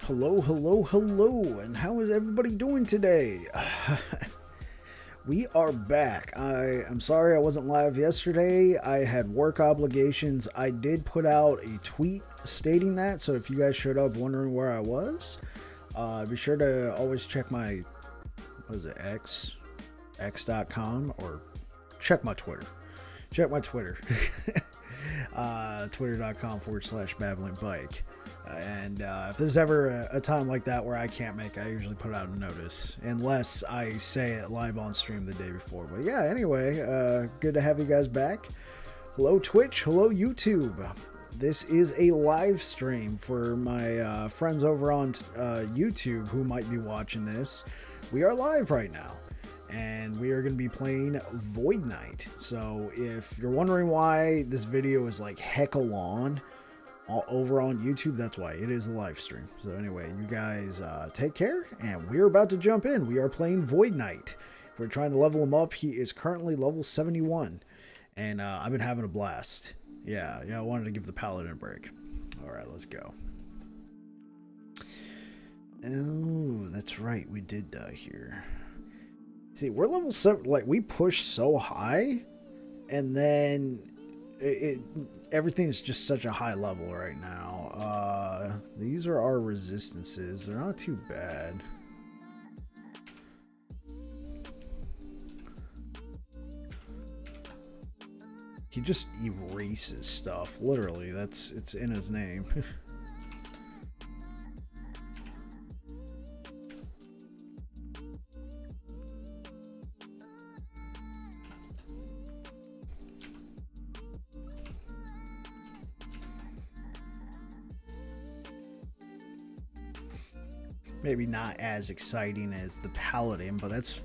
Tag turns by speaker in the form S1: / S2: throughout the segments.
S1: Hello, hello, hello, and how is everybody doing today? We are back. I am sorry I wasn't live yesterday. I had work obligations. I did put out a tweet stating that, so if you guys showed up wondering where I was, be sure to always check my, what is it, x.com, or check my Twitter. Check my Twitter. Twitter.com/babblingBike. And if there's ever a time like that where I can't make, I usually put out a notice, unless I say it live on stream the day before. But yeah, anyway, good to have you guys back. Hello Twitch, hello YouTube. This is a live stream for my friends over on YouTube who might be watching this. We are live right now, and we are going to be playing Void Knight. So if you're wondering why this video is like heck long over on YouTube, that's why. It is a live stream. So anyway, you guys take care, and we're about to jump in. We are playing Void Knight. We're trying to level him up. He is currently level 71, and I've been having a blast. Yeah, I wanted to give the paladin a break. All right, let's go. Oh, that's right, we did die here. See, we're level 7, like, we pushed so high, and then everything's just such a high level right now. These are our resistances. They're not too bad. He just erases stuff, literally. It's in his name. maybe not as exciting as the Paladin, but it's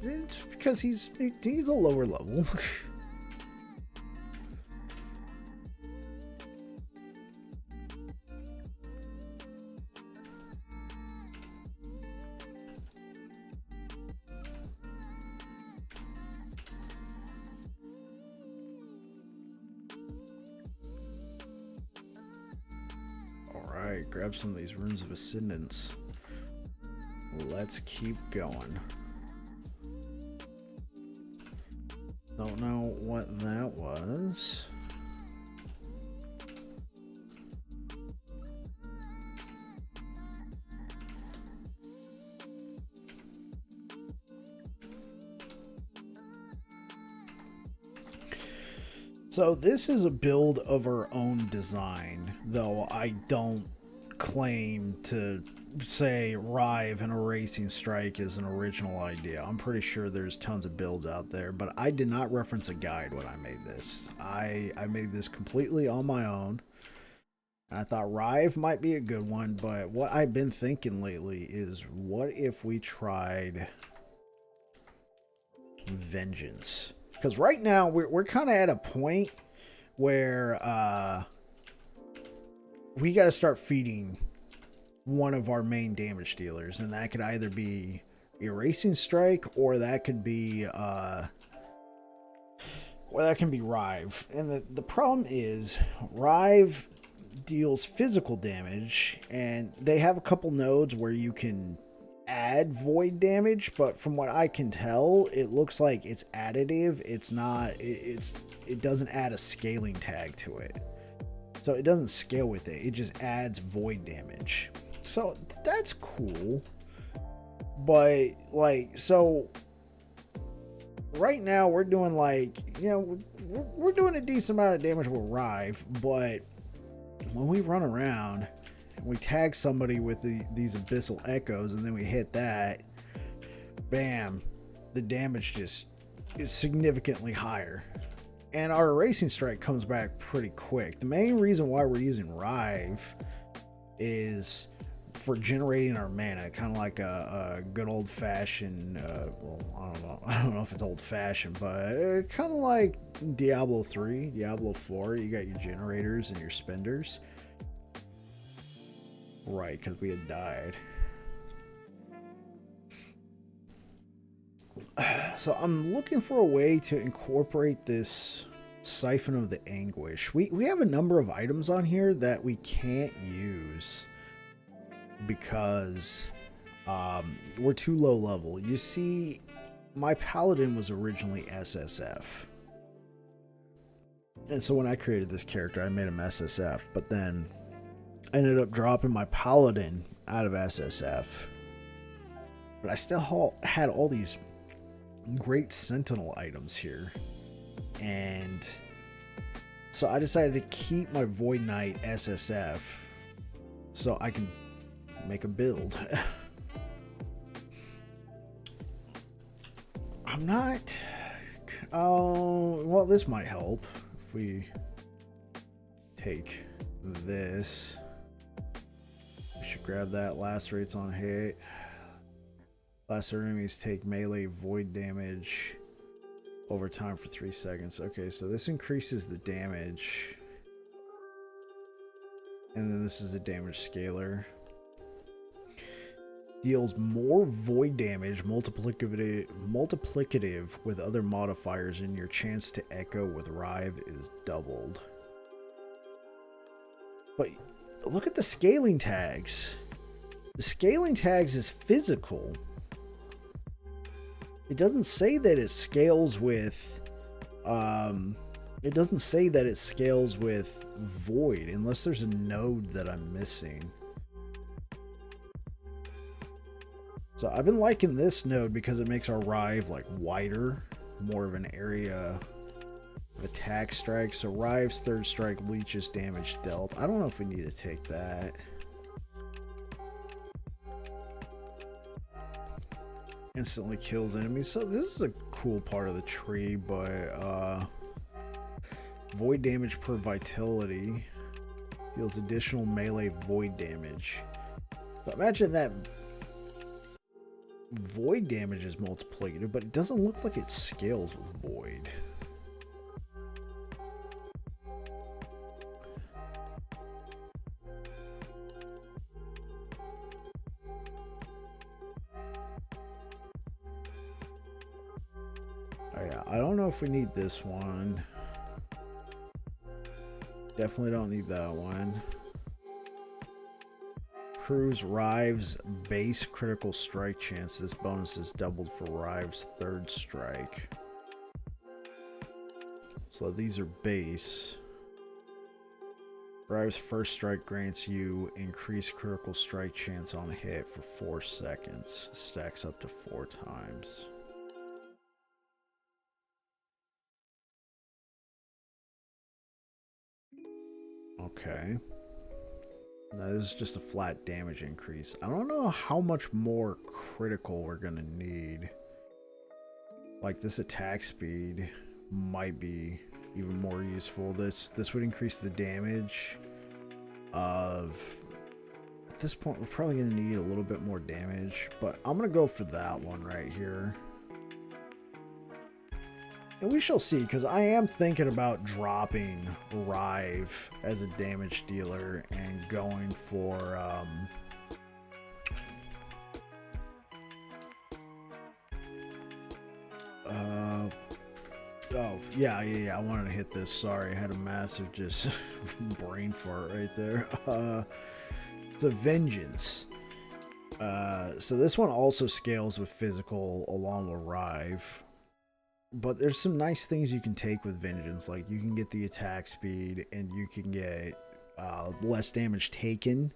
S1: because he's a lower level. Alright, grab some of these runes of ascendance. Let's keep going. Don't know what that was. So this is a build of our own design, though I don't claim to say Rive and Erasing Strike is an original idea. I'm pretty sure there's tons of builds out there, but I did not reference a guide when I made this. I made this completely on my own. And I thought Rive might be a good one, but what I've been thinking lately is, what if we tried Vengeance? Because right now we're kind of at a point where we got to start feeding one of our main damage dealers, and that could either be Erasing Strike or that could be Rive. And the problem is Rive deals physical damage, and they have a couple nodes where you can add void damage, but from what I can tell, it looks like it's additive. It's not, it doesn't add a scaling tag to it, so it doesn't scale with it. It just adds void damage, so that's cool. But like, so right now we're doing, like, you know, we're doing a decent amount of damage with Rive, but when we run around we tag somebody with these abyssal echoes, and then we hit that, bam, the damage just is significantly higher, and our Erasing Strike comes back pretty quick. The main reason why we're using Rive is for generating our mana, kind of like a good old-fashioned, well, I don't know if it's old-fashioned, but kind of like Diablo 3, Diablo 4, you got your generators and your spenders. Right, because we had died. So I'm looking for a way to incorporate this Siphon of the Anguish. We have a number of items on here that we can't use because we're too low level. You see, my Paladin was originally SSF. And so when I created this character, I made him SSF, but then I ended up dropping my Paladin out of SSF, but I still had all these great Sentinel items here, and so I decided to keep my Void Knight SSF so I can make a build. I'm not, well, this might help if we take this. Should grab that. Lacerates on hit. Lacer enemies take melee void damage over time for 3 seconds. Okay, so this increases the damage, and then this is a damage scaler. Deals more void damage, multiplicative with other modifiers, and your chance to echo with Rive is doubled. But look at the scaling tags. The scaling tags is physical. It doesn't say that it scales with it doesn't say that it scales with void, unless there's a node that I'm missing. So I've been liking this node because it makes our Rive like wider, more of an area of attack strike. So Rive's third strike leeches damage dealt. I don't know if we need to take that. Instantly kills enemies. So this is a cool part of the tree, but void damage per vitality deals additional melee void damage. So imagine that void damage is multiplicative, but it doesn't look like it scales with void. Oh yeah, I don't know if we need this one. Definitely don't need that one. Proves Rive's base critical strike chance. This bonus is doubled for Rive's third strike. So these are base. Rive's first strike grants you increased critical strike chance on hit for 4 seconds. Stacks up to 4 times. Okay. That is just a flat damage increase. I don't know how much more critical we're gonna need. Like, this attack speed might be even more useful. This would increase the damage of... At this point, we're probably gonna need a little bit more damage, but I'm gonna go for that one right here. And we shall see, because I am thinking about dropping Rive as a damage dealer and going for oh yeah, I wanted to hit this. Sorry, I had a massive just brain fart right there. The Vengeance. So this one also scales with physical along with Rive. But there's some nice things you can take with Vengeance. Like, you can get the attack speed, and you can get less damage taken.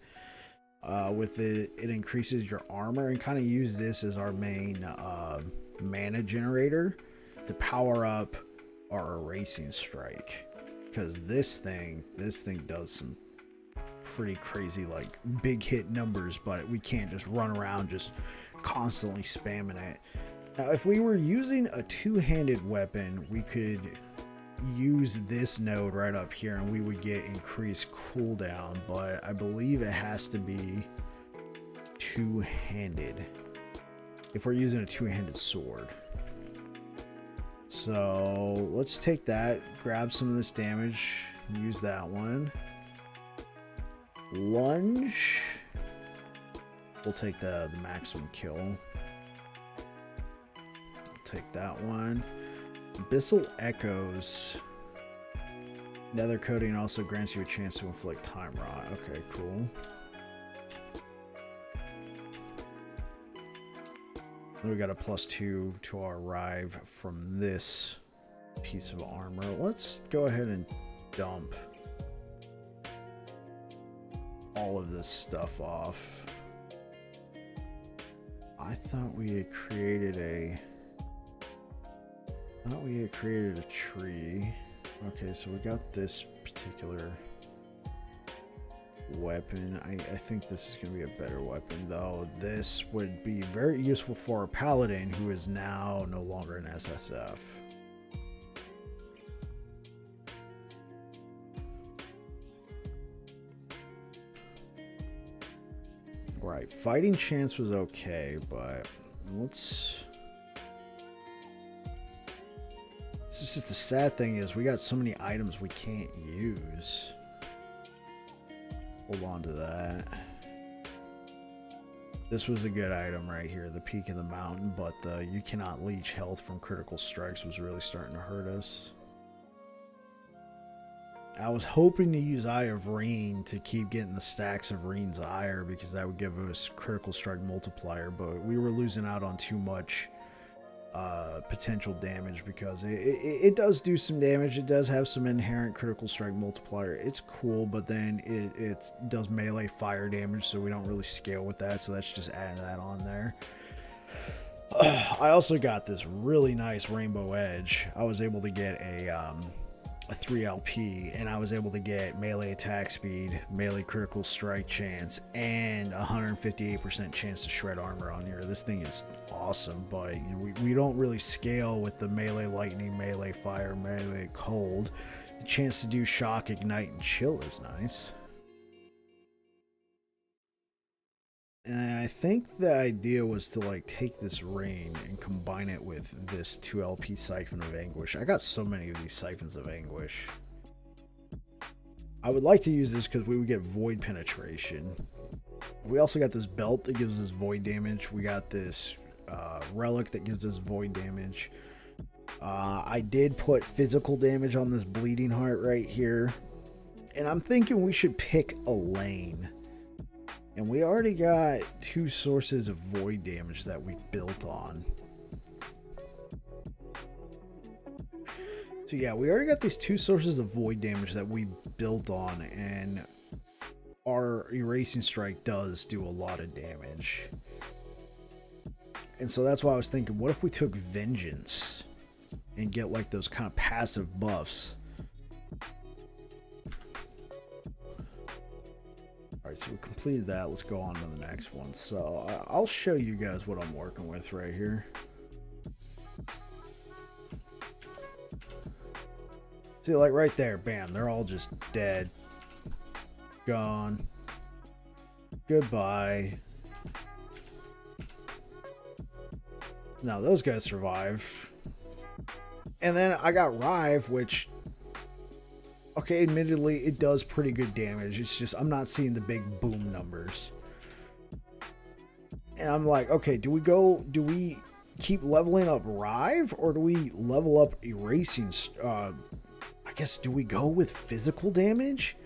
S1: With it, it increases your armor, and kind of use this as our main mana generator to power up our Erasing Strike. Because this thing does some pretty crazy, like, big hit numbers, but we can't just run around just constantly spamming it. Now, if we were using a two-handed weapon, we could use this node right up here and we would get increased cooldown, but I believe it has to be two-handed if we're using a two-handed sword. So let's take that, grab some of this damage, use that one. Lunge. We'll take the maximum kill. Take that one. Abyssal Echoes. Nether Coating also grants you a chance to inflict Time Rot. Okay, cool. Then we got a +2 to our Rive from this piece of armor. Let's go ahead and dump all of this stuff off. I thought we had created a tree. Okay, so we got this particular weapon. I think this is going to be a better weapon, though. This would be very useful for a paladin who is now no longer an SSF. Right, fighting chance was okay, but let's... It's just the sad thing is we got so many items we can't use. Hold on to that. This was a good item right here, the Peak of the Mountain, but the you cannot leech health from critical strikes was really starting to hurt us. I was hoping to use Eye of Rain to keep getting the stacks of Rain's Ire because that would give us critical strike multiplier, but we were losing out on too much potential damage because it does do some damage. It does have some inherent critical strike multiplier. It's cool, but then it does melee fire damage, so we don't really scale with that, so that's just adding that on there. I also got this really nice Rainbow Edge. I was able to get a 3 LP, and I was able to get melee attack speed, melee critical strike chance, and 158% chance to shred armor on here. This thing is awesome, but you know, we don't really scale with the melee lightning, melee fire, melee cold. The chance to do shock, ignite, and chill is nice. And I think the idea was to like take this rain and combine it with this 2LP Siphon of Anguish. I got so many of these Siphons of Anguish. I would like to use this because we would get void penetration. We also got this belt that gives us void damage. We got this relic that gives us void damage. I did put physical damage on this bleeding heart right here. And I'm thinking we should pick a lane. And we already got 2 sources of void damage that we built on. So yeah, we already got these 2 sources of void damage that we built on, and our Erasing Strike does do a lot of damage. And so that's why I was thinking, what if we took Vengeance and get like those kind of passive buffs? Alright, so we completed that. Let's go on to the next one. So I'll show you guys what I'm working with right here. See, like right there, bam, they're all just dead. Gone. Goodbye. Now those guys survive. And then I got Rive, which, okay, admittedly, it does pretty good damage. It's just I'm not seeing the big boom numbers. And I'm like, okay, do we keep leveling up Rive, or do we level up Erasing? I guess, do we go with physical damage?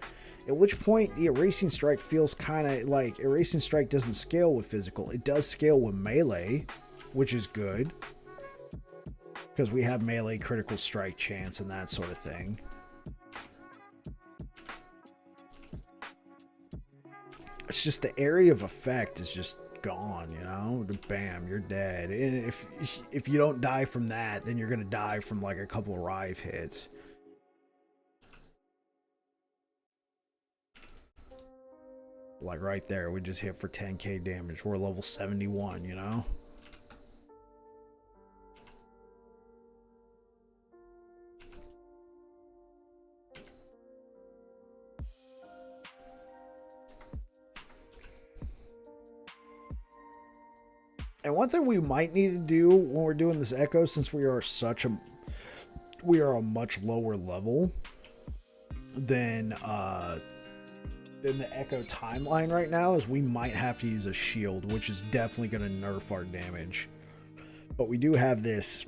S1: At which point the Erasing Strike feels kind of like Erasing Strike doesn't scale with physical. It does scale with melee, which is good, because we have melee critical strike chance and that sort of thing. It's just the area of effect is just gone, you know? Bam, you're dead. And if you don't die from that, then you're gonna die from like a couple of Rive hits. Like right there, we just hit for 10k damage. We're level 71, you know? And one thing we might need to do when we're doing this echo, since we are a much lower level than the echo timeline right now, is we might have to use a shield, which is definitely going to nerf our damage. But we do have this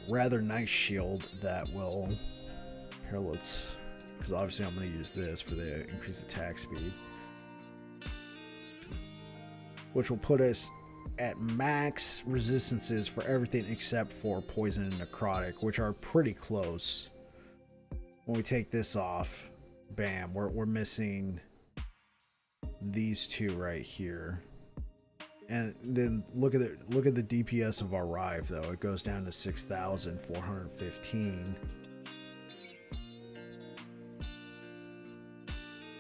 S1: rather nice shield that will, here, let's, because obviously I'm going to use this for the increased attack speed, which will put us at max resistances for everything except for poison and necrotic, which are pretty close. When we take this off, bam, we're missing these 2 right here. And then look at the DPS of our Rive, though. It goes down to 6,415.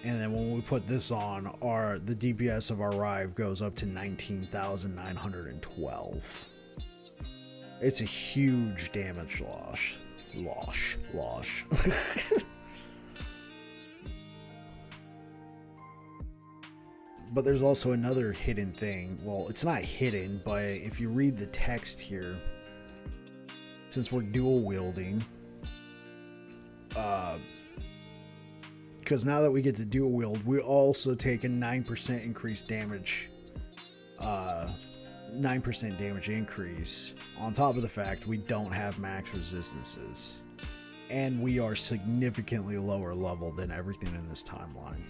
S1: And then when we put this on, the DPS of our Rive goes up to 19,912. It's a huge damage loss. But there's also another hidden thing. Well, it's not hidden, but if you read the text here, since we're dual wielding, because now that we get to dual wield, we also take a 9% increased damage, 9% damage increase, on top of the fact we don't have max resistances, and we are significantly lower level than everything in this timeline.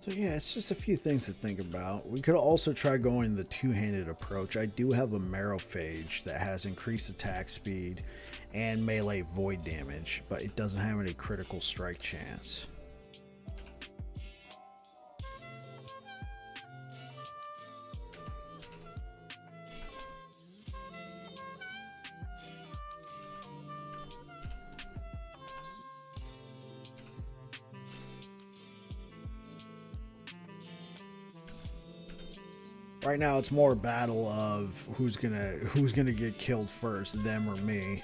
S1: So yeah, it's just a few things to think about. We could also try going the two-handed approach. I do have a Marrowphage that has increased attack speed and melee void damage, but it doesn't have any critical strike chance. Right now, it's more a battle of who's gonna get killed first, them or me.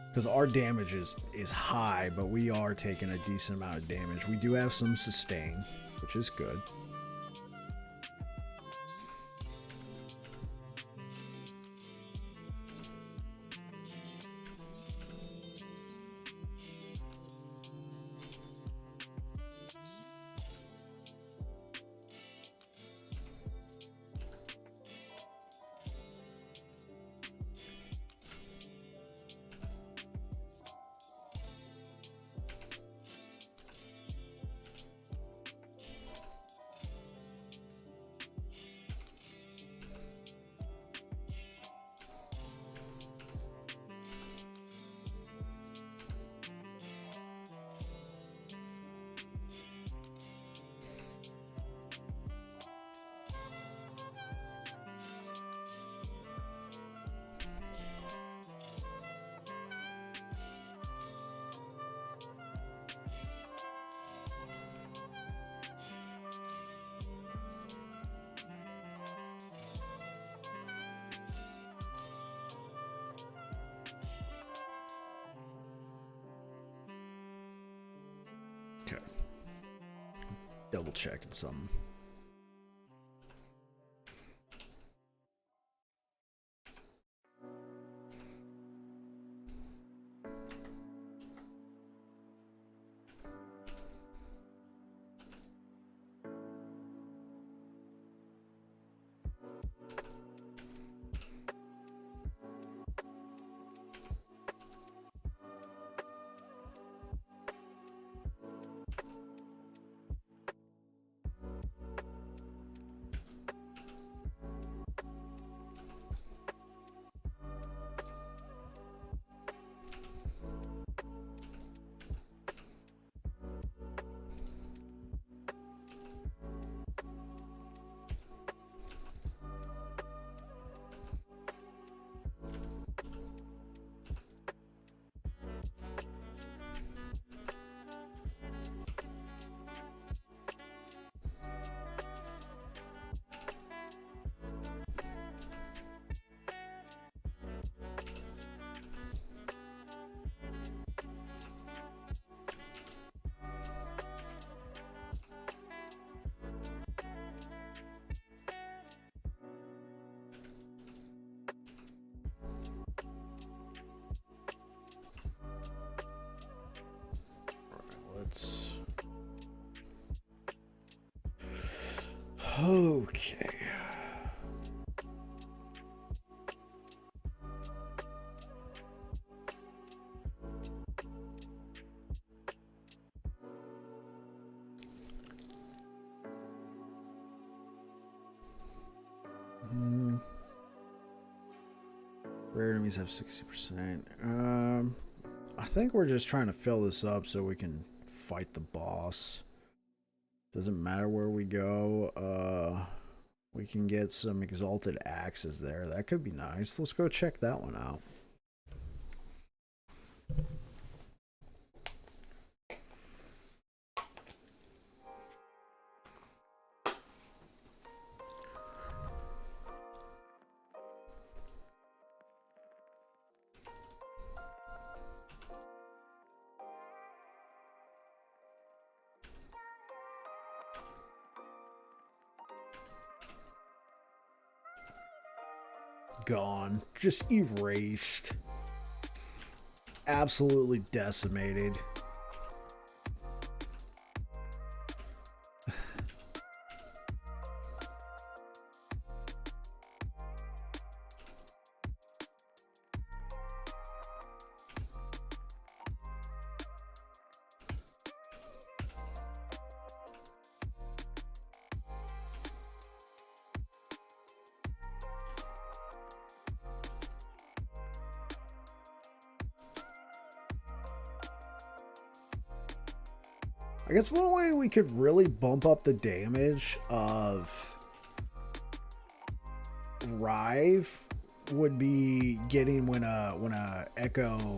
S1: Because our damage is high, but we are taking a decent amount of damage. We do have some sustain, which is good. Okay. Double checking something. Okay. Rare enemies have 60%. I think we're just trying to fill this up so we can fight the boss. Doesn't matter where we go. We can get some exalted axes there. That could be nice. Let's go check that one out. Gone. Just erased. Absolutely decimated. I guess one way we could really bump up the damage of Rive would be getting when a echo,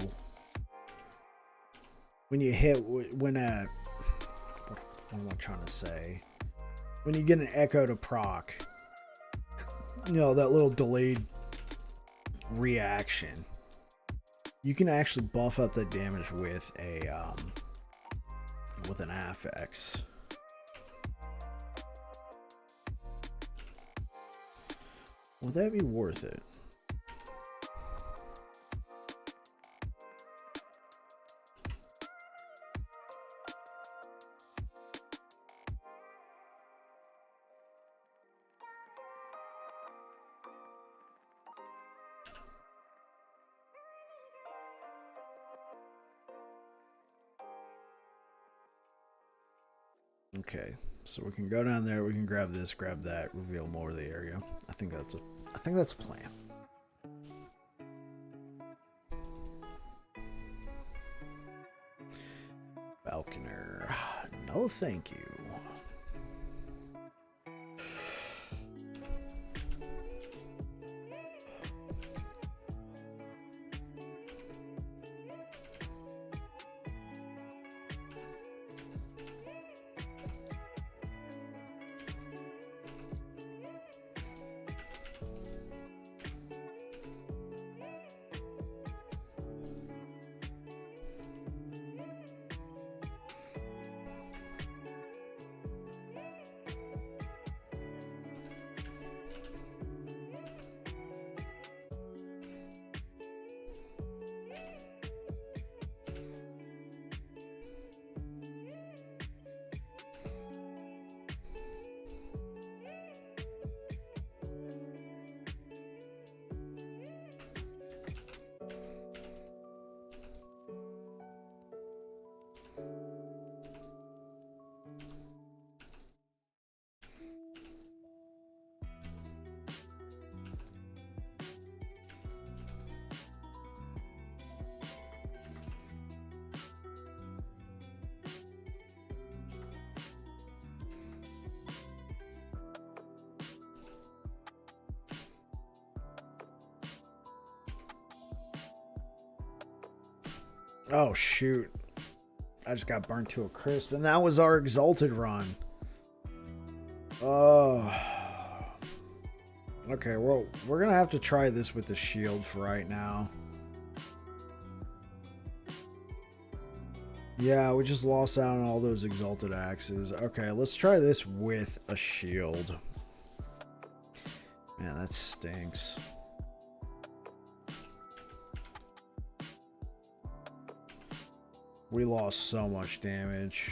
S1: when you hit, when a, what am I trying to say? When you get an echo to proc, you know, that little delayed reaction, you can actually buff up the damage with a with an affix. Would that be worth it? Okay, so we can go down there, we can grab this, grab that, reveal more of the area. I think that's a plan. Falconer. No thank you. Oh shoot. I just got burnt to a crisp, and that was our exalted run. Oh. Okay, well, we're gonna have to try this with the shield for right now. Yeah, we just lost out on all those exalted axes. Okay, let's try this with a shield. Man, that stinks. We lost so much damage.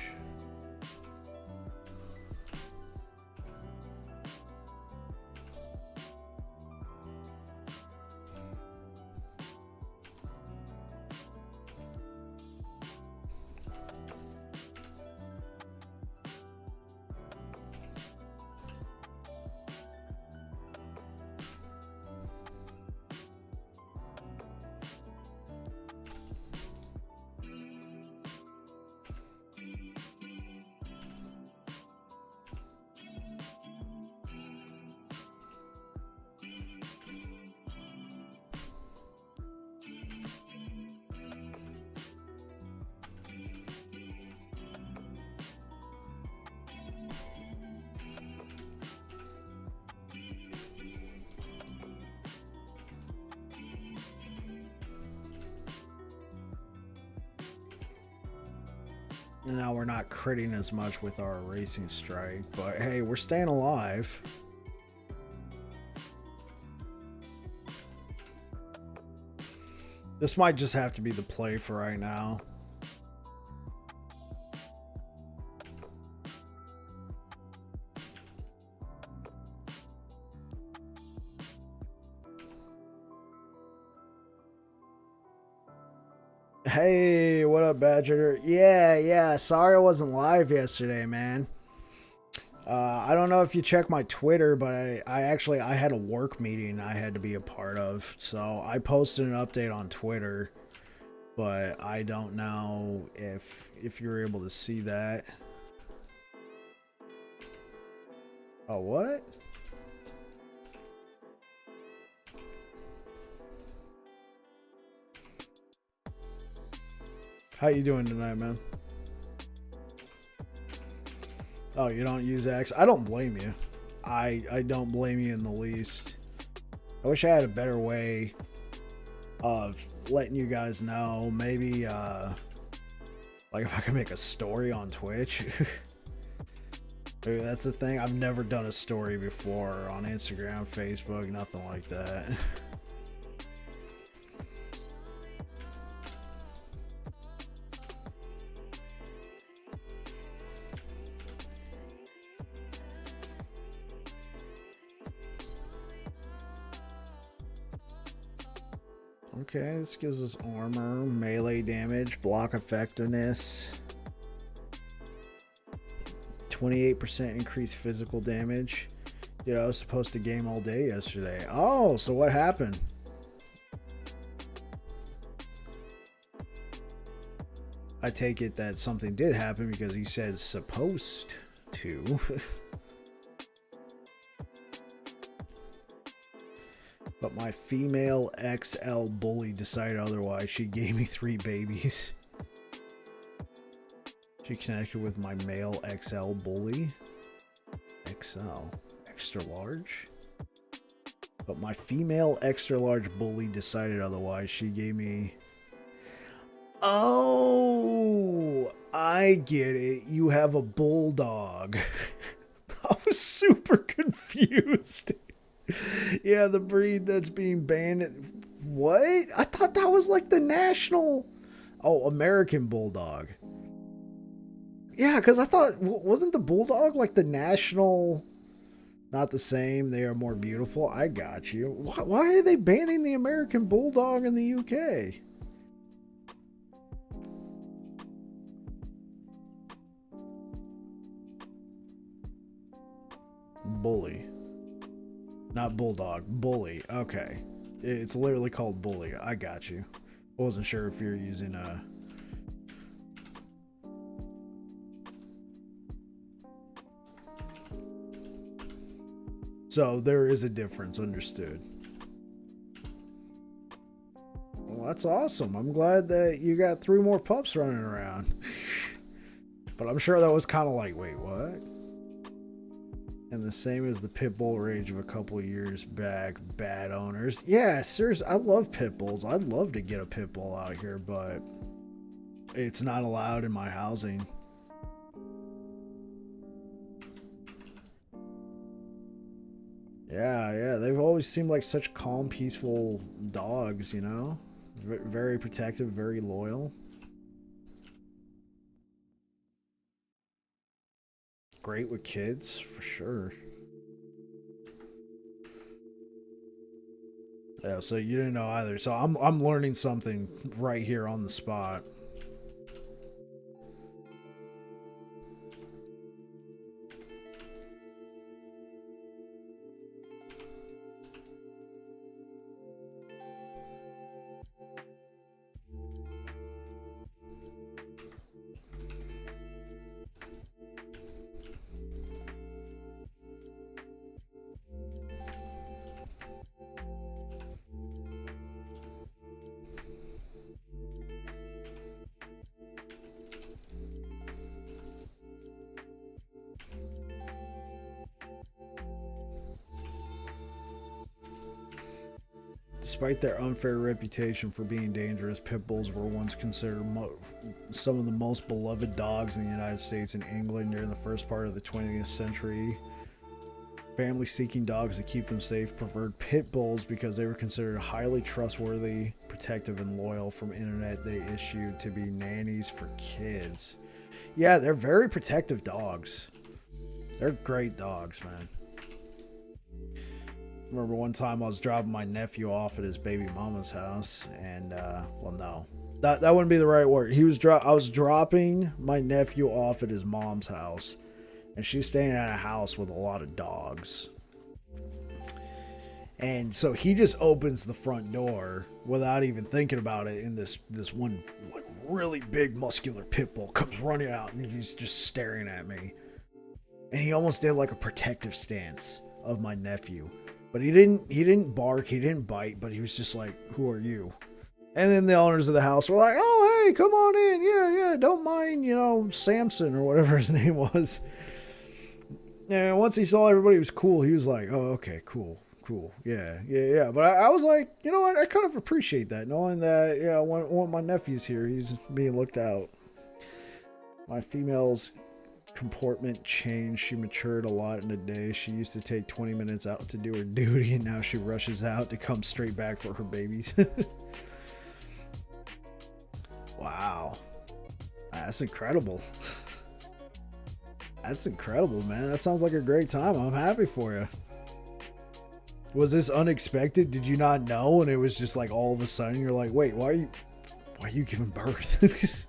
S1: And now we're not critting as much with our Erasing Strike, but hey, we're staying alive. This might just have to be the play for right now. Hey, what up, Badger? Yeah. Sorry I wasn't live yesterday, man. I don't know if you checked my Twitter, but I actually had a work meeting I had to be a part of, so I posted an update on Twitter, but I don't know if you're able to see that. Oh, what? How you doing tonight, man? Oh, you don't use X? I don't blame you. I don't blame you in the least. I wish I had a better way of letting you guys know. Maybe, like if I could make a story on Twitch. Maybe that's the thing. I've never done a story before on Instagram, Facebook, nothing like that. Okay, this gives us armor, melee damage, block effectiveness, 28% increased physical damage. Dude, I was supposed to game all day yesterday. Oh, so what happened? I take it that something did happen because he said supposed to. But my female XL bully decided otherwise. She gave me 3 babies. She connected with my male XL bully. XL. Extra large? But my female extra large bully decided otherwise. She gave me... Oh! I get it. You have a bulldog. I was super confused. Yeah, the breed that's being banned. What? I thought that was like the national... Oh, American Bulldog. Yeah, because I thought... Wasn't the Bulldog like the national... Not the same. They are more beautiful. I got you. Why are they banning the American Bulldog in the UK? Bully. Not bulldog, bully. Okay. It's literally called bully. I got you. I wasn't sure if you're using a... So there is a difference, understood. Well, that's awesome. I'm glad that you got 3 more pups running around. But I'm sure that was kind of like, wait, what? And the same as the pit bull rage of a couple years back, bad owners. Yeah, seriously, I love pit bulls. I'd love to get a pit bull out here, but it's not allowed in my housing. Yeah, they've always seemed like such calm, peaceful dogs, you know? Very protective, very loyal. Great with kids, for sure. Yeah, so you didn't know either. So I'm learning something right here on the spot. Despite their unfair reputation for being dangerous, pit bulls were once considered some of the most beloved dogs in the United States and England during the first part of the 20th century. Families seeking dogs to keep them safe preferred pit bulls because they were considered highly trustworthy, protective, and loyal. From internet they issued to be nannies for kids. Yeah, they're very protective dogs. They're great dogs, man. Remember one time I was dropping my nephew off at his baby mama's house, and well, no, that wouldn't be the right word. I was dropping my nephew off at his mom's house, and she's staying at a house with a lot of dogs. And so he just opens the front door without even thinking about it, and this one like really big muscular pit bull comes running out, and he's just staring at me. and he almost did like a protective stance of my nephew. But he didn't bark, he didn't bite, but he was just like, "Who are you?" And then the owners of the house were like, "Oh, hey, come on in. Yeah, don't mind, Samson or whatever his name was." And once he saw everybody was cool, he was like, "Oh, okay, cool. Yeah." But I was like, you know what? I kind of appreciate that, knowing that, yeah, when my nephew's here, he's being looked out. My female's comportment changed. She matured a lot in a day. She used to take 20 minutes out to do her duty, and now she rushes out to come straight back for her babies. Wow. That's incredible. That's incredible, man. That sounds like a great time. I'm happy for you. Was this unexpected? Did you not know? And it was just like all of a sudden you're like, wait, why are you giving birth?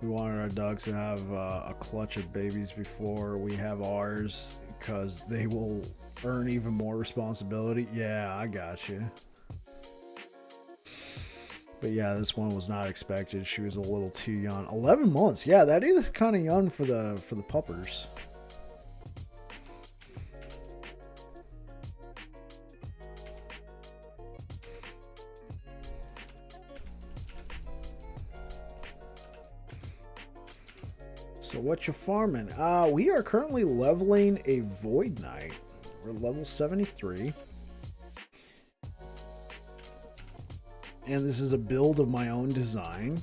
S1: We wanted our dogs to have a clutch of babies before we have ours, because they will earn even more responsibility. Yeah, I got you. But yeah, this one was not expected. She was a little too young. 11 months. Yeah, that is kind of young for the puppers. So what you farming? We are currently leveling a Void Knight. We're level 73. And this is a build of my own design.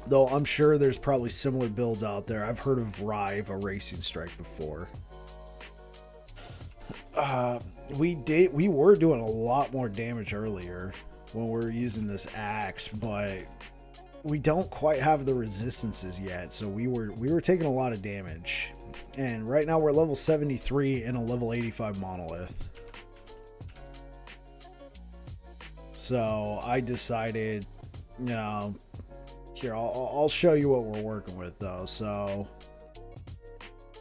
S1: Though I'm sure there's probably similar builds out there. I've heard of Rive Erasing Strike before. We were doing a lot more damage earlier when we were using this axe, but we don't quite have the resistances yet, so we were taking a lot of damage. And right now we're level 73 in a level 85 monolith. So I decided, here, I'll show you what we're working with though. So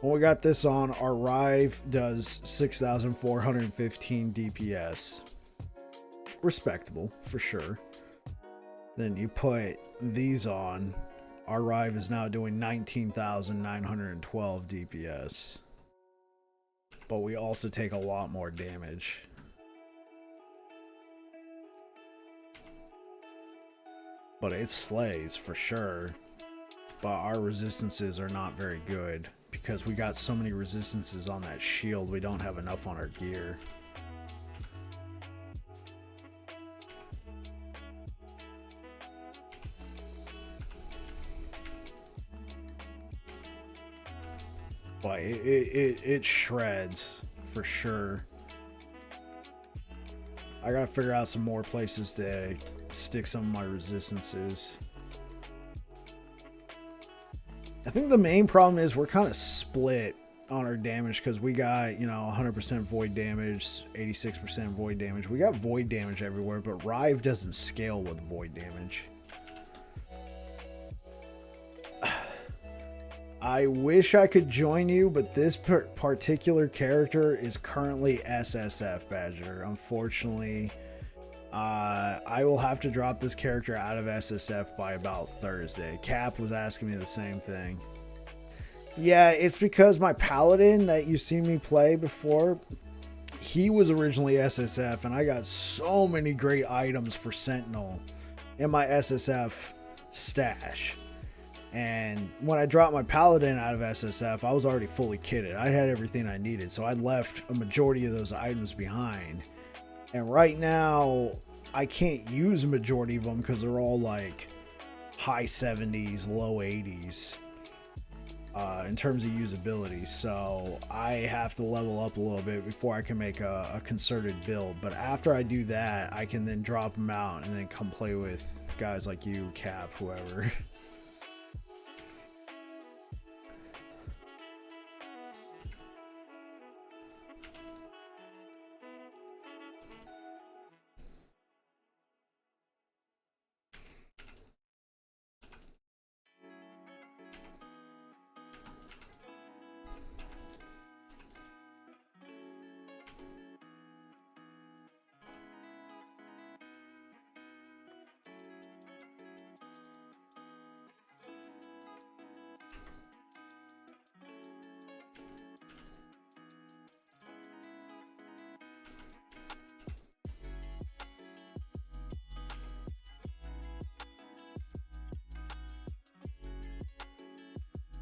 S1: when we got this on, our Rive does 6,415 DPS. Respectable, for sure. Then you put these on, our Rive is now doing 19,912 DPS. But we also take a lot more damage. But it slays for sure. But our resistances are not very good, because we got so many resistances on that shield, we don't have enough on our gear. But it shreds for sure. I gotta figure out some more places to stick some of my resistances. I think the main problem is we're kind of split on our damage, because we got, 100% void damage, 86% void damage. We got void damage everywhere, but Rive doesn't scale with void damage. I wish I could join you, but this particular character is currently SSF Badger. Unfortunately, I will have to drop this character out of SSF by about Thursday. Cap was asking me the same thing. Yeah, it's because my Paladin that you see me play before, he was originally SSF, and I got so many great items for Sentinel in my SSF stash. And when I dropped my Paladin out of SSF, I was already fully kitted. I had everything I needed, so I left a majority of those items behind. And right now, I can't use a majority of them because they're all like high 70s, low 80s in terms of usability. So I have to level up a little bit before I can make a concerted build. But after I do that, I can then drop them out and then come play with guys like you, Cap, whoever.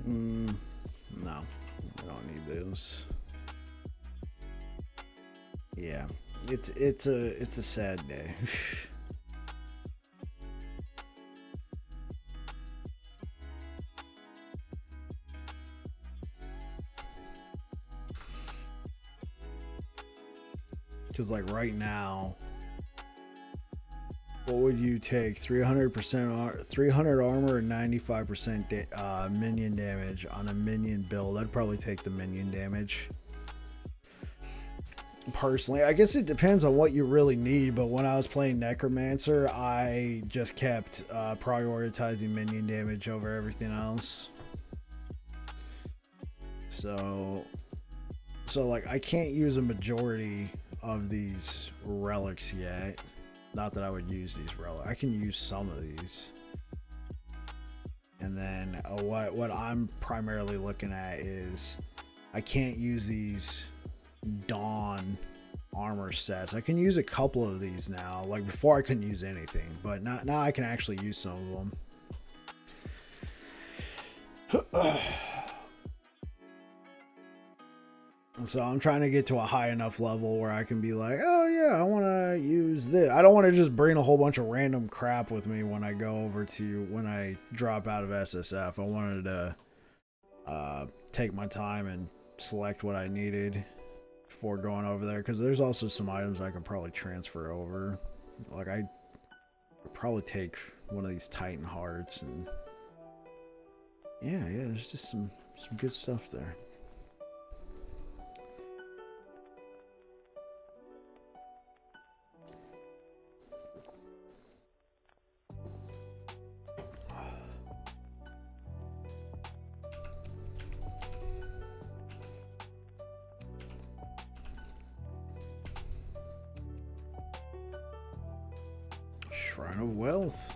S1: No, I don't need those. Yeah, it's a sad day. Because like right now, what would you take? 300%, 300 armor and 95% minion damage on a minion build. I'd probably take the minion damage. Personally, I guess it depends on what you really need, but when I was playing Necromancer, I just kept prioritizing minion damage over everything else. So like I can't use a majority of these relics yet. Not that I would use these relics. I can use some of these. And then what I'm primarily looking at is I can't use these Dawn armor sets. I can use a couple of these now. Like before I couldn't use anything, but now I can actually use some of them. So I'm trying to get to a high enough level where I can be like, oh yeah, I want to use this. I don't want to just bring a whole bunch of random crap with me when I go over to, when I drop out of SSF. I wanted to take my time and select what I needed before going over there. Because there's also some items I can probably transfer over. Like I would probably take one of these Titan Hearts. And yeah, there's just some good stuff there. Shrine of Wealth.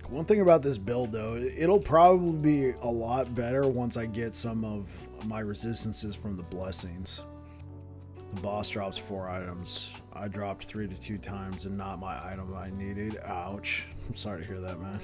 S1: One thing about this build though, it'll probably be a lot better once I get some of my resistances from the blessings. The boss drops 4 items. I dropped 3 to 2 times and not my item I needed. Ouch. I'm sorry to hear that, man.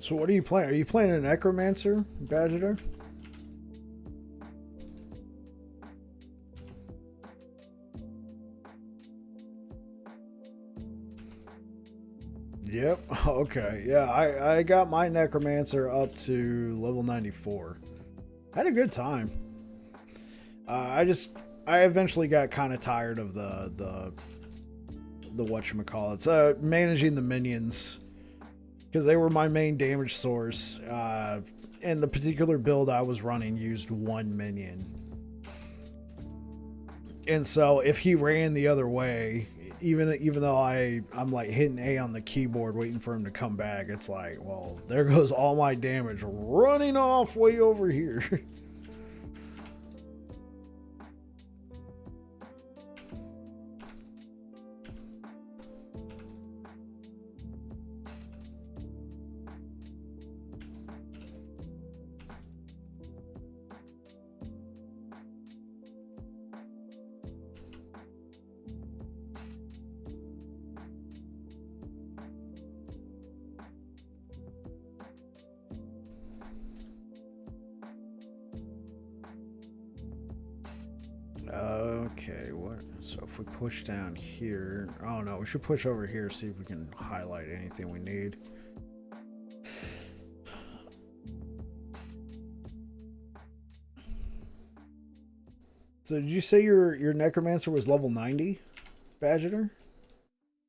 S1: So what are you playing? Are you playing a Necromancer, Badger? Yep. Okay. Yeah, I got my Necromancer up to level 94. I had a good time. I eventually got kind of tired of the whatchamacallit, managing the minions, because they were my main damage source. And the particular build I was running used 1 minion. And so if he ran the other way, even though I'm like hitting A on the keyboard waiting for him to come back, it's like, well, there goes all my damage running off way over here. Okay, what? So if we push down here, oh no, we should push over here, see if we can highlight anything we need. So did you say your necromancer was level 90, Badger?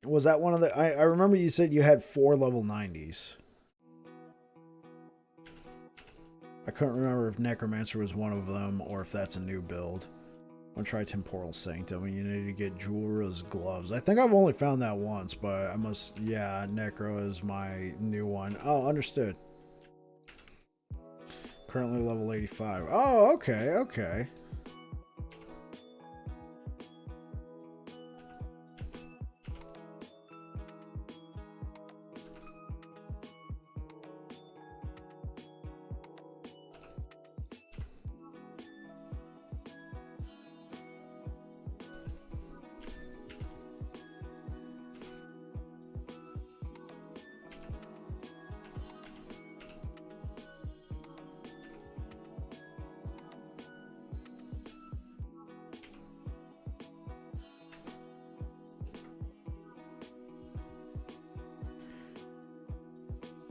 S1: Was that one of the? I remember you said you had 4 level 90s. I couldn't remember if necromancer was one of them or if that's a new build. I'm gonna try Temporal Sanctum, and you need to get Jewelra's Gloves. I think I've only found that once, but I must... Yeah, Necro is my new one. Oh, understood. Currently level 85. Oh, okay, okay.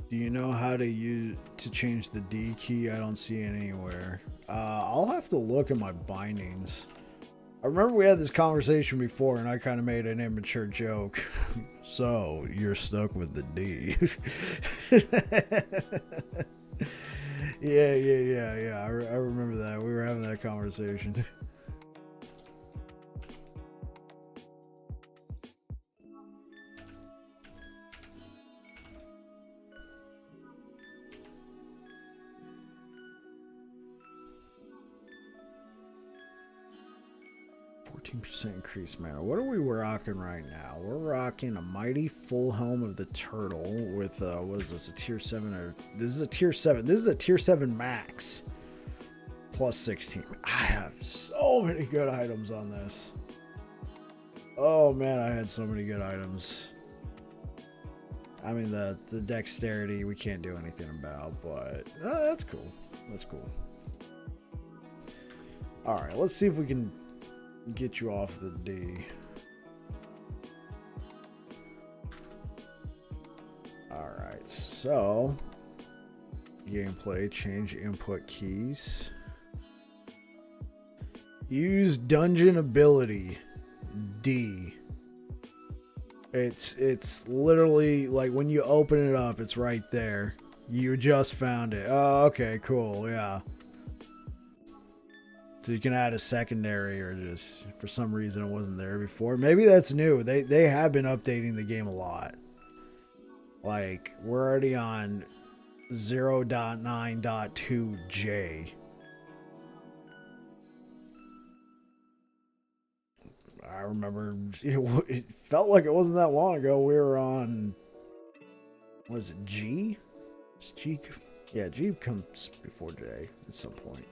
S1: 'Do you know how to change the D key? I don't see it anywhere. I'll have to look at my bindings. I remember we had this conversation before and I kind of made an immature joke. So, you're stuck with the D. Yeah. I remember that. We were having that conversation. Increased mana. What are we rocking right now? We're rocking a mighty full helm of the turtle with what is this, a tier 7 or this is a tier 7. This is a tier 7 max. Plus 16. I have so many good items on this. Oh man, I had so many good items. I mean the dexterity we can't do anything about, but that's cool. That's cool. Alright, let's see if we can get you off the D. Alright, so gameplay, change input keys. Use dungeon ability D. It's literally like when you open it up, it's right there. You just found it. Oh, okay, cool, yeah. So you can add a secondary, or just for some reason it wasn't there before. Maybe that's new. They have been updating the game a lot. Like, we're already on 0.9.2J. I remember it felt like it wasn't that long ago. We were on, was it G? Is G? Yeah, G comes before J at some point.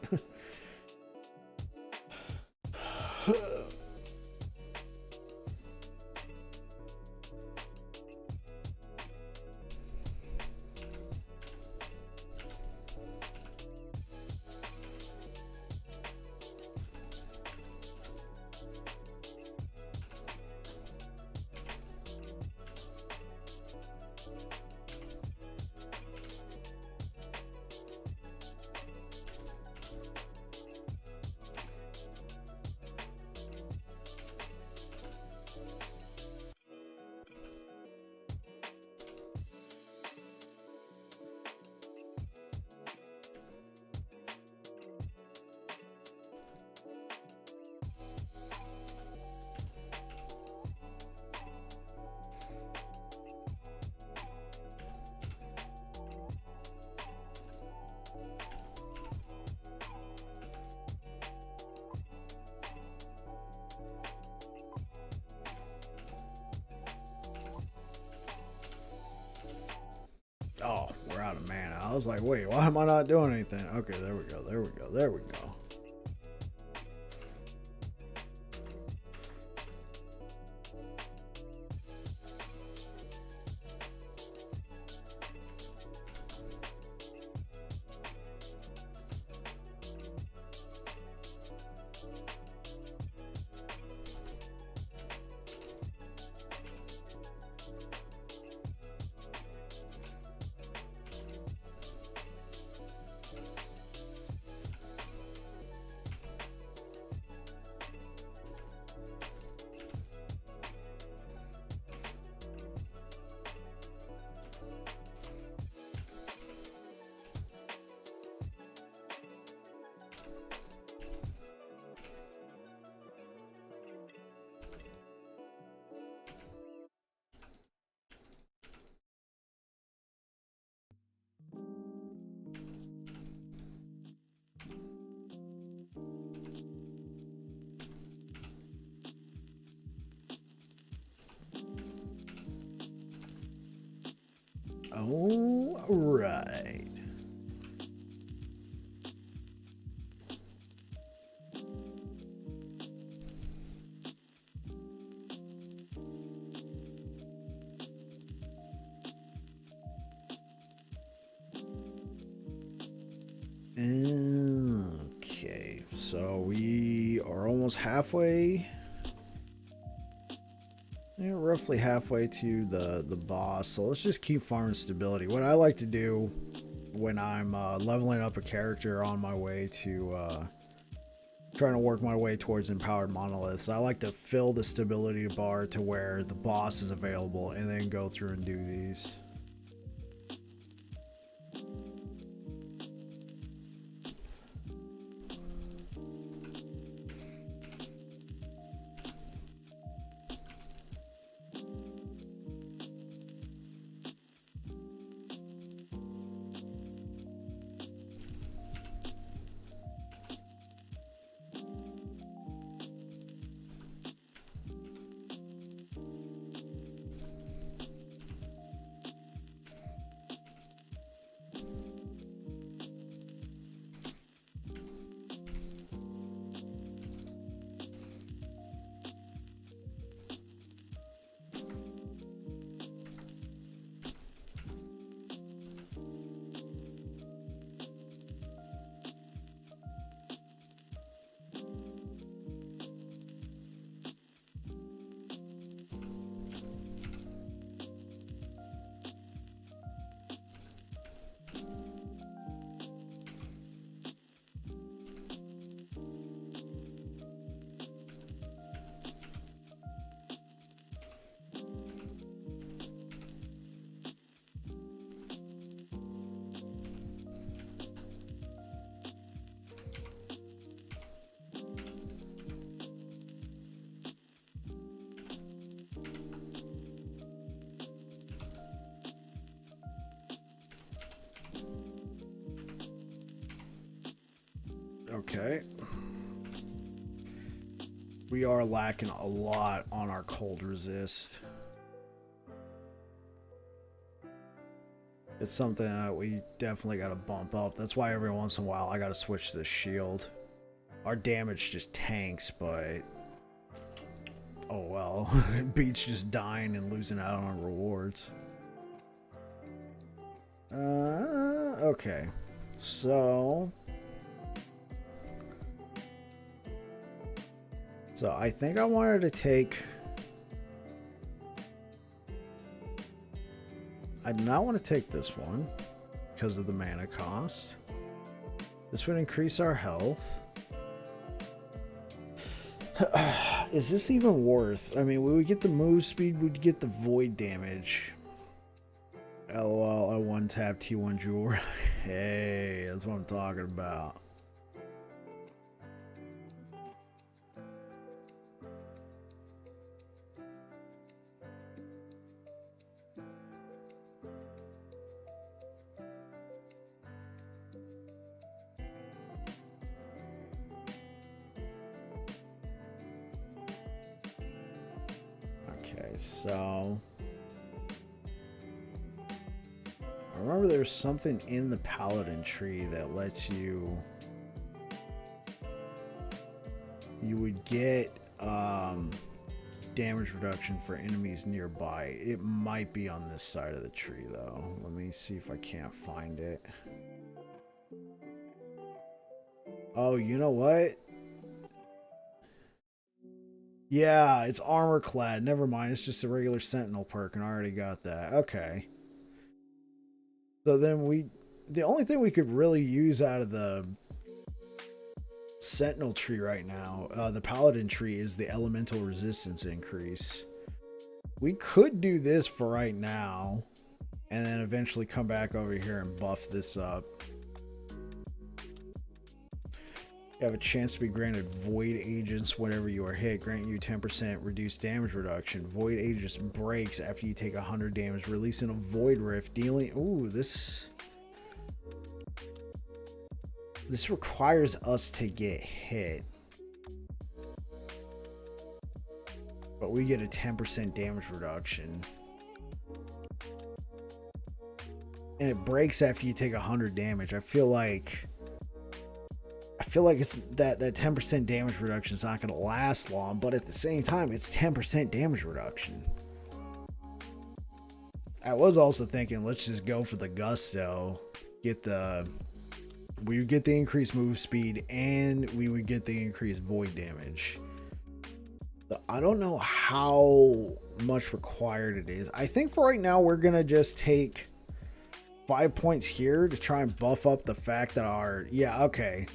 S1: out of mana. I was like, wait, why am I not doing anything? Okay, there we go, there we go, there we go. All right. Okay, so we are almost halfway. Yeah, roughly halfway to the boss. So let's just keep farming stability. What I like to do when I'm leveling up a character on my way to trying to work my way towards empowered monoliths, I like to fill the stability bar to where the boss is available and then go through and do these. Okay. We are lacking a lot on our cold resist. It's something that we definitely got to bump up. That's why every once in a while I got to switch to the shield. Our damage just tanks, but oh well. It beats just dying and losing out on rewards. Okay. So I think I wanted to take... I do not want to take this one because of the mana cost. This would increase our health. Is this even worth? I mean, we would get the move speed, we'd get the void damage. LOL, I one tap T1 jewel. Hey, that's what I'm talking about. So I remember there's something in the paladin tree that lets you... You would get damage reduction for enemies nearby. It might be on this side of the tree though. Let me see if I can't find it. Oh, you know what? Yeah, it's armor clad. Never mind. It's just a regular sentinel perk and I already got that. Okay. So then the only thing we could really use out of the sentinel tree right now, the paladin tree, is the elemental resistance increase. We could do this for right now and then eventually come back over here and buff this up. You have a chance to be granted void agents whenever you are hit, grant you 10% reduced damage reduction. Void agents breaks after you take 100 damage, releasing a void rift, dealing... Ooh, this requires us to get hit. But we get a 10% damage reduction. And it breaks after you take 100 damage. I feel like it's that 10% damage reduction is not going to last long, but at the same time, it's 10% damage reduction. I was also thinking, let's just go for the gusto. We would get the increased move speed, and we would get the increased void damage. So I don't know how much required it is. I think for right now, we're going to just take 5 points here to try and buff up the fact that yeah, okay.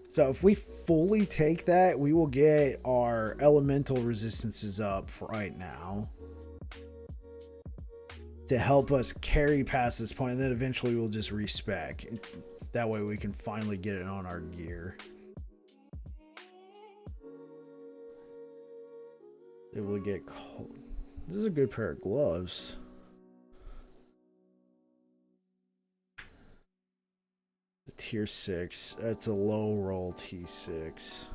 S1: So if we fully take that, we will get our elemental resistances up for right now to help us carry past this point, and then eventually we'll just respec. That way we can finally get it on our gear. It will get cold. This is a good pair of gloves. Tier 6. That's a low roll T6.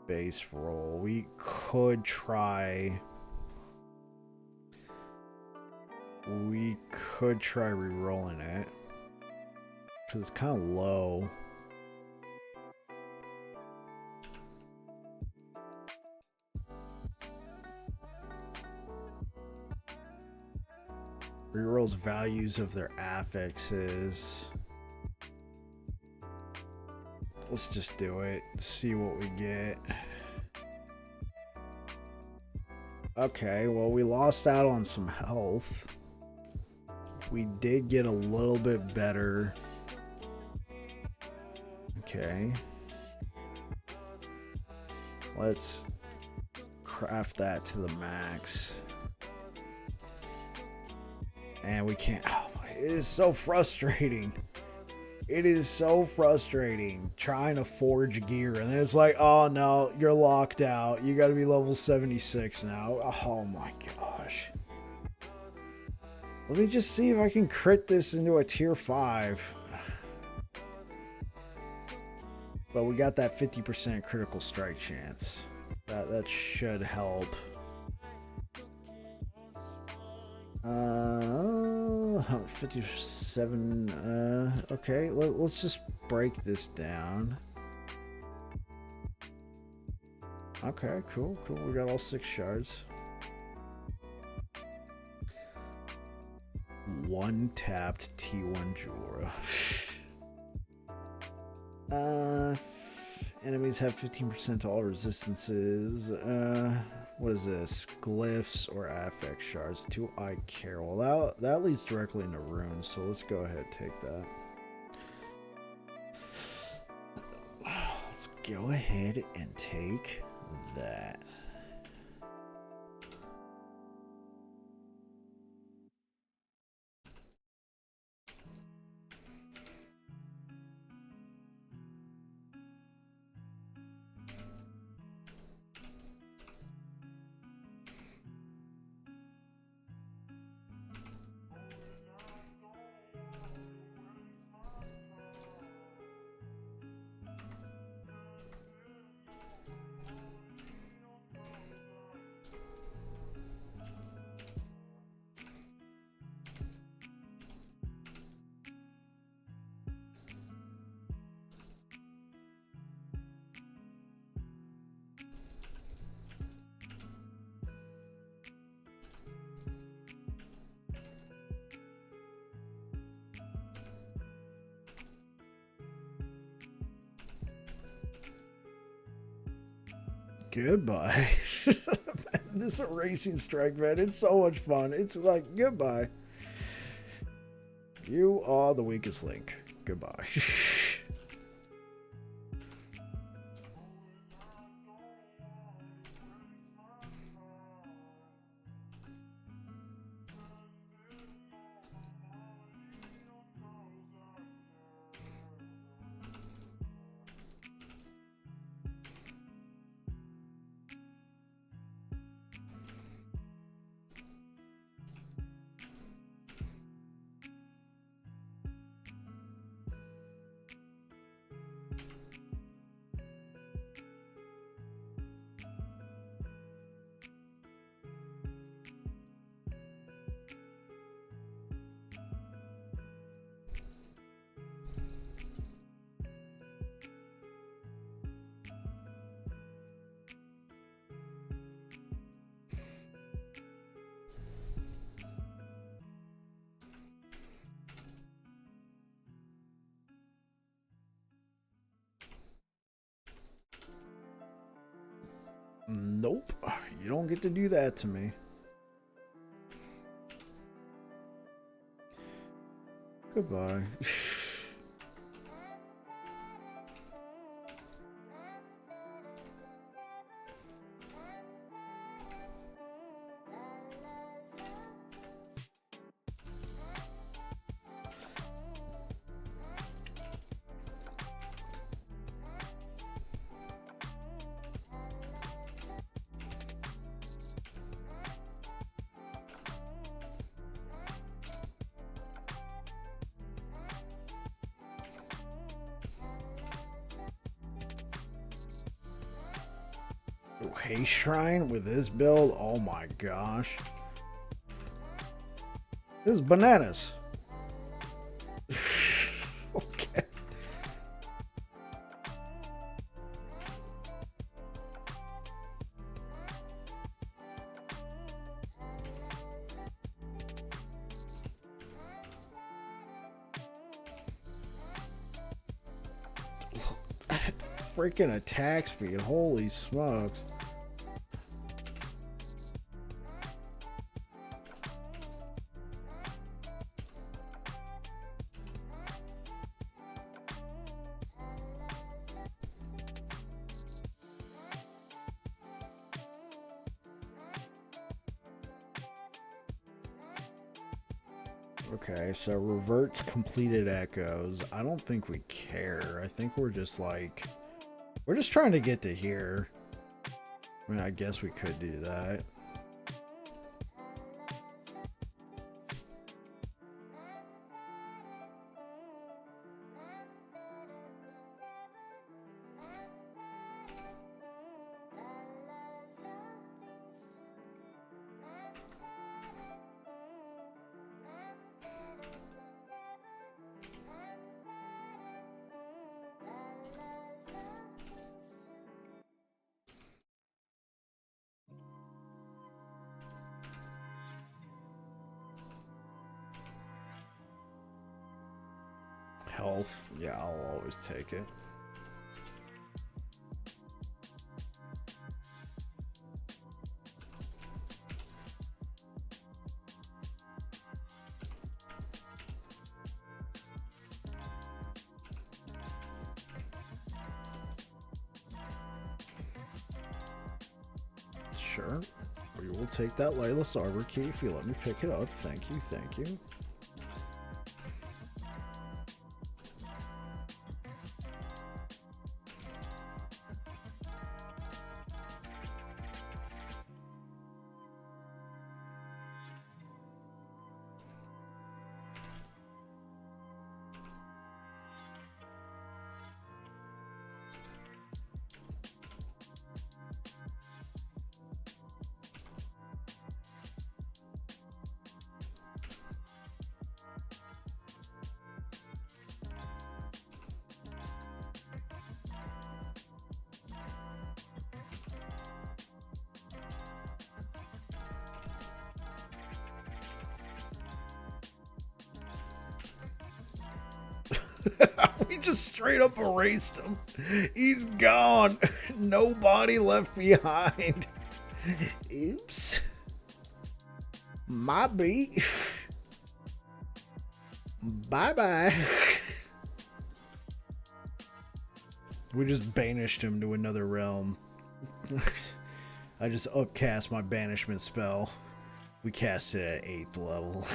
S1: Base roll. We could try... re-rolling it. Because it's kind of low. Rerolls values of their affixes. Let's just do it. See what we get. Okay, well, we lost out on some health. We did get a little bit better. Okay. Let's craft that to the max. And we can't... Oh, it is so frustrating. It is so frustrating trying to forge gear. And then it's like, oh no, you're locked out. You gotta be level 76 now. Oh my gosh. Let me just see if I can crit this into a tier 5. But we got that 50% critical strike chance. That should help. 57. Okay, let's just break this down. Okay, cool. We got all 6 shards. One tapped T1 Jura. Enemies have 15% to all resistances. What is this? Glyphs or affect shards? Do I care? Well, that leads directly into runes, so let's go ahead and take that. Let's go ahead and take that. Goodbye. This erasing strike, man, it's so much fun. It's like, goodbye. You are the weakest link. Goodbye. Nope. You don't get to do that to me. Goodbye. Haste Shrine with this build? Oh my gosh. This is bananas. Okay. That freaking attack speed. Holy smokes. Okay, so reverts completed echoes. I don't think we care. I think we're just like, we're just trying to get to here. I mean, I guess we could do that. Health, yeah, I'll always take it. Sure, we will take that Layla's Arbor key if you let me pick it up. Thank you, thank you. We just straight up erased him. He's gone. Nobody left behind. Oops. My beat. Bye-bye. We just banished him to another realm. I just upcast my banishment spell. We cast it at 8th level.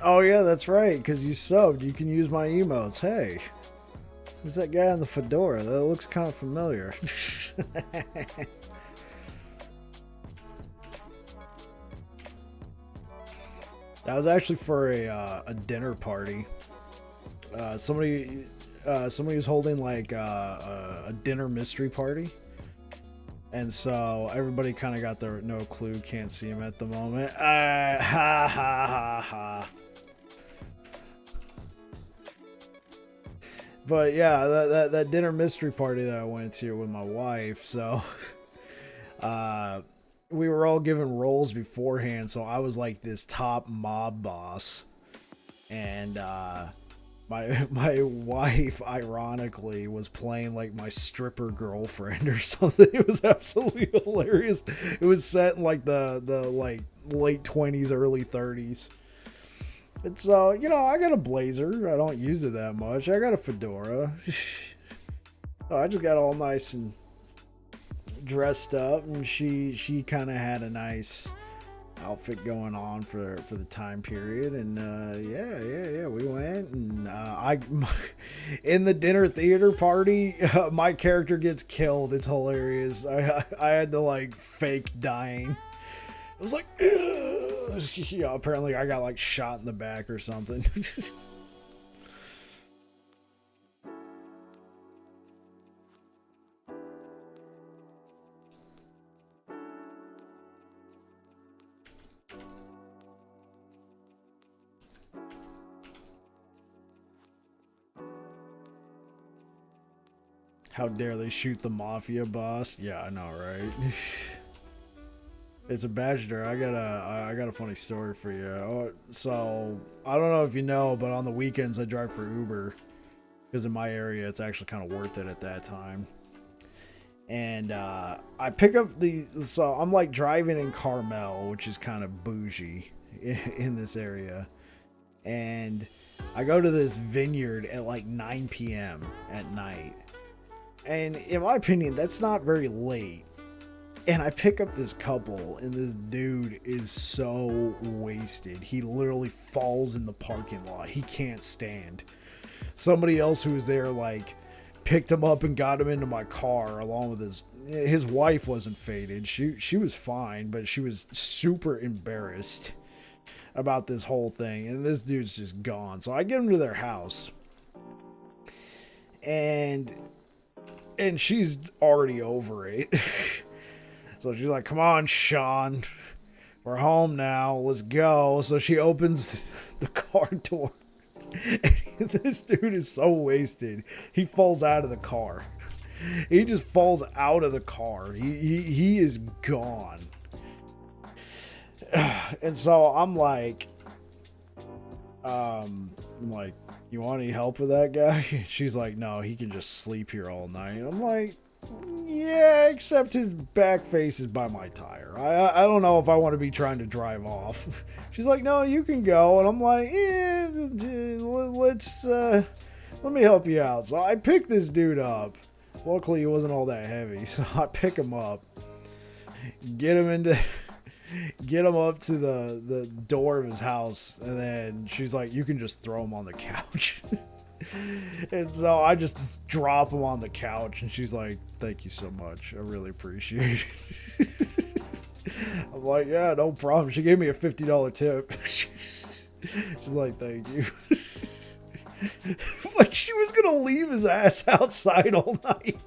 S1: Oh yeah, that's right, because you subbed. You can use my emotes. Hey, who's that guy in the fedora? That looks kind of familiar. That was actually for a dinner party. Somebody was holding like a dinner mystery party. And so everybody kind of got their no clue, can't see him at the moment. Ha ha ha ha. But yeah, that dinner mystery party that I went to with my wife, so we were all given roles beforehand, so I was like this top mob boss. And my wife, ironically, was playing like my stripper girlfriend or something. It was absolutely hilarious. It was set in like the like late 20s, early 30s. And so, you know, I got a blazer. I don't use it that much. I got a fedora. Oh, I just got all nice and dressed up, and she kind of had a nice outfit going on for the time period. And yeah, we went, and in the dinner theater party, my character gets killed. It's hilarious. I had to like fake dying. I was like, yeah, apparently I got like shot in the back or something. How dare they shoot the mafia boss? Yeah, I know, right? It's a bachelor. I got a funny story for you. So I don't know if you know, but on the weekends I drive for Uber because in my area it's actually kind of worth it at that time. And I pick up so I'm like driving in Carmel, which is kind of bougie in this area, and I go to this vineyard at like 9 p.m. at night, and in my opinion that's not very late. And I pick up this couple, and this dude is so wasted. He literally falls in the parking lot. He can't stand. Somebody else who was there, like, picked him up and got him into my car along with his wife wasn't faded. She was fine, but she was super embarrassed about this whole thing. And this dude's just gone. So I get him to their house. And she's already over it. So she's like, come on, Sean. We're home now. Let's go. So she opens the car door. And this dude is so wasted. He falls out of the car. He just falls out of the car. He is gone. And so I'm like, you want any help with that guy? She's like, no, he can just sleep here all night. I'm like, yeah, except his back face is by my tire. I don't know if I want to be trying to drive off. She's like, no, you can go. And I'm like, yeah, let me help you out. So I pick this dude up. Luckily, he wasn't all that heavy. So I pick him up, get him up to the door of his house. And then she's like, you can just throw him on the couch. And so I just drop him on the couch, and she's like, thank you so much. I really appreciate it. I'm like, yeah, no problem. She gave me a $50 tip. She's like, thank you. Like she was going to leave his ass outside all night.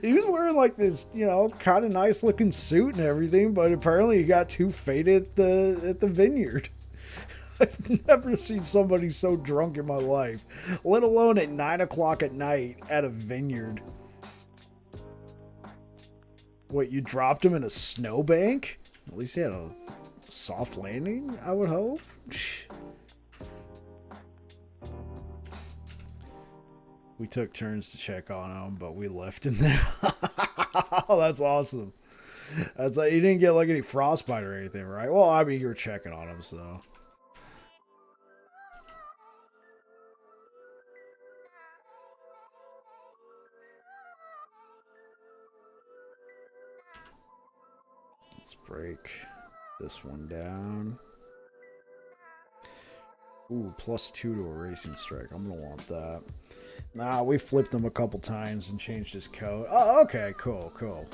S1: He was wearing like this, kind of nice looking suit and everything, but apparently he got too faded at the vineyard. I've never seen somebody so drunk in my life, let alone at 9 o'clock at night at a vineyard. What, you dropped him in a snowbank? At least he had a soft landing, I would hope. We took turns to check on him, but we left him there. Oh, that's awesome. That's like, you didn't get like any frostbite or anything, right? Well, I mean, you were checking on him, so. Let's break this one down. Ooh, +2 to Erasing Strike. I'm gonna want that. Nah, we flipped him a couple times and changed his code. Oh, okay, cool.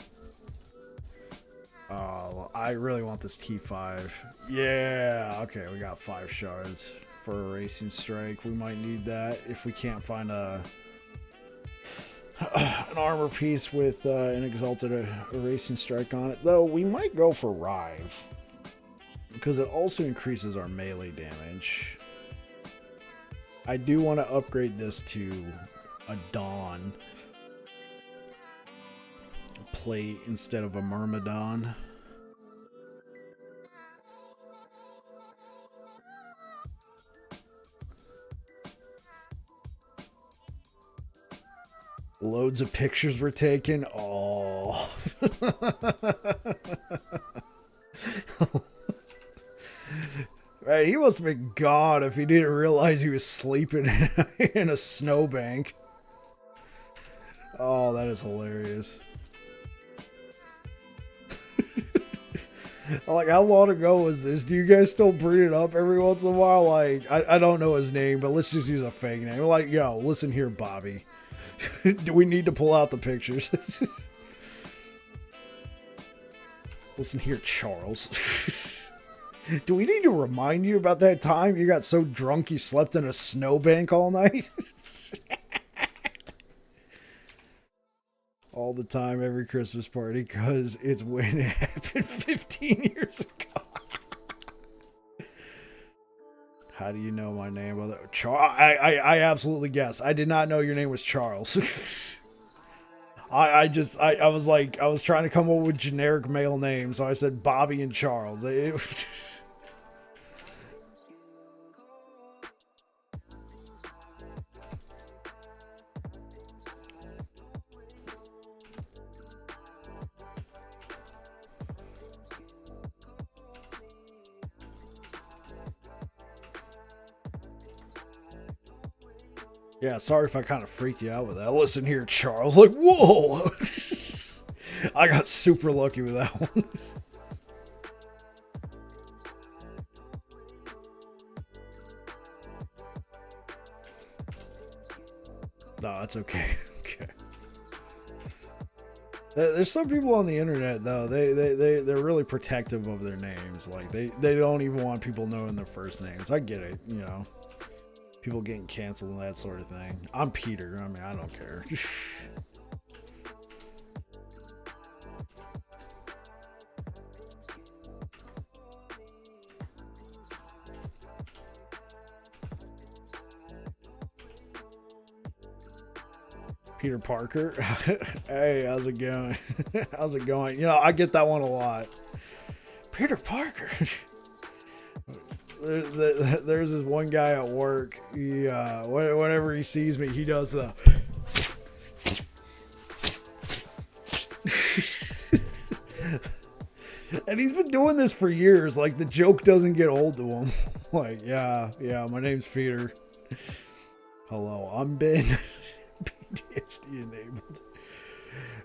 S1: I really want this T5. Yeah, okay, we got 5 shards for Erasing Strike. We might need that if we can't find an armor piece with an Exalted Erasing Strike on it. Though, we might go for Rive, because it also increases our melee damage. I do want to upgrade this to a Dawn plate instead of a Myrmidon. Loads of pictures were taken. Oh. Right, he must have been gone if he didn't realize he was sleeping in a snowbank. Oh, that is hilarious. Like, how long ago was this? Do you guys still bring it up every once in a while? Like, I don't know his name, but let's just use a fake name. Like, yo, listen here, Bobby. Do we need to pull out the pictures? Listen here, Charles. Do we need to remind you about that time you got so drunk you slept in a snowbank all night? All the time, every Christmas party, because it's when it happened 15 years ago. How do you know my name? I absolutely guessed. I did not know your name was Charles. I was trying to come up with generic male names, so I said Bobby and Charles. Yeah, sorry if I kind of freaked you out with that. Listen here, Charles. Like, whoa! I got super lucky with that one. No, that's okay. Okay. There's some people on the internet though. They're really protective of their names. Like they don't even want people knowing their first names. I get it, you know. People getting canceled and that sort of thing. I'm Peter. I mean, I don't care. Peter Parker. Hey, how's it going? How's it going? You know, I get that one a lot. Peter Parker. There's this one guy at work. He, whenever he sees me, he does the. And he's been doing this for years. Like, the joke doesn't get old to him. Like, yeah, my name's Peter. Hello, I'm Ben. PTSD enabled.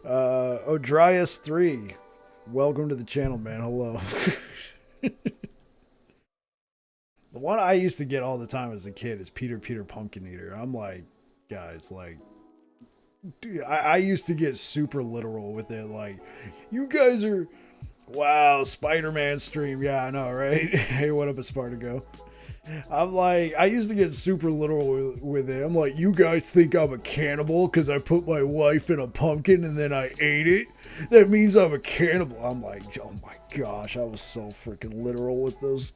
S1: Odrius3. Welcome to the channel, man. Hello. The one I used to get all the time as a kid is Peter Pumpkin Eater. I'm like, guys, like, dude, I used to get super literal with it. Like, you guys are, wow, Spider-Man stream. Yeah, I know, right? Hey, what up, Espartago? I'm like, I used to get super literal with it. I'm like, you guys think I'm a cannibal because I put my wife in a pumpkin and then I ate it? That means I'm a cannibal. I'm like, oh my gosh, I was so freaking literal with those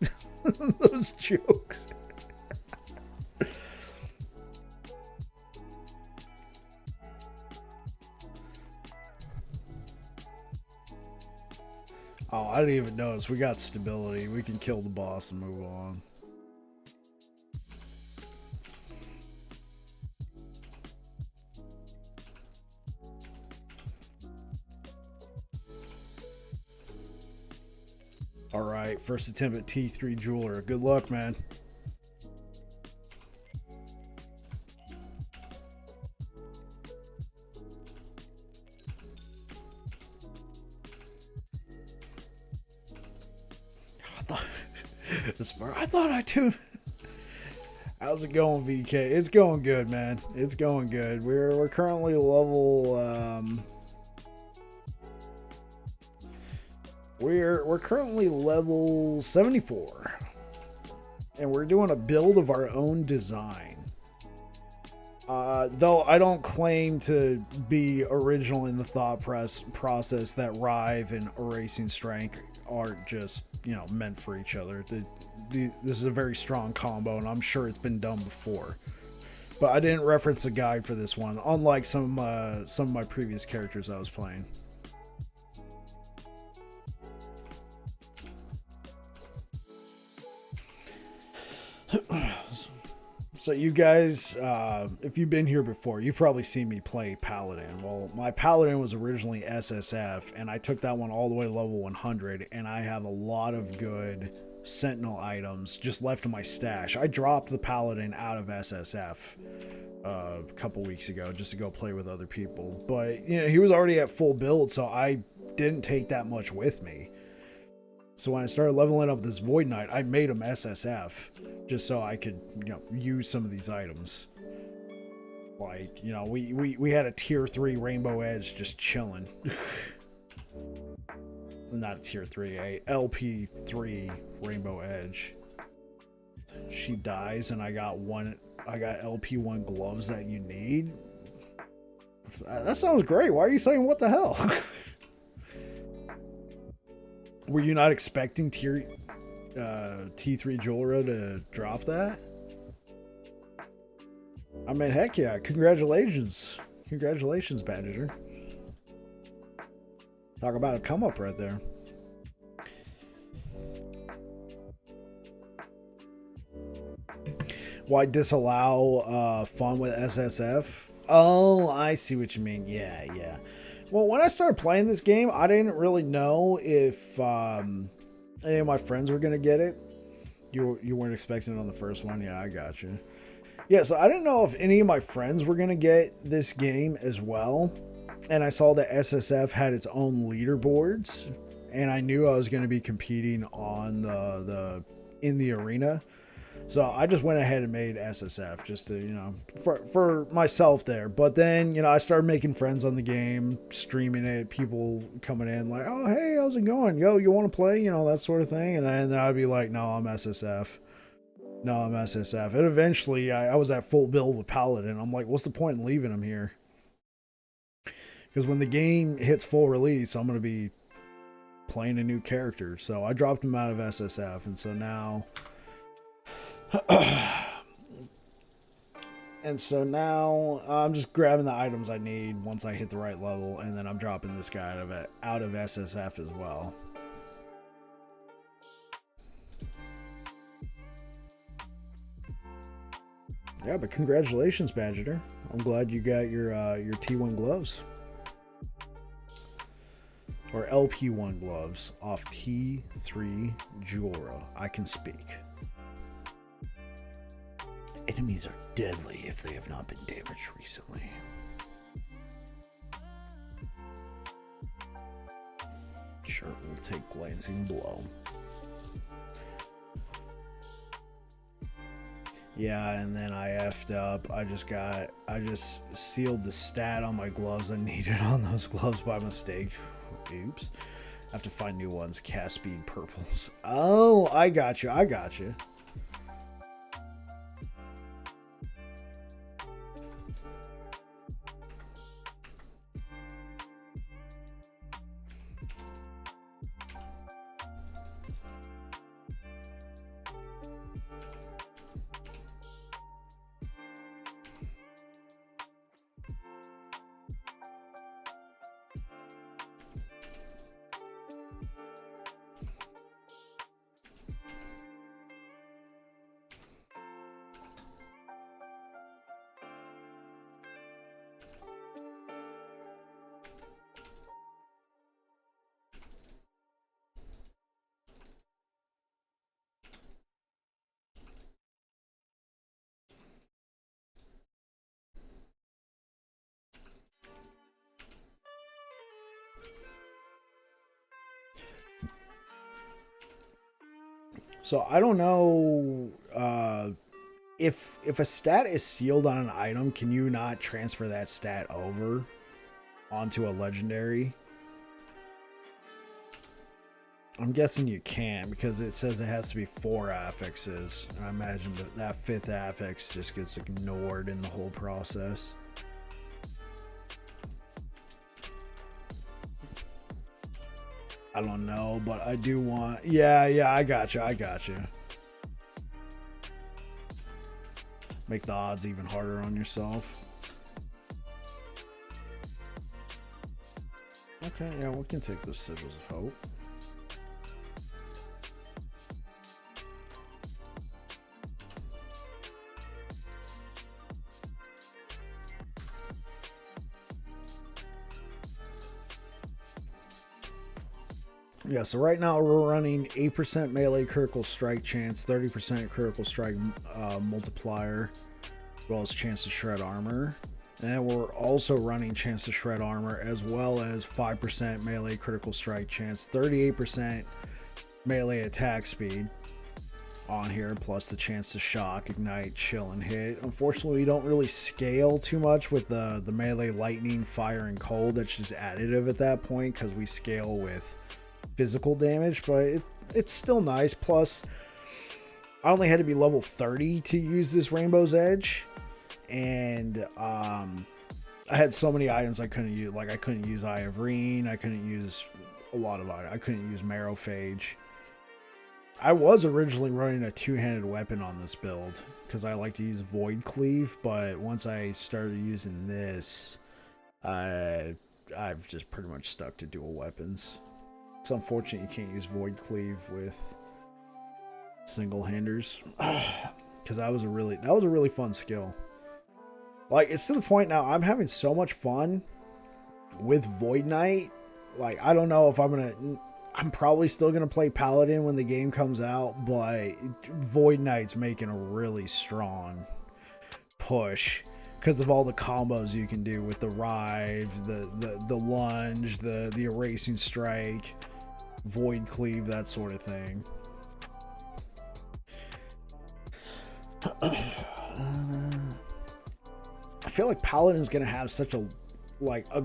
S1: those jokes. Oh, I didn't even notice. We got stability. We can kill the boss and move on. Alright, first attempt at T3 Jeweler. Good luck, man. I thought I tuned. How's it going, VK? It's going good, man. It's going good. We're currently level We're currently level 74, and we're doing a build of our own design. Though I don't claim to be original in the thought process that Rive and Erasing Strike aren't just, you know, meant for each other. This is a very strong combo, and I'm sure it's been done before. But I didn't reference a guide for this one, unlike some of my previous characters I was playing. So you guys, if you've been here before, you've probably seen me play Paladin. Well, my Paladin was originally SSF, and I took that one all the way to level 100, and I have a lot of good Sentinel items just left in my stash. I dropped the Paladin out of SSF a couple weeks ago just to go play with other people. But, you know, he was already at full build, so I didn't take that much with me. So when I started leveling up this Void Knight, I made him SSF just so I could, you know, use some of these items. Like, you know, we had a tier 3 Rainbow Edge just chilling. Not a tier 3, a LP3 Rainbow Edge. She dies and I got LP1 gloves that you need. That sounds great. Why are you saying what the hell? Were you not expecting T3 Jolra to drop that? I mean, heck yeah. Congratulations. Congratulations, Badger. Talk about a come up right there. Why disallow fun with SSF? Oh, I see what you mean. Yeah. Well, when I started playing this game, I didn't really know if any of my friends were going to get it. You weren't expecting it on the first one? Yeah, I got you. Yeah, so I didn't know if any of my friends were going to get this game as well. And I saw that SSF had its own leaderboards. And I knew I was going to be competing on in the arena. So I just went ahead and made SSF just to, you know, for myself there. But then, you know, I started making friends on the game, streaming it, people coming in like, oh, hey, how's it going? Yo, you want to play? You know, that sort of thing. And then I'd be like, no, I'm SSF. No, I'm SSF. And eventually I was at full build with Paladin. I'm like, what's the point in leaving him here? Because when the game hits full release, I'm going to be playing a new character. So I dropped him out of SSF. And so now... And so now I'm just grabbing the items I need once I hit the right level, and then I'm dropping this guy out of SSF as well. Yeah, but congratulations, Badger. I'm glad you got your T1 gloves. Or LP1 gloves off T3 Jura. I can speak. Enemies are deadly if they have not been damaged recently. Sure, we'll take glancing blow. Yeah, and then I effed up. I just sealed the stat on my gloves I needed on those gloves by mistake. Oops. I have to find new ones. Cast speed purples. Oh, I got you. So I don't know if a stat is sealed on an item, can you not transfer that stat over onto a legendary? I'm guessing you can, because it says it has to be 4 affixes. And I imagine that 5th affix just gets ignored in the whole process. I don't know, but I do want... Yeah, I got you. Make the odds even harder on yourself. Okay, yeah, we can take the Sigils of Hope. Yeah, so right now we're running 8% melee critical strike chance, 30% critical strike multiplier, as well as chance to shred armor. And we're also running chance to shred armor, as well as 5% melee critical strike chance, 38% melee attack speed on here, plus the chance to shock, ignite, chill, and hit. Unfortunately, we don't really scale too much with the melee lightning, fire, and cold. That's just additive at that point, because we scale with physical damage, but it's still nice. Plus, I only had to be level 30 to use this Rainbow's Edge, and I had so many items I couldn't use. Like, I couldn't use Eye of Reen, I couldn't use a lot of items. I couldn't use Marrowphage. I was originally running a two-handed weapon on this build because I like to use Void Cleave, but once I started using this, I've just pretty much stuck to dual weapons. It's unfortunate you can't use Void Cleave with single-handers, because that was a really fun skill. Like, it's to the point now I'm having so much fun with Void Knight. Like, I don't know if I'm probably still gonna play Paladin when the game comes out, but Void Knight's making a really strong push because of all the combos you can do with the Rive, the lunge, the erasing strike, Void Cleave, that sort of thing. I feel like Paladin's gonna have such a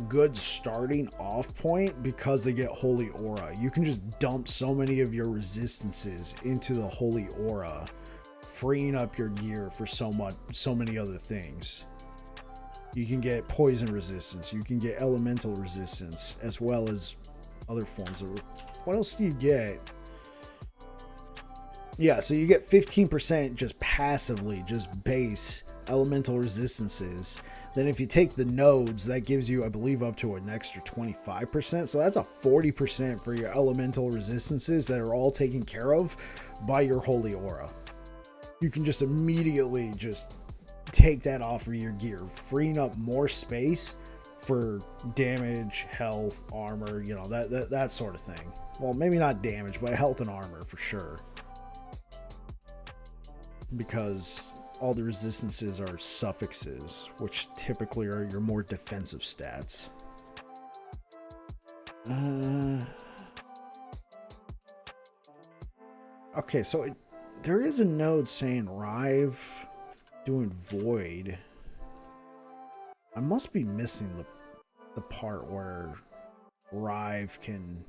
S1: good starting off point because they get Holy Aura. You can just dump so many of your resistances into the Holy Aura, freeing up your gear for so many other things. You can get poison resistance, you can get elemental resistance, as well as other forms of... What else do you get? Yeah, so you get 15% just passively, just base elemental resistances. Then if you take the nodes, that gives you, I believe, up to an extra 25%. So that's a 40% for your elemental resistances that are all taken care of by your holy aura. You can just immediately just take that off of your gear, freeing up more space for damage, health, armor, you know, that sort of thing. Well, maybe not damage, but health and armor for sure. Because all the resistances are suffixes, which typically are your more defensive stats. Okay, so there is a node saying Rive doing Void. I must be missing the part where Rive can...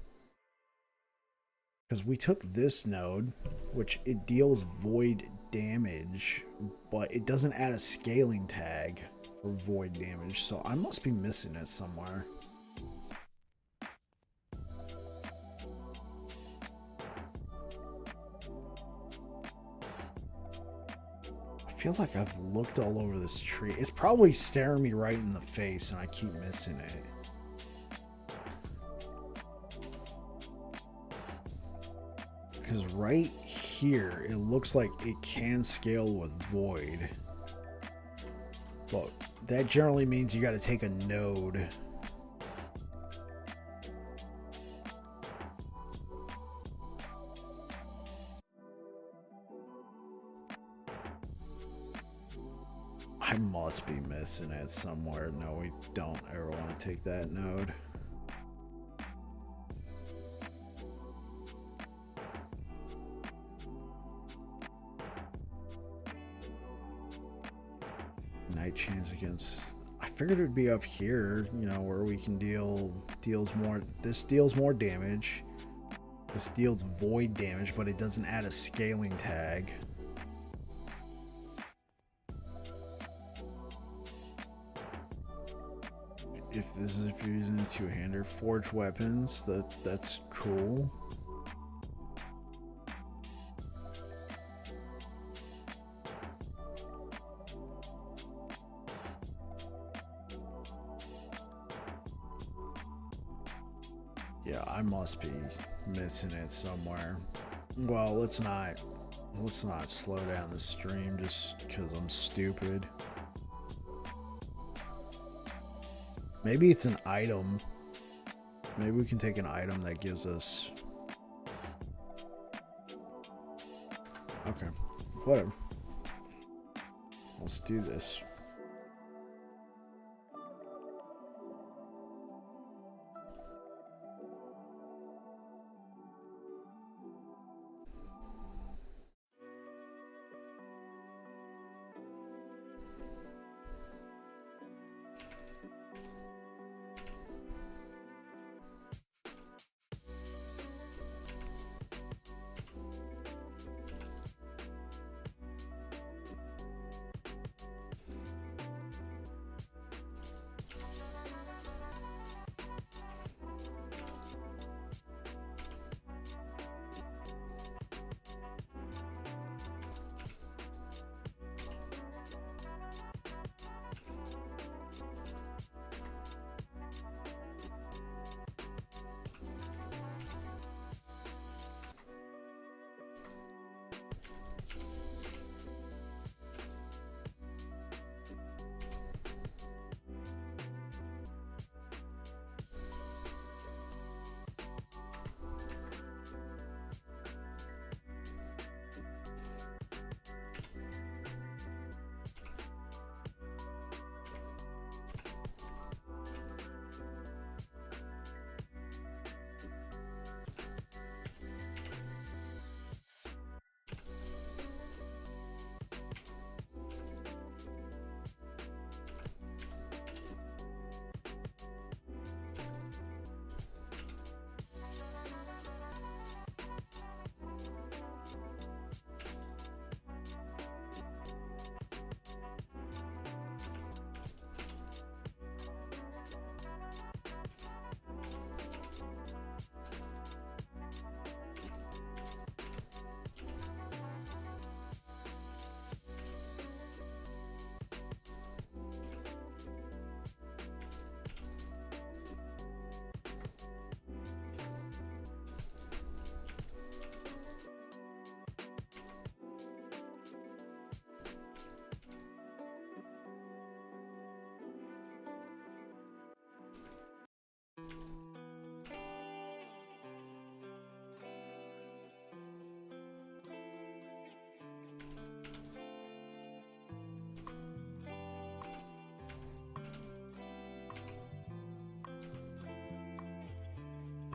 S1: Because we took this node, which it deals void damage, but it doesn't add a scaling tag for void damage, so I must be missing it somewhere. I feel like I've looked all over this tree. It's probably staring me right in the face and I keep missing it. Because right here, it looks like it can scale with void. But that generally means you got to take a node. I must be missing it somewhere. No, we don't ever want to take that node. Night chance against... I figured it would be up here, you know, where we can deals more... This deals more damage. This deals void damage, but it doesn't add a scaling tag. If you're using a two-hander, forged weapons, that's cool. Yeah, I must be missing it somewhere. Well, let's not slow down the stream just because I'm stupid. Maybe it's an item. Maybe we can take an item that gives us... Okay, whatever. Let's do this.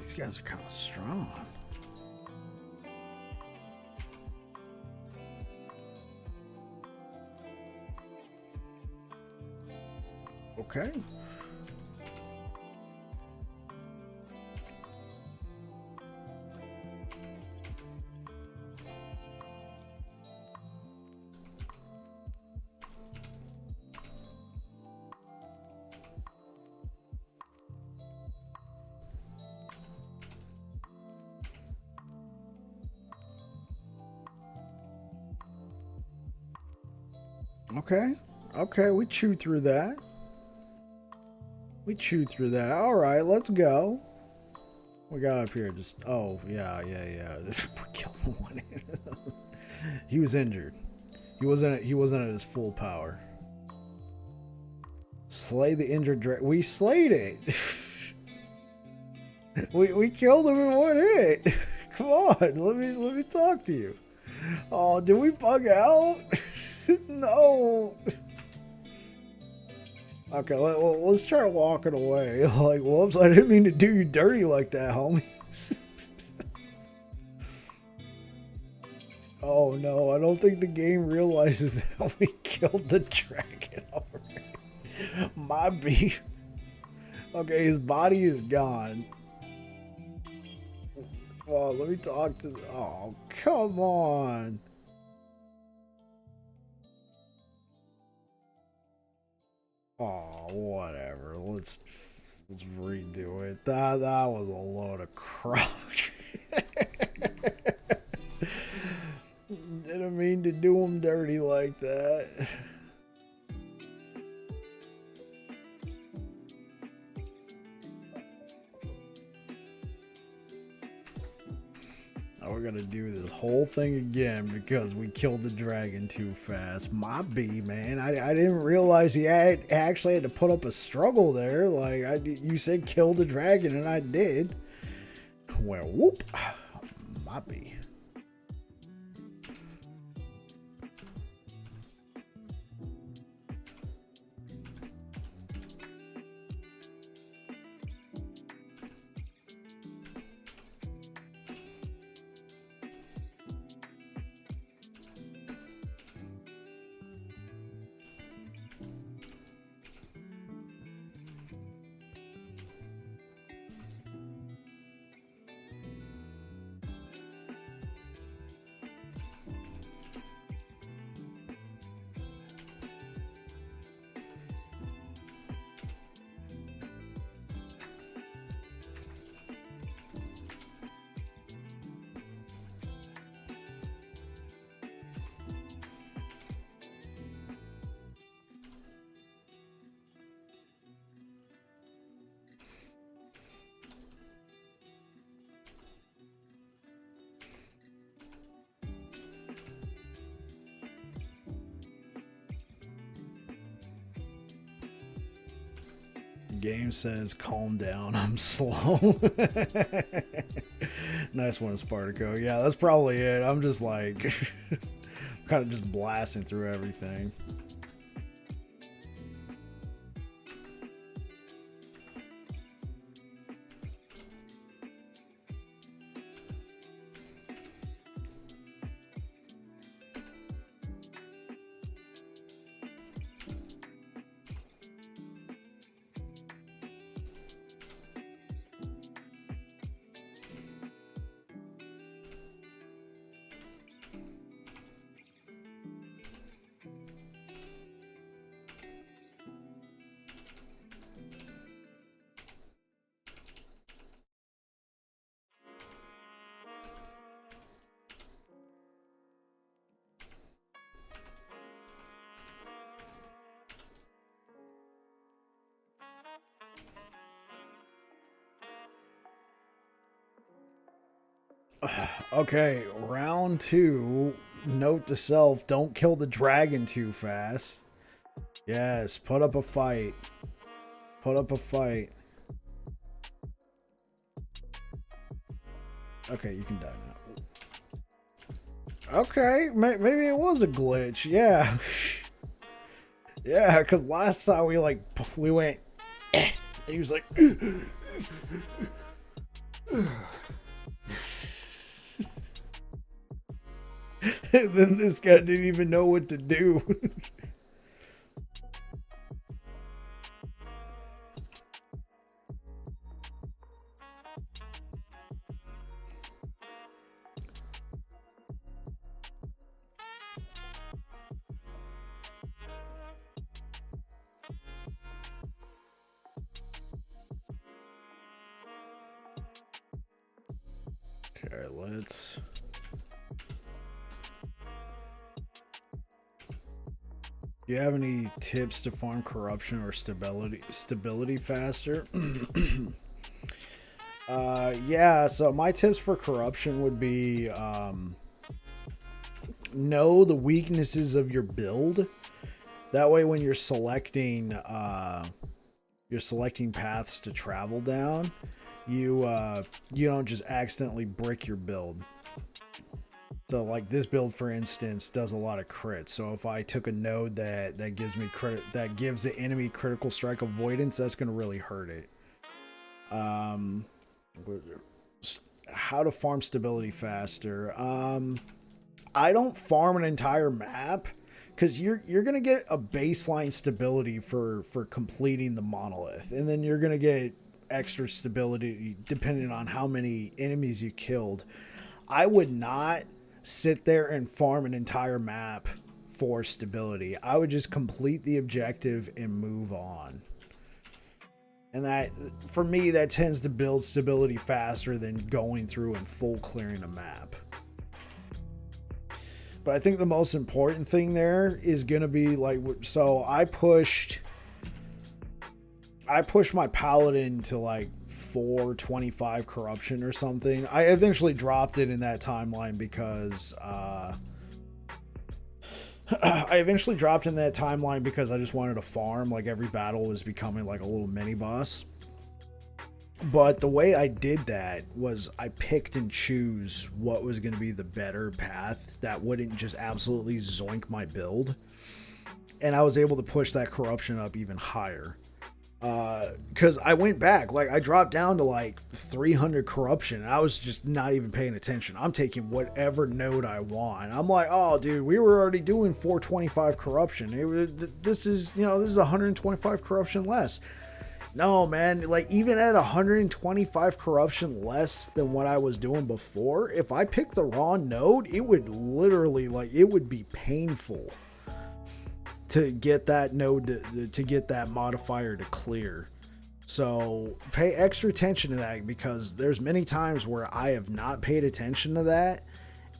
S1: These guys are kind of strong. Okay. Okay. Okay, we chewed through that. We chewed through that. All right, let's go. We got up here. Just yeah. We killed one. He was injured. He wasn't at his full power. Slay the injured dragon. We slayed it. we killed him in one hit. Come on, let me talk to you. Oh, did we bug out? No. Okay, let's try walking away. Like, whoops, I didn't mean to do you dirty like that, homie. Oh no, I don't think the game realizes that we killed the dragon already. My beef. Okay, his body is gone. Well, let me talk to... Oh, come on. Oh, whatever. Let's redo it. That was a load of crap. Didn't mean to do him dirty like that. Now we're gonna do this whole thing again because we killed the dragon too fast. My B, man. I didn't realize he actually had to put up a struggle there. Like, you said kill the dragon, and I did. Well, whoop. My B. Game says, calm down, I'm slow. Nice one, Spartaco. Yeah, that's probably it. I'm just like, kind of just blasting through everything. Okay, round 2. Note to self, don't kill the dragon too fast. Yes, put up a fight. Put up a fight. Okay, you can die now. Okay, maybe it was a glitch. Yeah. Yeah, because last time we went, he was like, And then this guy didn't even know what to do. Okay, let's... Do you have any tips to farm corruption or stability faster? Yeah, so my tips for corruption would be know the weaknesses of your build. That way when you're selecting paths to travel down, you don't just accidentally brick your build. So like this build, for instance, does a lot of crits. So if I took a node that gives me credit, that gives the enemy critical strike avoidance, that's going to really hurt it. How to farm stability faster? I don't farm an entire map because you're going to get a baseline stability for completing the monolith, and then you're going to get extra stability depending on how many enemies you killed. I would not sit there and farm an entire map for stability. I would just complete the objective and move on. And that, for me, that tends to build stability faster than going through and full clearing a map. But I think the most important thing there is going to be like, so I pushed my paladin to like 425 corruption or something. I eventually dropped it in that timeline because I just wanted to farm. Like every battle was becoming like a little mini boss. But the way I did that was I picked and choose what was going to be the better path that wouldn't just absolutely zoink my build. And I was able to push that corruption up even higher. Because I went back, like I dropped down to like 300 corruption and I was just not even paying attention. I'm taking whatever node I want. I'm like, oh dude, we were already doing 425 corruption. This is 125 corruption less. No, man, like even at 125 corruption less than what I was doing before, if I picked the wrong node, it would literally, like, it would be painful to get that node to get that modifier to clear. So pay extra attention to that, because there's many times where I have not paid attention to that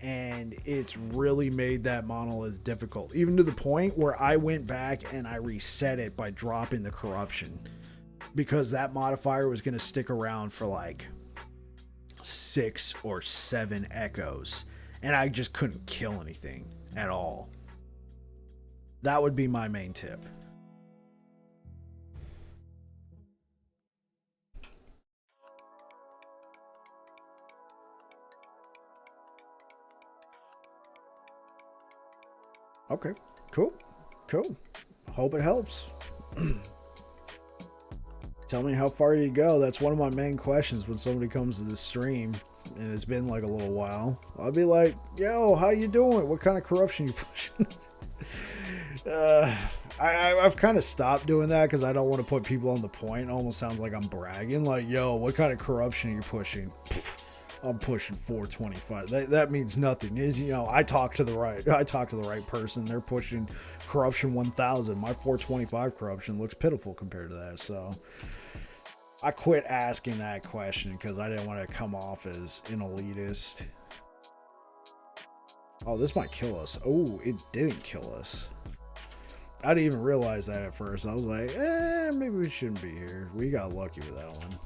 S1: and it's really made that monolith difficult, even to the point where I went back and I reset it by dropping the corruption, because that modifier was going to stick around for like 6 or 7 echoes and I just couldn't kill anything at all. That would be my main tip. Okay, cool. Hope it helps. Tell me how far you go. That's one of my main questions when somebody comes to the stream and it's been like a little while. I'll be like, yo, how you doing? What kind of corruption you pushing? I've kind of stopped doing that because I don't want to put people on the point. It almost sounds like I'm bragging. Like, yo, what kind of corruption are you pushing? Pfft, I'm pushing 425. That means nothing. I talk to the right person. They're pushing corruption 1000. My 425 corruption looks pitiful compared to that. So I quit asking that question because I didn't want to come off as an elitist. Oh, this might kill us. Oh, it didn't kill us. I didn't even realize that at first. I was like, maybe we shouldn't be here. We got lucky with that one.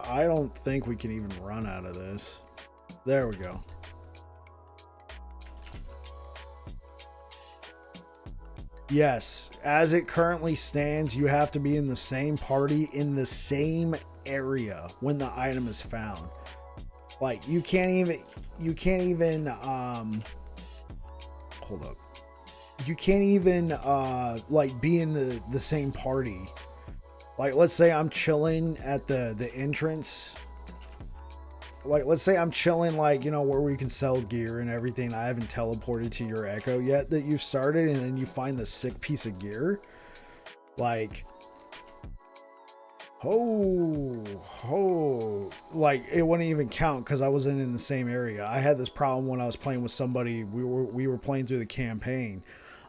S1: I don't think we can even run out of this. There we go. Yes, as it currently stands, you have to be in the same party in the same area when the item is found. Like you can't even hold up. You can't even like be in the same party. Like let's say I'm chilling at the entrance. Like let's say I'm chilling like, you know, where we can sell gear and everything. I haven't teleported to your echo yet that you've started, and then you find the sick piece of gear. Like like it wouldn't even count because I wasn't in the same area. I had this problem when I was playing with somebody. We were playing through the campaign.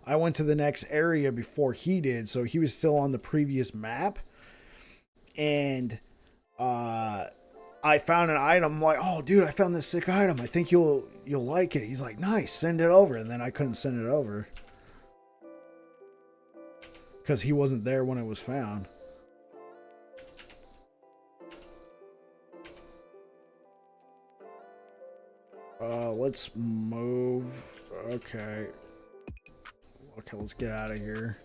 S1: I went to the next area before he did, so he was still on the previous map. And I found an item. I'm like, oh dude, I found this sick item. I think you'll like it. He's like, nice, send it over. And then I couldn't send it over because he wasn't there when it was found. Let's move. Okay, let's get out of here.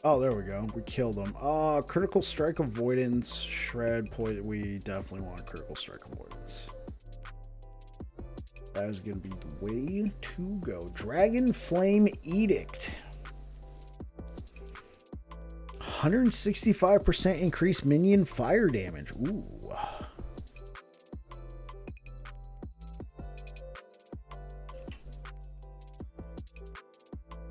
S1: Oh, there we go. We killed him. Critical strike avoidance, shred, poison. We definitely want critical strike avoidance. That is going to be the way to go. Dragon Flame Edict. 165% increased minion fire damage. Ooh.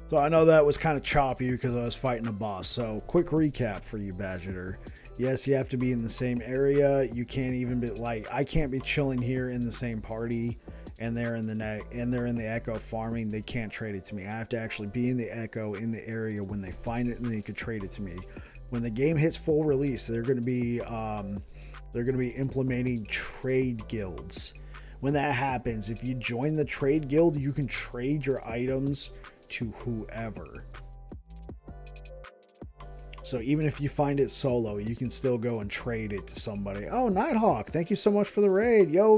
S1: So I know that was kind of choppy because I was fighting a boss. So quick recap for you, Badgeter. Yes, you have to be in the same area. You can't even be like, I can't be chilling here in the same party and they're in the echo farming. They can't trade it to me. I have to actually be in the echo in the area when they find it, and then they could trade it to me. When the game hits full release, they're going to be implementing trade guilds. When that happens, if you join the trade guild, you can trade your items to whoever. So even if you find it solo, you can still go and trade it to somebody. Oh, Nighthawk, thank you so much for the raid. Yo,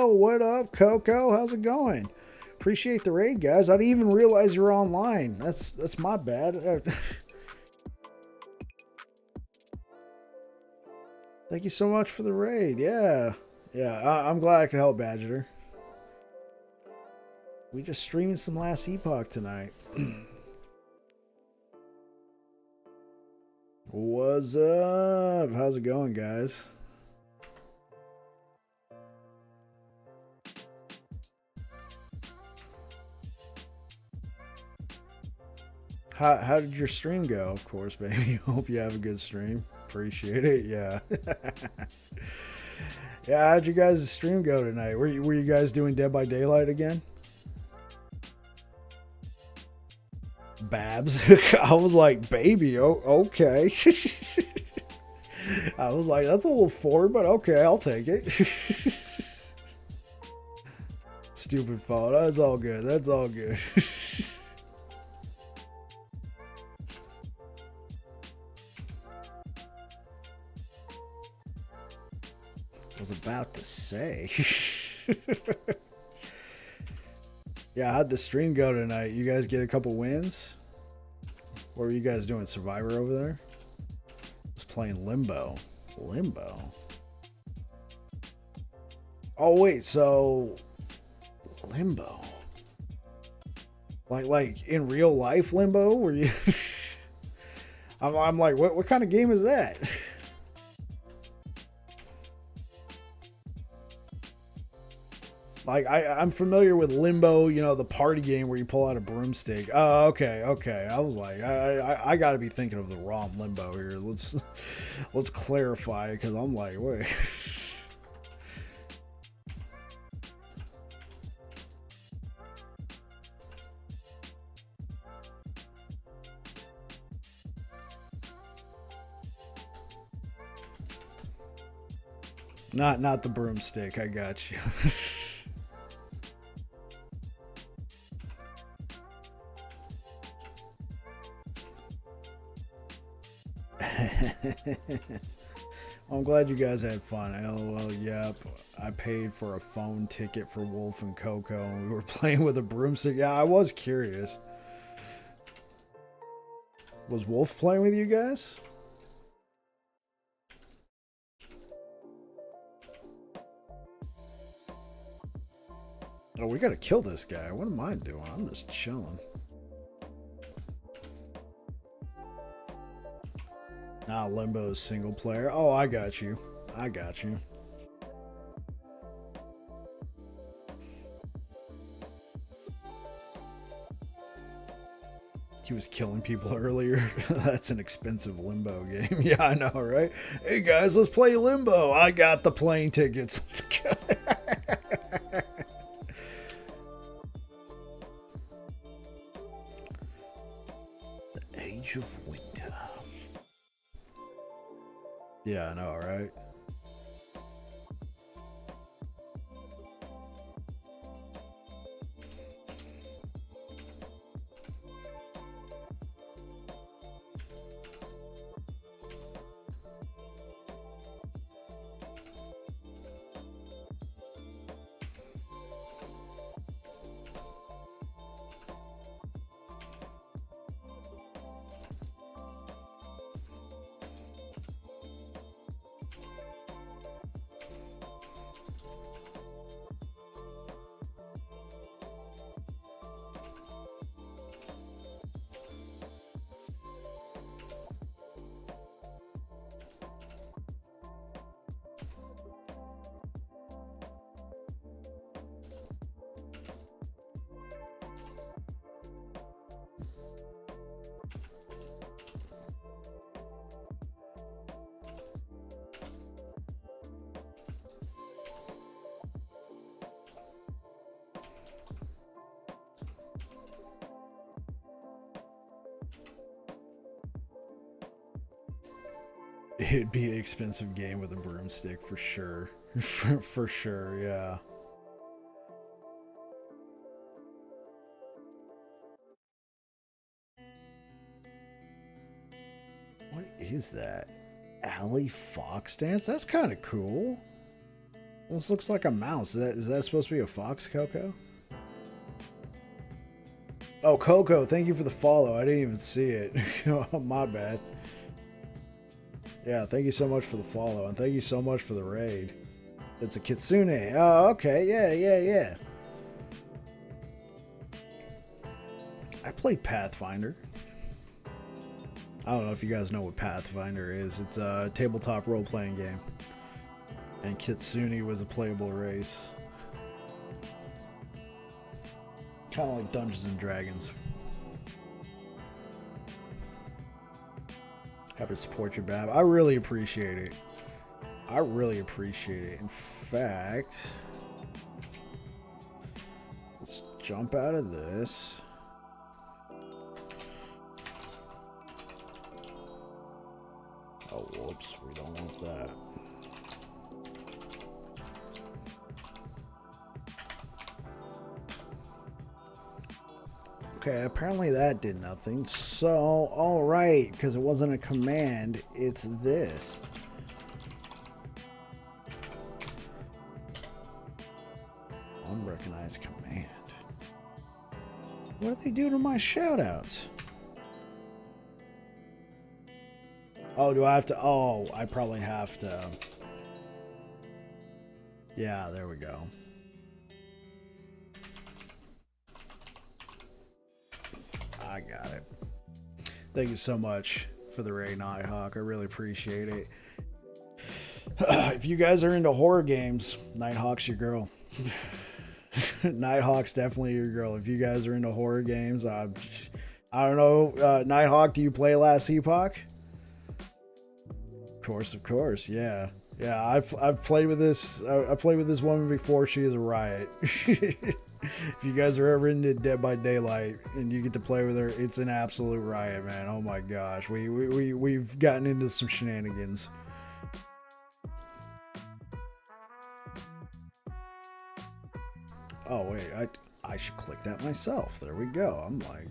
S1: what up, Coco? How's it going? Appreciate the raid, guys. I didn't even realize you were online. That's my bad. Thank you so much for the raid. Yeah. I'm glad I could help, Badger. We just streaming some Last Epoch tonight. What's up? How's it going, guys? How did your stream go? Of course, baby. Hope you have a good stream. Appreciate it. Yeah. Yeah, how'd you guys' stream go tonight? Were you guys doing Dead by Daylight again? Babs. I was like, baby, okay. I was like, that's a little forward, but okay, I'll take it. Stupid phone. That's all good. That's all good. I was about to say. Yeah, how'd the stream go tonight? You guys get a couple wins? What were you guys doing? Survivor over there? I was playing Limbo. Limbo? Oh, wait, so... Limbo? Like in real life Limbo? Were you... I'm like, what kind of game is that? Like, I'm familiar with Limbo, you know, the party game where you pull out a broomstick. Oh, okay. I was like, I got to be thinking of the wrong Limbo here. Let's clarify, because I'm like, wait. Not the broomstick. I got you. I'm glad you guys had fun. LOL, yep. I paid for a phone ticket for Wolf and Coco, and we were playing with a broomstick. Yeah, I was curious. Was Wolf playing with you guys? Oh, we gotta kill this guy. What am I doing? I'm just chilling. Nah, Limbo's single player. Oh, I got you. I got you. He was killing people earlier. That's an expensive Limbo game. Yeah, I know, right? Hey guys, let's play Limbo. I got the plane tickets. Let's go. The Age of Winter. Yeah, I know, right? It'd be an expensive game with a broomstick for sure. For sure, yeah. What is that? Alley Fox Dance? That's kind of cool. Almost looks like a mouse. Is that supposed to be a fox, Coco? Oh, Coco, thank you for the follow. I didn't even see it. Oh, my bad. Yeah, thank you so much for the follow, and thank you so much for the raid. It's a Kitsune. Oh, okay. Yeah. I played Pathfinder. I don't know if you guys know what Pathfinder is. It's a tabletop role-playing game. And Kitsune was a playable race. Kind of like Dungeons and Dragons. Happy to support you, Bab. I really appreciate it. I really appreciate it. In fact, let's jump out of this. Oh, whoops. We don't want that. Okay, apparently that did nothing. So, alright, because it wasn't a command, it's this. Unrecognized command. What do they do to my shoutouts? Oh, do I have to? Oh, I probably have to. Yeah, there we go. I got it. Thank you so much for the raid, Nighthawk. I really appreciate it. If you guys are into horror games, Nighthawk's your girl. Nighthawk's definitely your girl. If you guys are into horror games, I don't know. Nighthawk, do you play Last Epoch? Of course, yeah. Yeah, I've played with this. I played with this woman before. She is a riot. If you guys are ever into Dead by Daylight and you get to play with her, it's an absolute riot, man. Oh my gosh, we've gotten into some shenanigans. Oh wait, I should click that myself. There we go. I'm like,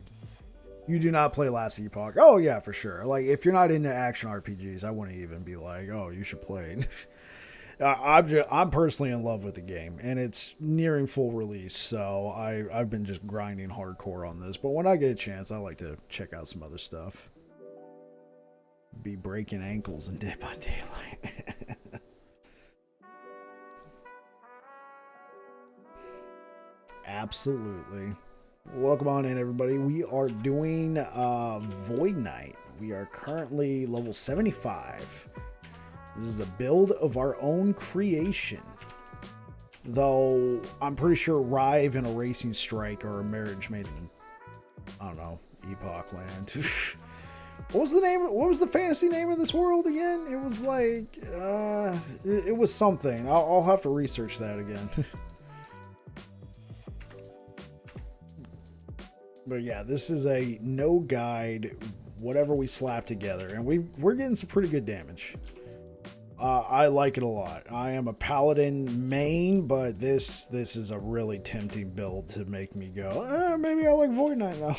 S1: you do not play Last Epoch? Oh yeah, for sure. Like if you're not into action RPGs, I wouldn't even be like, oh, you should play it. I'm personally in love with the game, and it's nearing full release, so I've been just grinding hardcore on this. But when I get a chance, I like to check out some other stuff. Be breaking ankles in Dead by Daylight. Absolutely. Welcome on in, everybody. We are doing Void Knight. We are currently level 75. This is a build of our own creation. Though, I'm pretty sure Rive and Erasing Strike are a marriage made in, I don't know, Epoch Land. What was the name? What was the fantasy name of this world again? It was like, it was something. I'll have to research that again. But yeah, this is a no guide, whatever we slap together, and we're getting some pretty good damage. I like it a lot. I am a paladin main, but this is a really tempting build to make me go, maybe I like Void Knight now.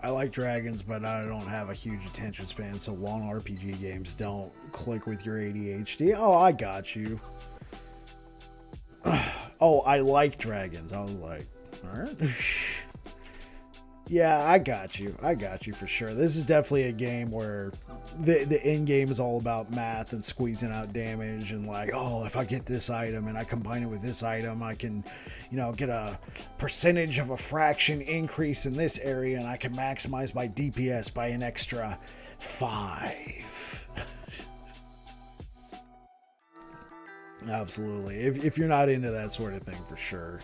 S1: I like dragons, but I don't have a huge attention span, so long RPG games don't click with your ADHD. Oh, I got you. Oh, I like dragons. I was like, all right. Yeah, I got you. I got you for sure. This is definitely a game where the end game is all about math and squeezing out damage and like, oh, if I get this item and I combine it with this item, I can, you know, get a percentage of a fraction increase in this area and I can maximize my DPS by an extra 5. Absolutely. If you're not into that sort of thing, for sure.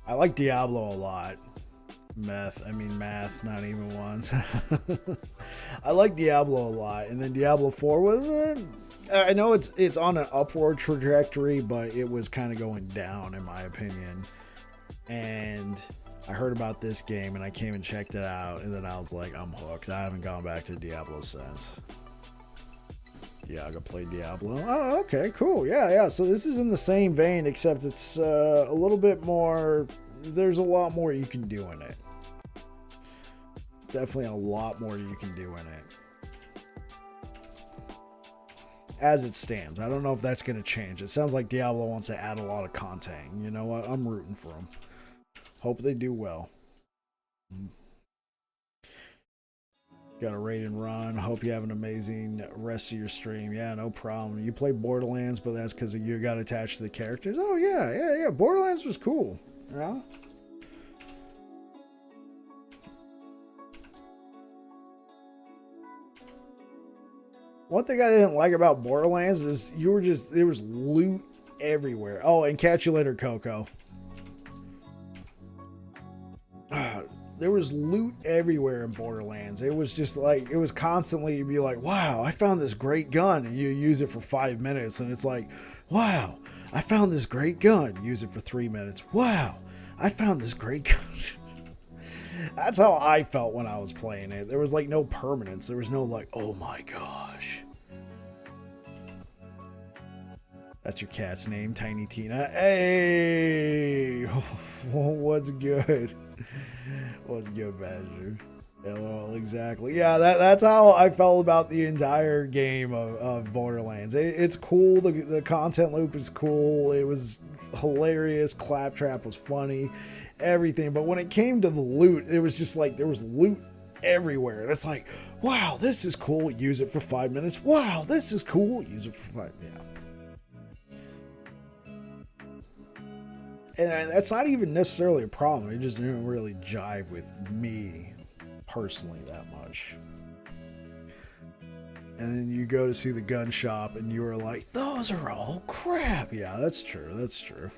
S1: I like Diablo a lot. Math, not even once. I like Diablo a lot, and then Diablo 4 was, I know it's on an upward trajectory, but it was kind of going down in my opinion. And I heard about this game, and I came and checked it out, and then I was like, I'm hooked. I haven't gone back to Diablo since. Yaga played Diablo. Oh, okay, cool. Yeah. So this is in the same vein, except it's a little bit more. There's a lot more you can do in it. Definitely a lot more you can do in it. As it stands. I don't know if that's going to change. It sounds like Diablo wants to add a lot of content. You know what? I'm rooting for them. Hope they do well. Got a raid and run. Hope you have an amazing rest of your stream. Yeah, no problem. You play Borderlands, but that's because you got attached to the characters. Oh, yeah. Borderlands was cool. Yeah. One thing I didn't like about Borderlands is there was loot everywhere. Oh, and catch you later, Coco. There was loot everywhere in Borderlands. It was just like, it was constantly, you'd be like, wow, I found this great gun. And you use it for 5 minutes. And it's like, wow, I found this great gun. Use it for 3 minutes. Wow, I found this great gun. That's how I felt when I was playing it. There was like no permanence. There was no like, oh my gosh. That's your cat's name, Tiny Tina. Hey, what's good? What's good, Badger? LOL, exactly. Yeah, that's how I felt about the entire game of Borderlands. It's cool. The content loop is cool. It was hilarious. Claptrap was funny. Everything. But when it came to the loot, it was just like there was loot everywhere. And it's like, wow, this is cool. Use it for 5 minutes. Wow, this is cool. Use it for 5. Yeah. And that's not even necessarily a problem. It just didn't really jive with me personally that much. And then you go to see the gun shop and you were like, those are all crap. Yeah, that's true. That's true.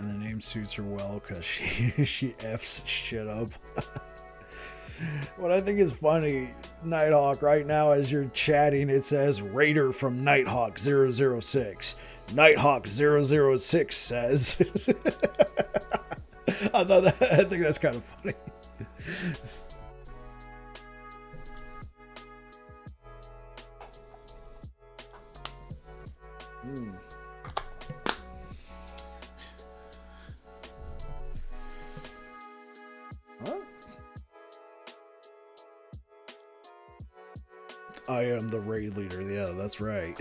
S1: And the name suits her well because she F's shit up. What I think is funny, Nighthawk, right now as you're chatting, it says Raider from Nighthawk 006. Nighthawk 006 says. I think that's kind of funny. What? I am the raid leader. Yeah, that's right.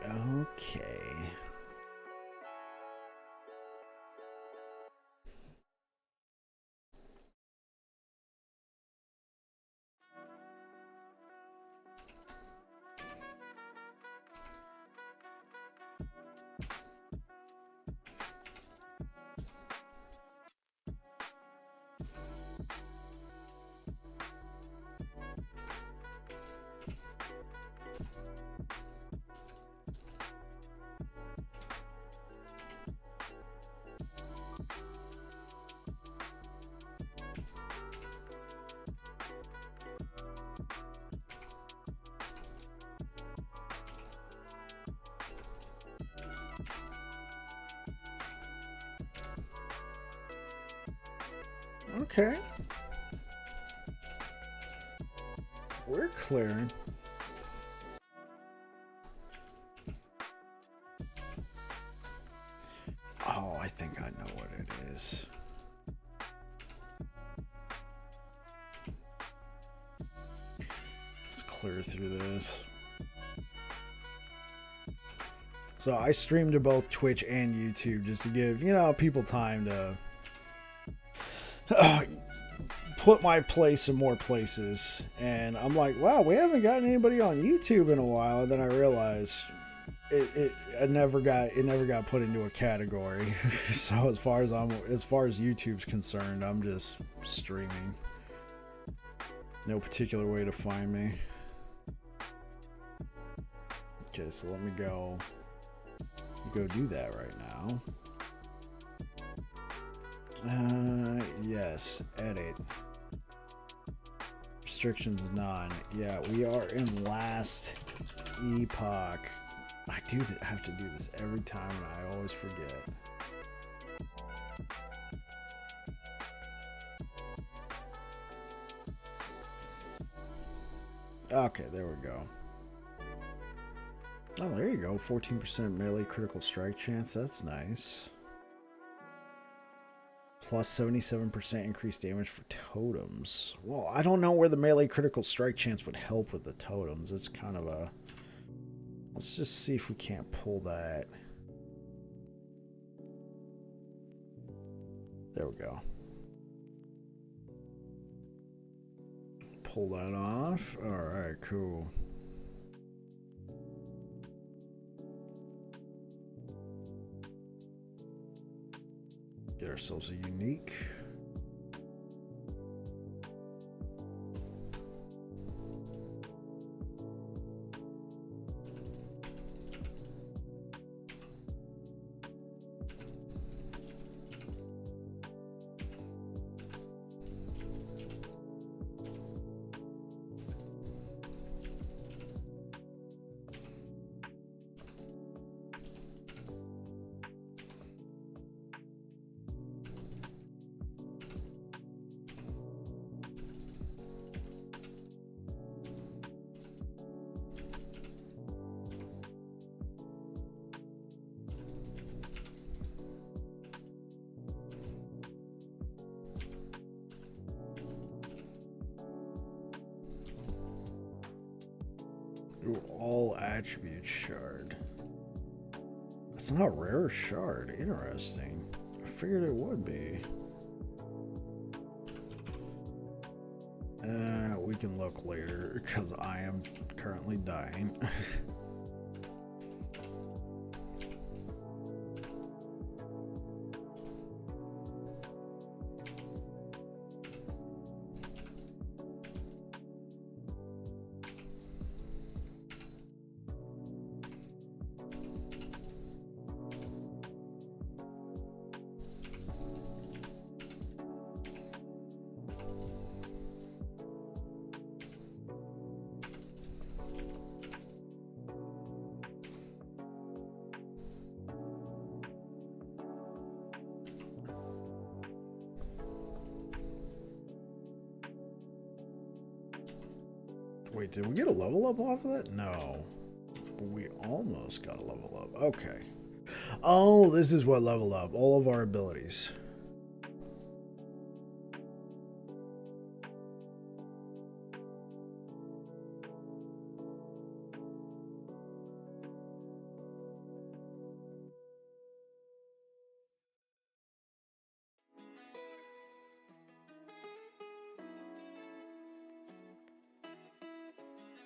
S1: Okay. Okay. We're clearing. Oh, I think I know what it is. Let's clear through this. So I stream to both Twitch and YouTube just to give, people time to put my place in more places. And I'm like, wow, we haven't gotten anybody on YouTube in a while. And then I realized it never got put into a category. So as far as YouTube's concerned, I'm just streaming. No particular way to find me. Okay, so let me go do that right now. Yes, edit. Restrictions none. Yeah, we are in last epoch. I do have to do this every time and I always forget. Okay, there we go. Oh, there you go. 14% melee critical strike chance. That's nice. Plus 77% increased damage for totems. Well, I don't know where the melee critical strike chance would help with the totems. It's kind of a... Let's just see if we can't pull that. There we go. Pull that off. Alright, cool. Get ourselves a unique. Ooh, all attribute shard. That's not a rare shard. Interesting. I figured it would be. We can look later because I am currently dying. Wait, did we get a level up off of that? No. But we almost got a level up. Okay. Oh, this is what leveled up. All of our abilities.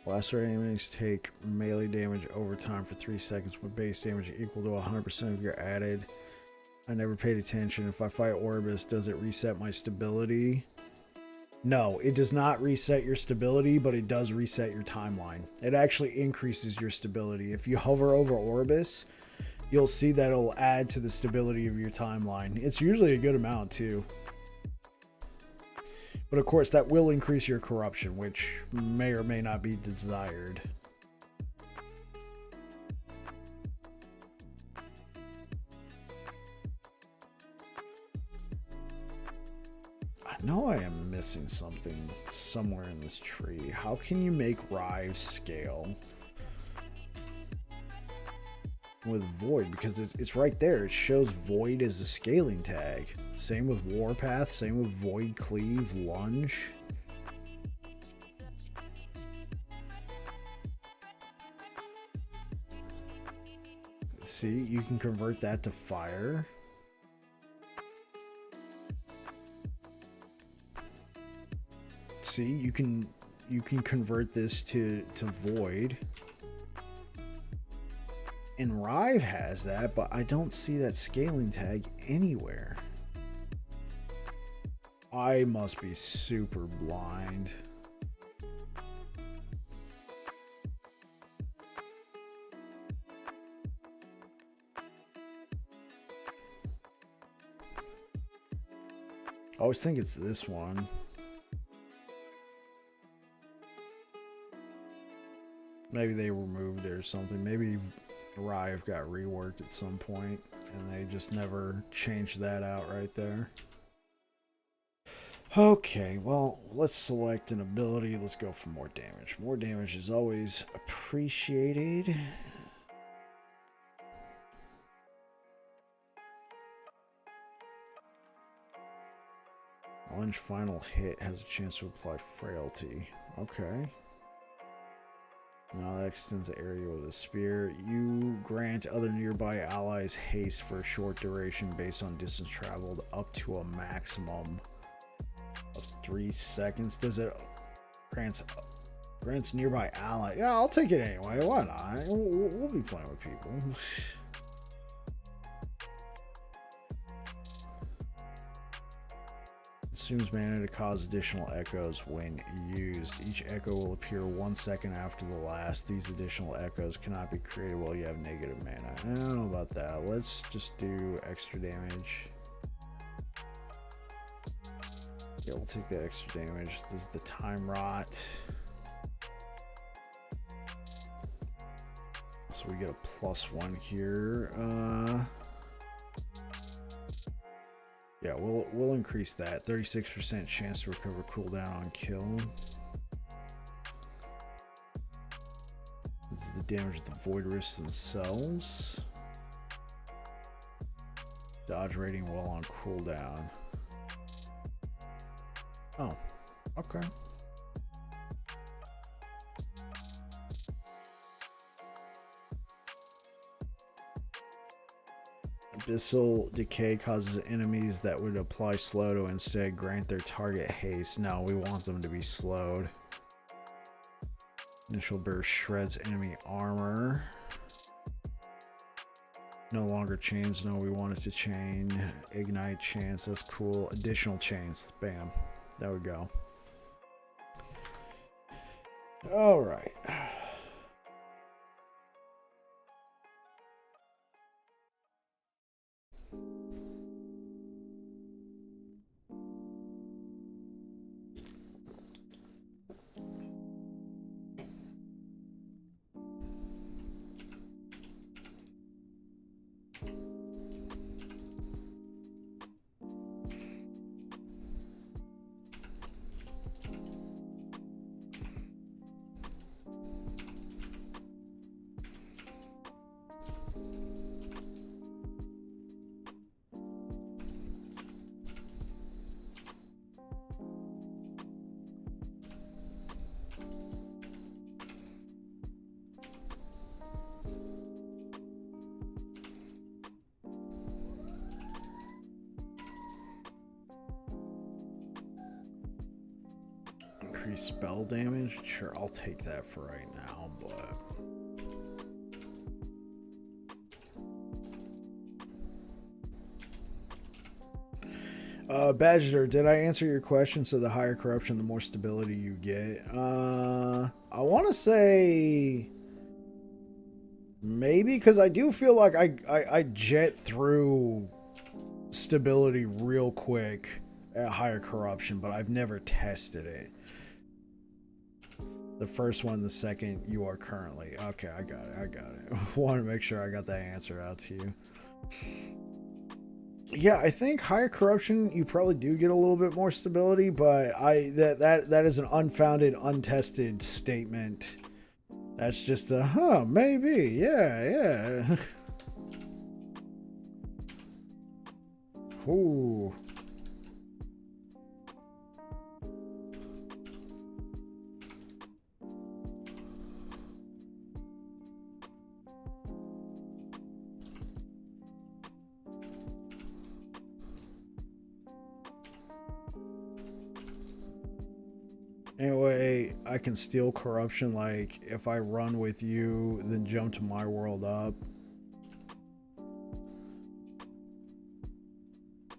S1: Blaster enemies take melee damage over time for 3 seconds with base damage equal to 100% of your added. I never paid attention. If I fight Orbis, does it reset my stability? No, it does not reset your stability, but it does reset your timeline. It actually increases your stability. If you hover over Orbis, you'll see that it'll add to the stability of your timeline. It's usually a good amount too. But of course, that will increase your corruption, which may or may not be desired. I know I am missing something somewhere in this tree. How can you make Rive scale with Void? Because it's right there. It shows Void as a scaling tag. Same with Warpath, same with Void Cleave, Lunge. See, you can convert that to fire. See, you can convert this to Void. And Rive has that, but I don't see that scaling tag anywhere. I must be super blind. I always think it's this one. Maybe they removed it or something. Maybe Rive got reworked at some point and they just never changed that out right there. Okay, well, let's select an ability. Let's go for more damage. More damage is always appreciated. Lunge final hit has a chance to apply frailty. Okay. Now that extends the area with a spear. You grant other nearby allies haste for a short duration based on distance traveled up to a maximum of 3 seconds. Does it grants nearby ally? Yeah, I'll take it anyway. Why not? We'll be playing with people. Consumes mana to cause additional echoes when used. Each echo will appear 1 second after the last. These additional echoes cannot be created while you have negative mana. I don't know about that. Let's just do extra damage. Yeah, we'll take that extra damage. This is the time rot. So we get a +1 here. Yeah, we'll increase that. 36% chance to recover cooldown on kill. This is the damage of the Void Risks themselves. Dodge rating while on cooldown. Oh, okay. Abyssal Decay causes enemies that would apply slow to instead grant their target haste. No, we want them to be slowed. Initial burst shreds enemy armor. No longer chains. No, we want it to chain. Ignite chains. That's cool. Additional chains. Bam. There we go. All right. Increase spell damage? Sure, I'll take that for right now, but... Badger, did I answer your question? So the higher corruption, the more stability you get. I want to say... maybe, because I do feel like I jet through stability real quick at higher corruption, but I've never tested it. The first one, the second, you are currently. Okay, I got it. Want to make sure I got that answer out to you. Yeah, I think higher corruption, you probably do get a little bit more stability, but that is an unfounded, untested statement. That's just a, maybe, yeah. Ooh. Anyway, I can steal corruption, like, if I run with you, then jump to my world up.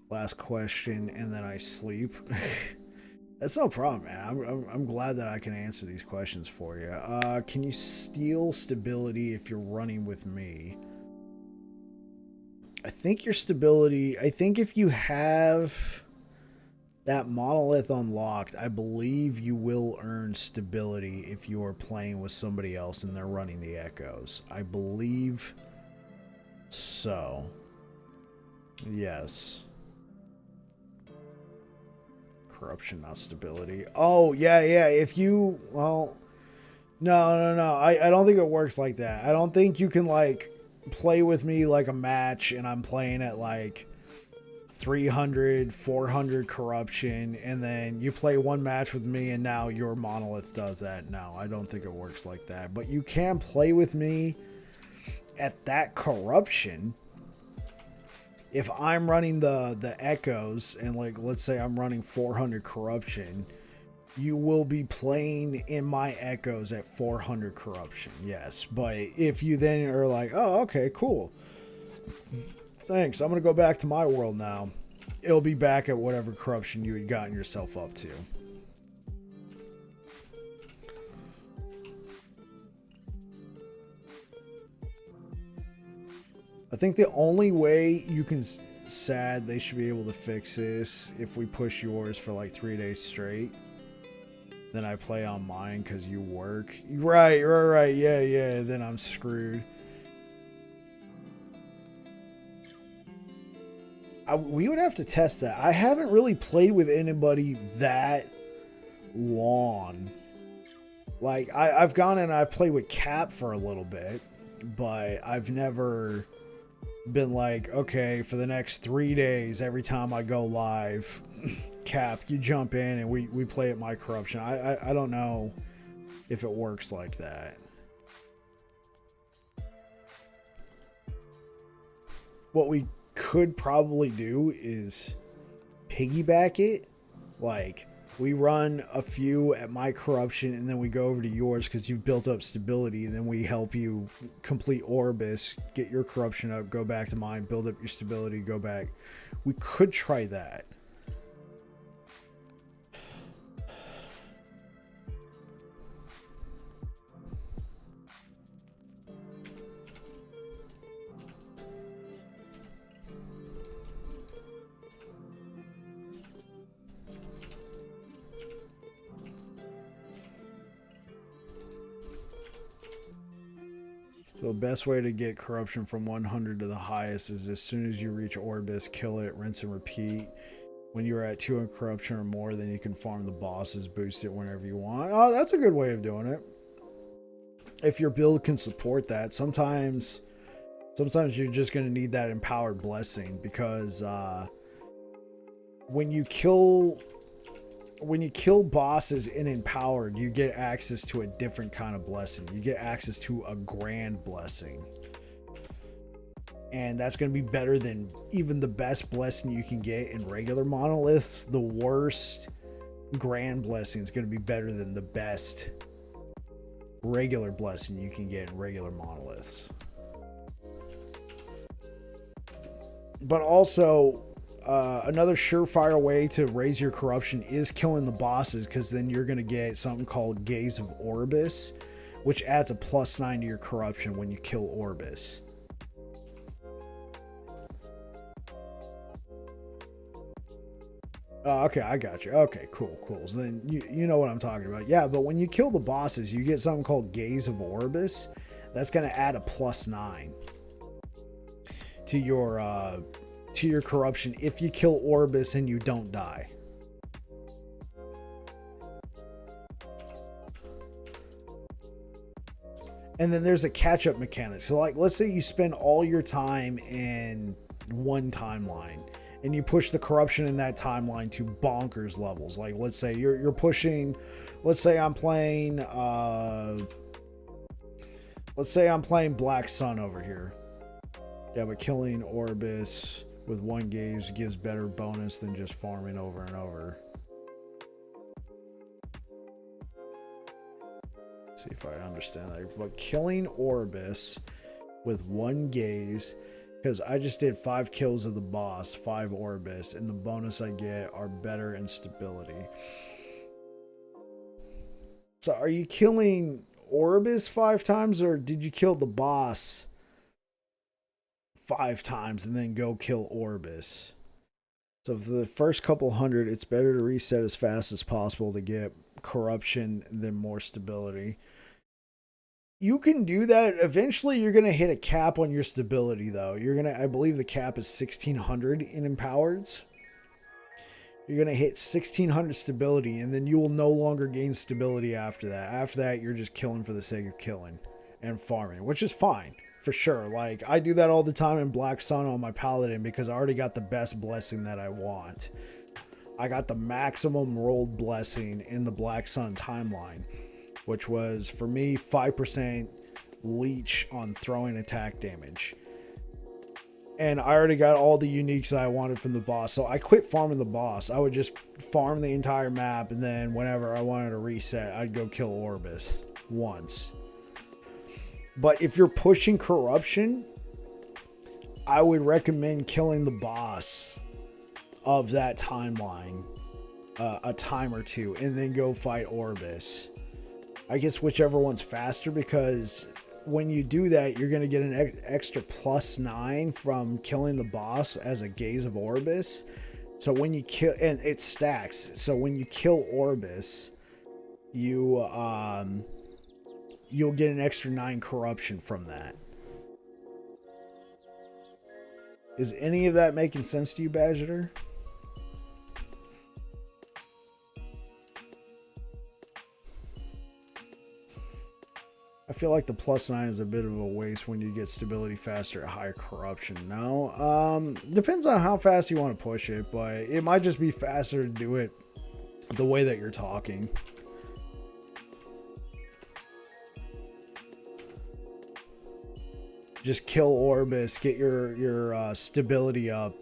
S1: Last question, and then I sleep. That's no problem, man. I'm glad that I can answer these questions for you. Can you steal stability if you're running with me? I think your stability... I think if you have... that monolith unlocked, I believe you will earn stability if you are playing with somebody else and they're running the echoes. I believe so. Yes. Corruption, not stability. Oh, yeah. If you... well... No. I don't think it works like that. I don't think you can, like, play with me like a match and I'm playing at, like... 300, 400 corruption, and then you play one match with me and now your monolith does that. No, I don't think it works like that. But you can play with me at that corruption. If I'm running the echoes and, like, let's say I'm running 400 corruption, you will be playing in my echoes at 400 corruption. Yes, but if you then are like, oh, okay, cool. Thanks, I'm going to go back to my world now. It'll be back at whatever corruption you had gotten yourself up to. I think the only way you can... sad they should be able to fix this if we push yours for like 3 days straight. Then I play on mine because you work. Right. Yeah. Then I'm screwed. We would have to test that. I haven't really played with anybody that long. Like, I've gone and I've played with Cap for a little bit, but I've never been like, okay, for the next 3 days, every time I go live, Cap, you jump in and we play at my corruption. I don't know if it works like that. What we could probably do is piggyback it. Like, we run a few at my corruption, and then we go over to yours because you've built up stability, and then we help you complete Orbis, get your corruption up, go back to mine, build up your stability, go back. We could try that. So the best way to get corruption from 100 to the highest is as soon as you reach Orbis, kill it, rinse and repeat. When you're at 200 corruption or more, then you can farm the bosses, boost it whenever you want. Oh, that's a good way of doing it. If your build can support that. Sometimes you're just going to need that empowered blessing, because when you kill bosses in empowered, you get access to a different kind of blessing. You get access to a grand blessing, and that's going to be better than even the best blessing you can get in regular monoliths. The worst grand blessing is going to be better than the best regular blessing you can get in regular monoliths. But also, another surefire way to raise your corruption is killing the bosses, because then you're going to get something called Gaze of Orbis, which adds a +9 to your corruption when you kill Orbis. Okay, I got you. Okay, cool. So then you know what I'm talking about. Yeah, but when you kill the bosses, you get something called Gaze of Orbis. That's going to add a +9 to your corruption if you kill Orbis and you don't die. And then there's a catch-up mechanic. So, like, let's say you spend all your time in one timeline and you push the corruption in that timeline to bonkers levels. Like, let's say you're pushing, let's say I'm playing Black Sun over here. Yeah, but killing Orbis with one gaze gives better bonus than just farming over and over. Let's see if I understand that. But killing Orbis with one gaze, because I just did 5 kills of the boss, 5 Orbis, and the bonus I get are better in stability. So are you killing Orbis 5 times, or did you kill the boss 5 times and then go kill Orbis? So for the first couple hundred, it's better to reset as fast as possible to get corruption than more stability. You can do that. Eventually you're going to hit a cap on your stability, though. I believe the cap is 1600 in empowereds. You're going to hit 1600 stability, and then you will no longer gain stability after that. After that, you're just killing for the sake of killing and farming, which is fine. For sure. Like, I do that all the time in Black Sun on my Paladin, because I already got the best blessing that I want. I got the maximum rolled blessing in the Black Sun timeline, which was, for me, 5% leech on throwing attack damage. And I already got all the uniques that I wanted from the boss, so I quit farming the boss. I would just farm the entire map, and then whenever I wanted to reset, I'd go kill Orbis once. But if you're pushing corruption, I would recommend killing the boss of that timeline a time or two, and then go fight Orbis. I guess whichever one's faster, because when you do that, you're going to get an extra +9 from killing the boss as a Gaze of Orbis. So when you kill, and it stacks. So when you kill Orbis, you'll get an extra 9 corruption from that. Is any of that making sense to you, Badger? I feel like the +9 is a bit of a waste when you get stability faster at higher corruption. No, depends on how fast you want to push it, but it might just be faster to do it the way that you're talking. Just kill Orbis, get your stability up.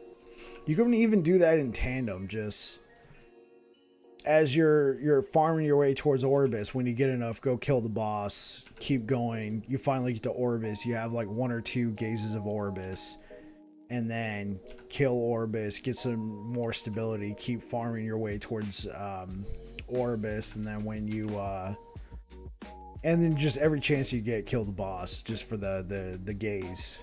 S1: You can even do that in tandem, just as you're farming your way towards Orbis. When you get enough, go kill the boss, keep going. You finally get to Orbis, you have like 1 or 2 gazes of Orbis, and then kill Orbis, get some more stability, keep farming your way towards Orbis, and then when you and then just every chance you get, kill the boss just for the gaze.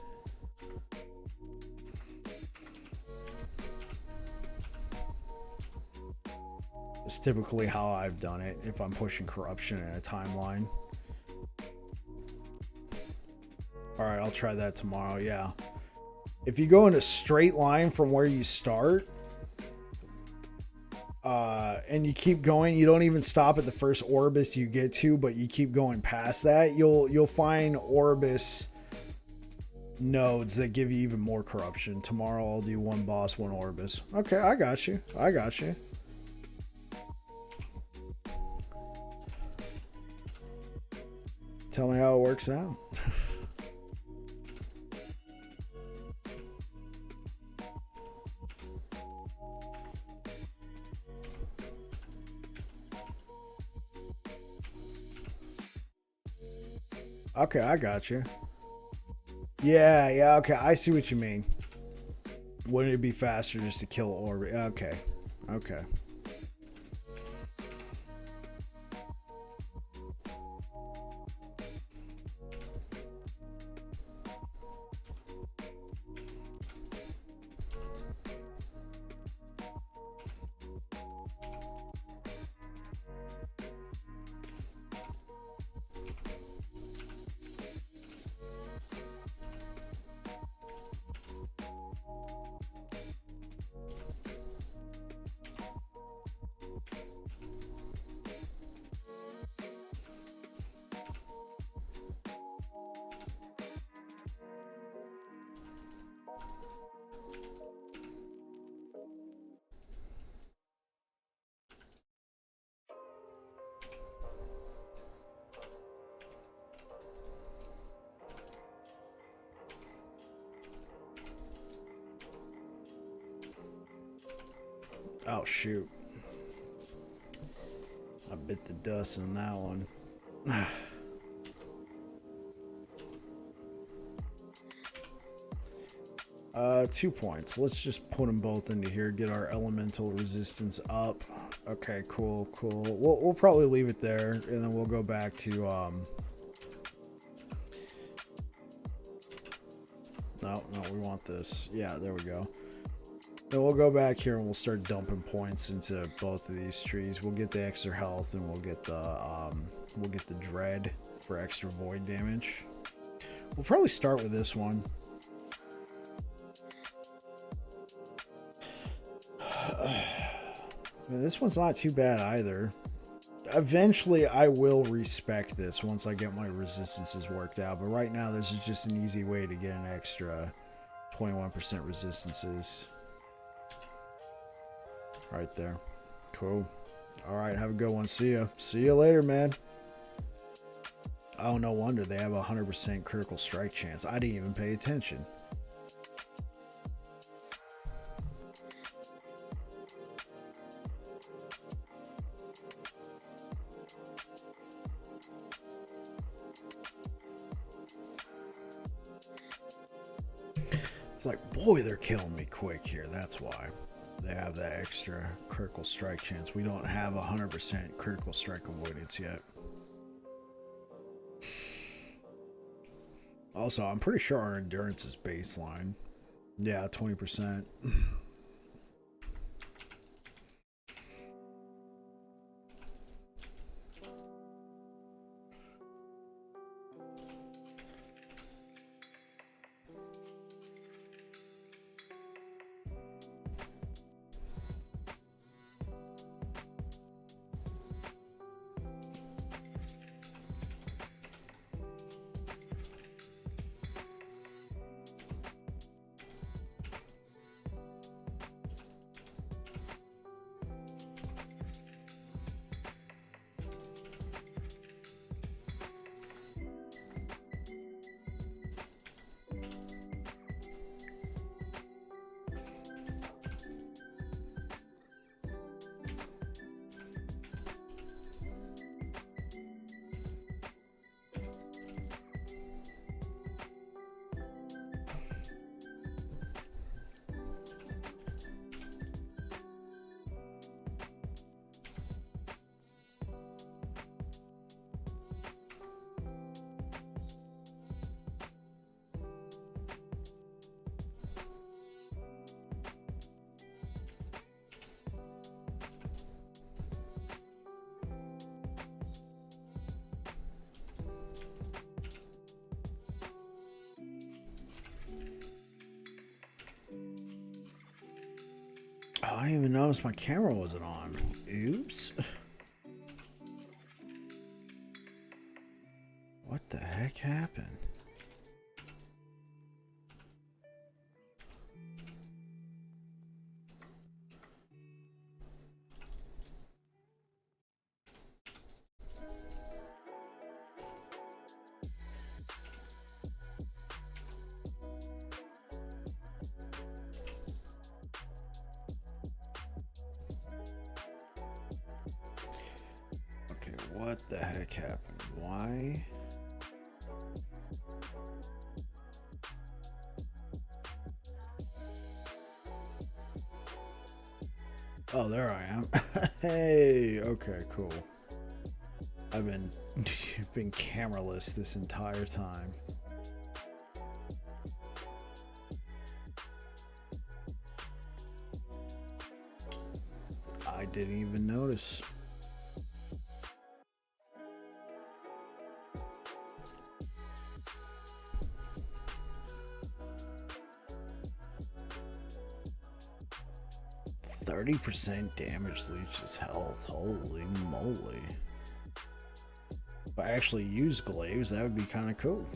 S1: It's typically how I've done it if I'm pushing corruption in a timeline. Alright, I'll try that tomorrow, yeah. If you go in a straight line from where you start, and you keep going, you don't even stop at the first Orbis you get to, but you keep going past that, you'll find Orbis nodes that give you even more corruption. Tomorrow I'll do 1 boss, 1 Orbis. Okay, I got you. I got you. Tell me how it works out. Okay, I got you. Yeah, okay, I see what you mean. Wouldn't it be faster just to kill Orbit? Okay, okay. Oh, shoot. I bit the dust on that one. 2 points. Let's just put them both into here. Get our elemental resistance up. Okay, cool, cool. We'll probably leave it there, and then we'll go back to no, we want this. Yeah, there we go. Then we'll go back here and we'll start dumping points into both of these trees. We'll get the extra health, and we'll get the dread for extra void damage. We'll probably start with this one. I mean, this one's not too bad either. Eventually, I will respec this once I get my resistances worked out. But right now, this is just an easy way to get an extra 21% resistances. Right there. Cool. Alright, have a good one. See ya. See you later, man. Oh, no wonder they have a 100% critical strike chance. I didn't even pay attention. It's like, boy, they're killing me quick here. That's why they have that extra critical strike chance. We don't have 100% critical strike avoidance yet. Also, I'm pretty sure our endurance is baseline. Yeah, 20%. I didn't even notice my camera wasn't on. Oops. What the heck happened? What the heck happened? Why? Oh, there I am. Hey, okay, cool. I've been cameraless this entire time. I didn't even notice. %30 damage leeches health. Holy moly. If I actually use glaives, that would be kind of cool.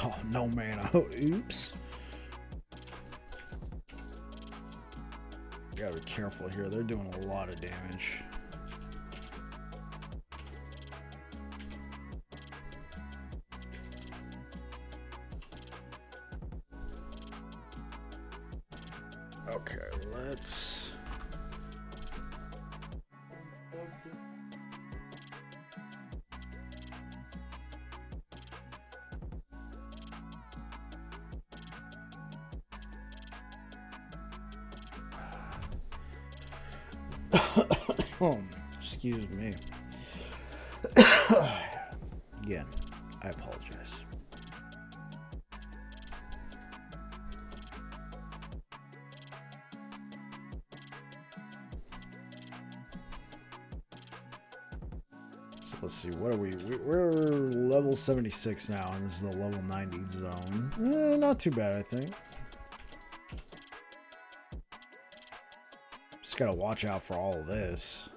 S1: Oh, no mana. Oh, oops. Gotta be careful here. They're doing a lot of damage. Okay, let's... Excuse me. Again, I apologize. So let's see, what are we? We're level 76 now, and this is the level 90 zone. Not too bad, I think. Just gotta watch out for all of this.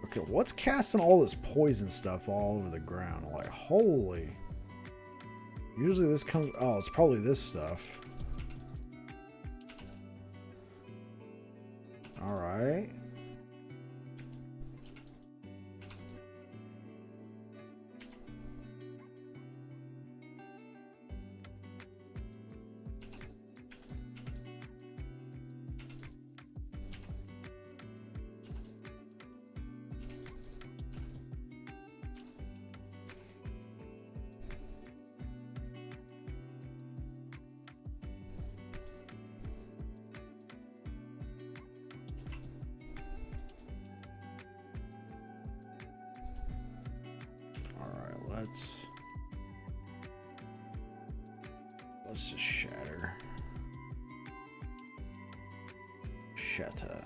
S1: Okay, what's casting all this poison stuff all over the ground? Like, holy. Usually this comes... Oh, it's probably this stuff. Alright. Let's just shatter. Shatter.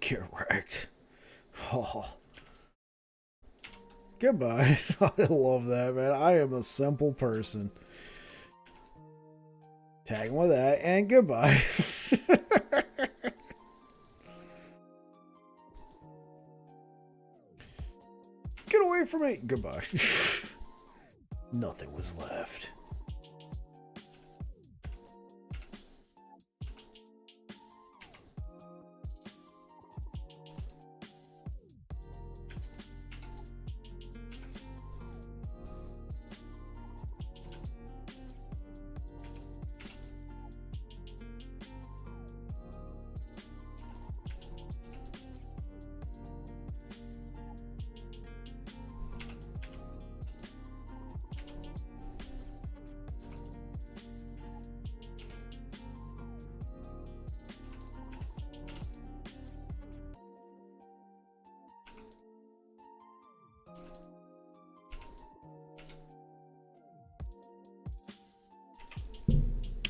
S1: Get wrecked. Oh. Goodbye. I love that, man. I am a simple person. Tag him with that, and goodbye. Get away from me. Goodbye. Nothing was left.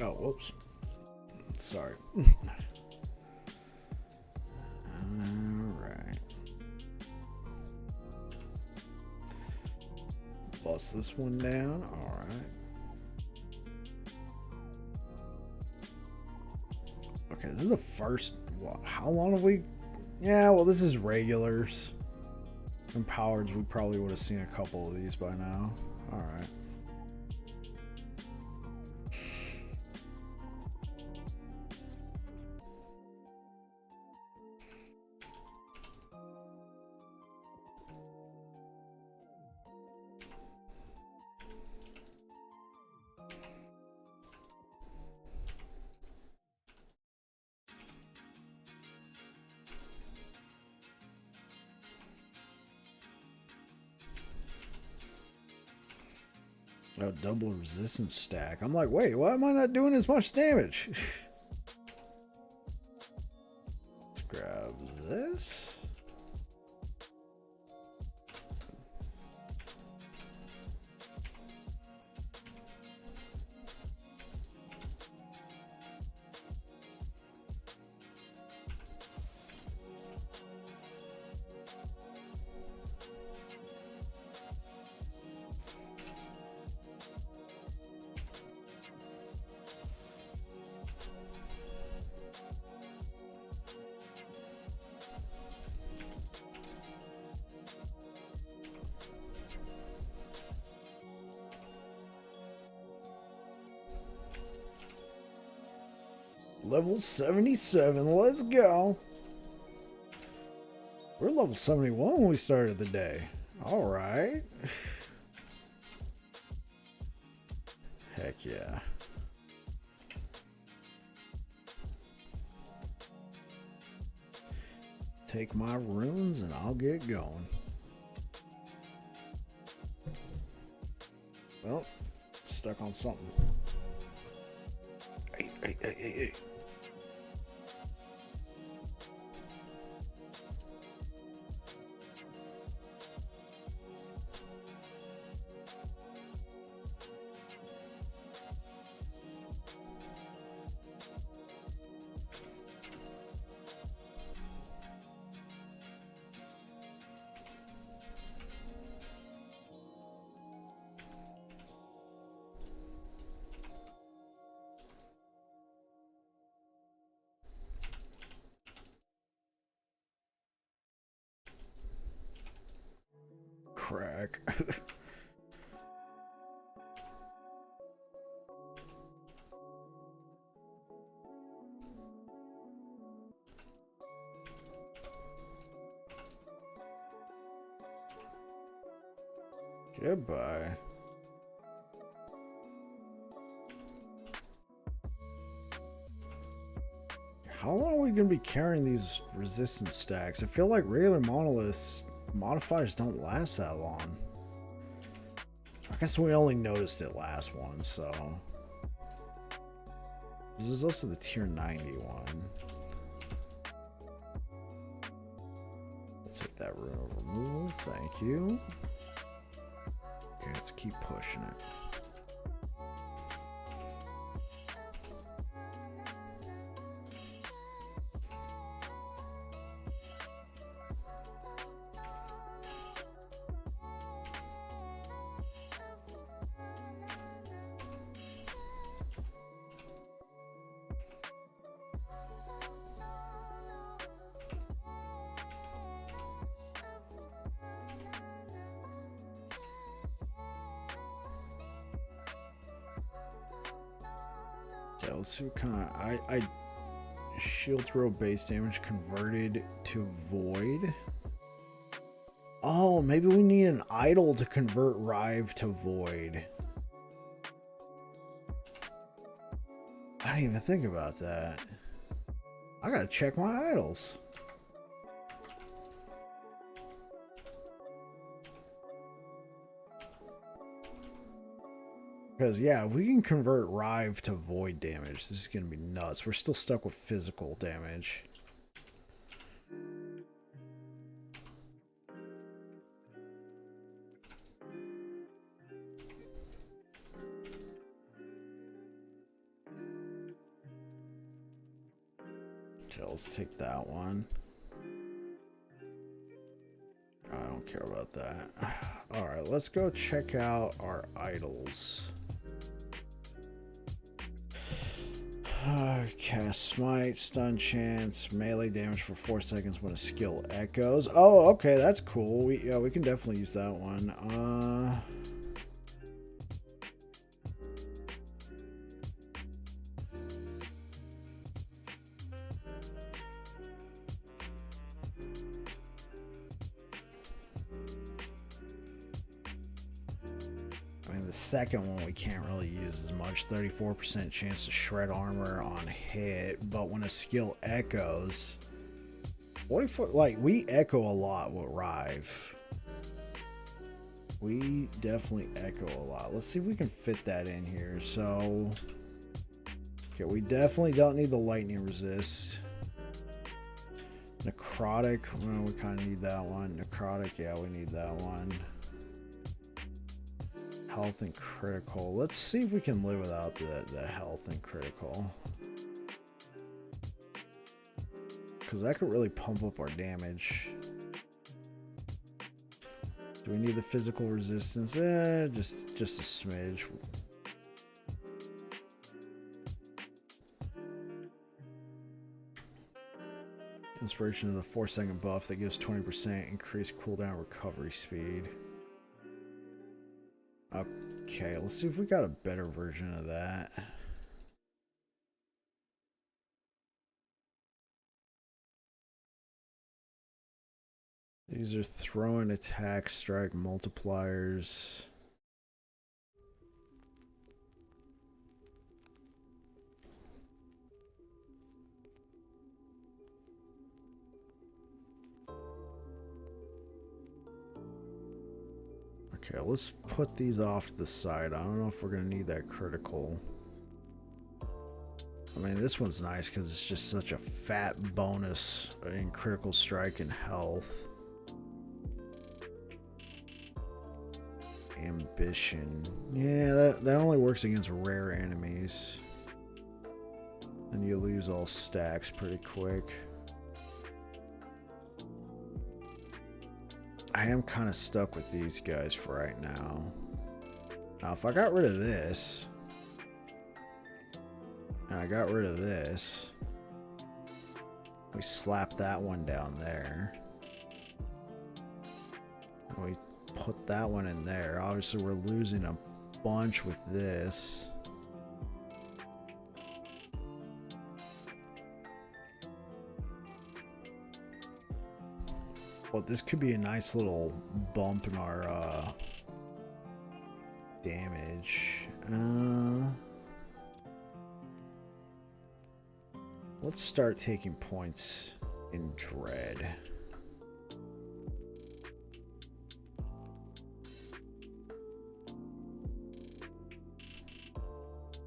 S1: Oh, whoops. Sorry. Alright. Bust this one down. Alright. Okay, this is the first... What, how long have we... Yeah, well, this is regulars. Empowereds, we probably would have seen a couple of these by now. Alright. Oh, double resistance stack. I'm like, wait, why am I not doing as much damage? Let's grab this. Level 77, let's go. We're level 71 when we started the day. Alright. Heck yeah. Take my runes and I'll get going. Well, stuck on something. Hey. Crack. Goodbye. How long are we going to be carrying these resistance stacks? I feel like regular monoliths modifiers don't last that long. I guess we only noticed it last one, so... This is also the tier 90 one. Let's take that rune of removal, thank you. Okay, let's keep pushing it. Yeah, let's see what kind of... I shield throw base damage converted to void. Oh, maybe we need an idol to convert Rive to void. I didn't even think about that. I gotta check my idols. Because, yeah, if we can convert Rive to void damage, this is going to be nuts. We're still stuck with physical damage. Okay, let's take that one. I don't care about that. Alright, let's go check out our idols. Cast Smite, Stun Chance, melee damage for 4 seconds when a skill echoes. Oh, okay, that's cool. We can definitely use that one. I mean, the second one we can't really use as much. 34% chance to shred armor on hit, but when a skill echoes, 44. Like, we echo a lot with Rive. We definitely echo a lot. Let's see if we can fit that in here. So, okay, we definitely don't need the lightning resist. Necrotic, well, we kind of need that one. Necrotic, yeah, we need that one. Health and critical. Let's see if we can live without the health and critical. Because that could really pump up our damage. Do we need the physical resistance? Just a smidge. Inspiration is a 4-second buff that gives 20% increased cooldown recovery speed. Okay, let's see if we got a better version of that. These are throwing attack strike multipliers. Okay, let's put these off to the side. I don't know if we're going to need that critical. I mean, this one's nice because it's just such a fat bonus in critical strike and health. Ambition. Yeah, that only works against rare enemies. And you lose all stacks pretty quick. I am kind of stuck with these guys for right now. Now, if I got rid of this, and I got rid of this, we slap that one down there. And we put that one in there. Obviously, we're losing a bunch with this. Well, this could be a nice little bump in our damage. Let's start taking points in Dread.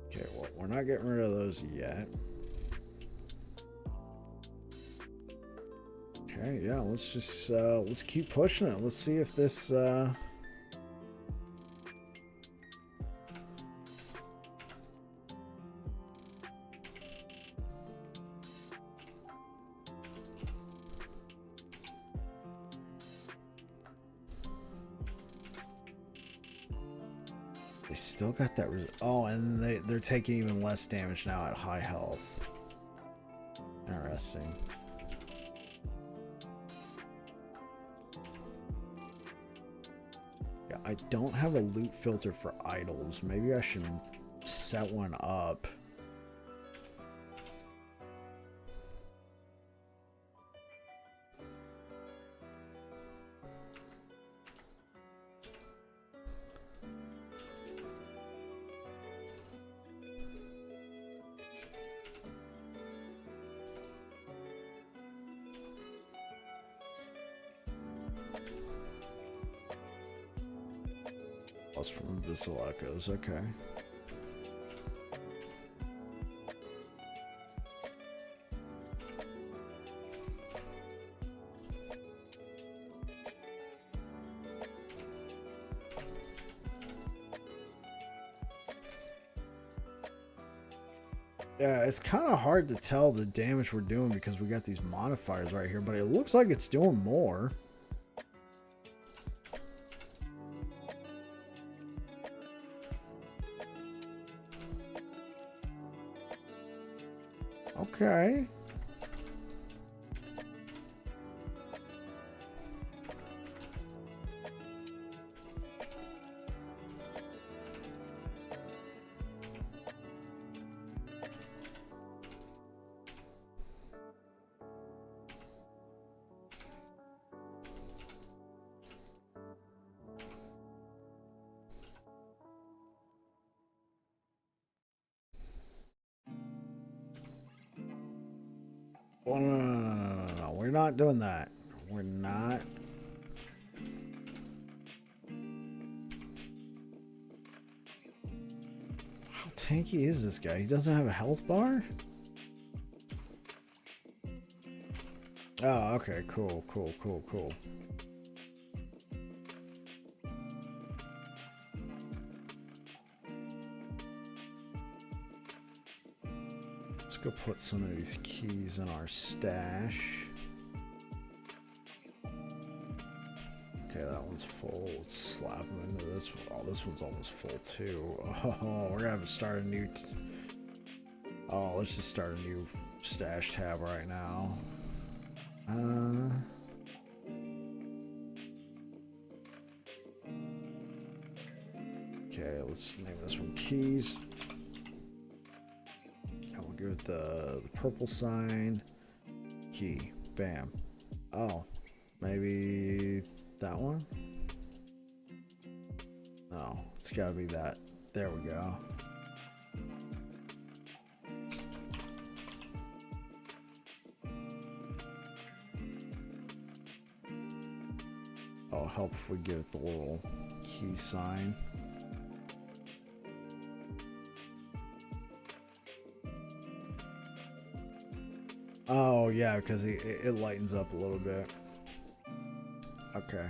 S1: Okay, well, we're not getting rid of those yet. Okay, yeah, let's just let's keep pushing it. Let's see if this they still got that. Oh, and they're taking even less damage now at high health. Interesting. Yeah, I don't have a loot filter for idols. Maybe I should set one up. Plus from Abyssal Echoes, okay. Yeah, it's kind of hard to tell the damage we're doing because we got these modifiers right here, but it looks like it's doing more. Okay. Well, no. We're not doing that. We're not. How tanky is this guy? He doesn't have a health bar? Oh, okay. Cool. Let's go put some of these keys in our stash. Okay, that one's full. Let's slap them into this one. Oh, this one's almost full too. Oh, we're gonna have to start a new... Oh, let's just start a new stash tab right now. Okay, let's name this one keys. And we'll go with the purple sign. Key. Bam. Oh, maybe that one? No, it's gotta be that. There we go. Oh, help if we give it the little key sign. Oh, yeah, because it lightens up a little bit. Okay.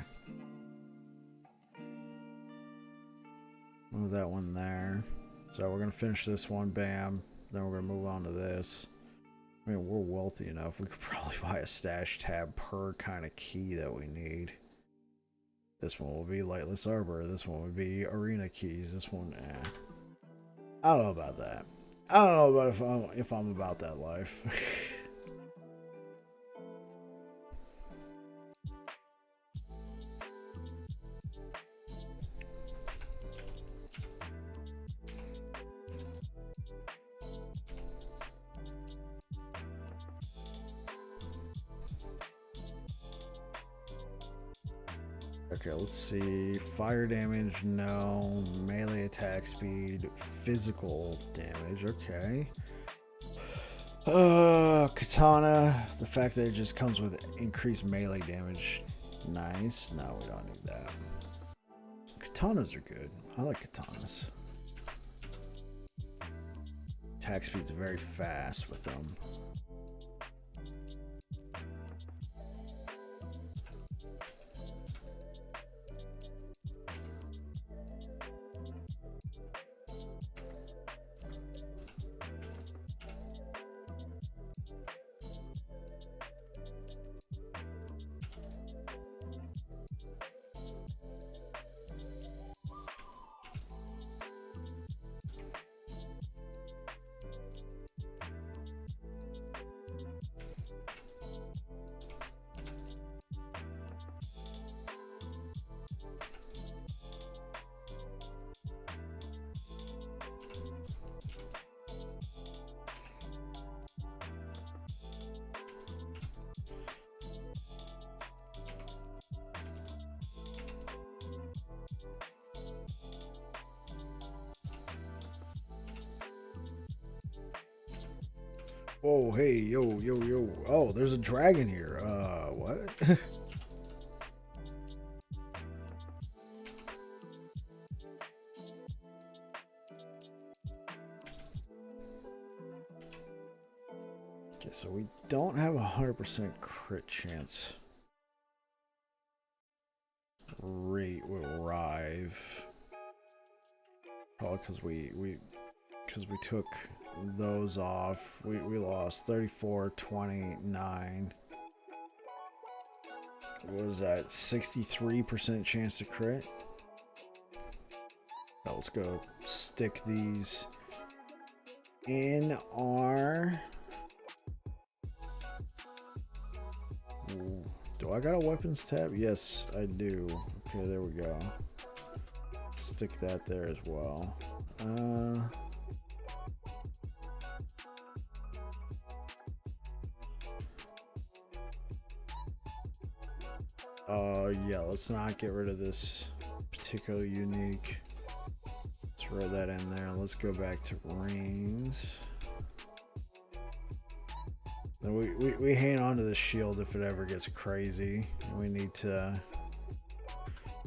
S1: Move that one there. So we're going to finish this one, bam. Then we're going to move on to this. I mean, we're wealthy enough. We could probably buy a stash tab per kind of key that we need. This one will be Lightless Arbor. This one would be Arena Keys. This one, eh. I don't know about that. I don't know about if I'm about that life. Okay, let's see. Fire damage, no. Melee attack speed, physical damage, okay. Katana. The fact that it just comes with increased melee damage. Nice. No, we don't need that. Katanas are good. I like katanas. Attack speed's very fast with them. Whoa, hey, yo, yo, yo. Oh, there's a dragon here. What? Okay, so we don't have 100% crit chance rate with Rive. Probably because we took those off. We lost 34, 29. What was that? 63% chance to crit? Now let's go stick these in our... Ooh, do I got a weapons tab? Yes, I do. Okay, there we go. Stick that there as well. Yeah, let's not get rid of this particularly unique. Let's throw that in there. Let's go back to rings. Then we hang on to the shield if it ever gets crazy. We need to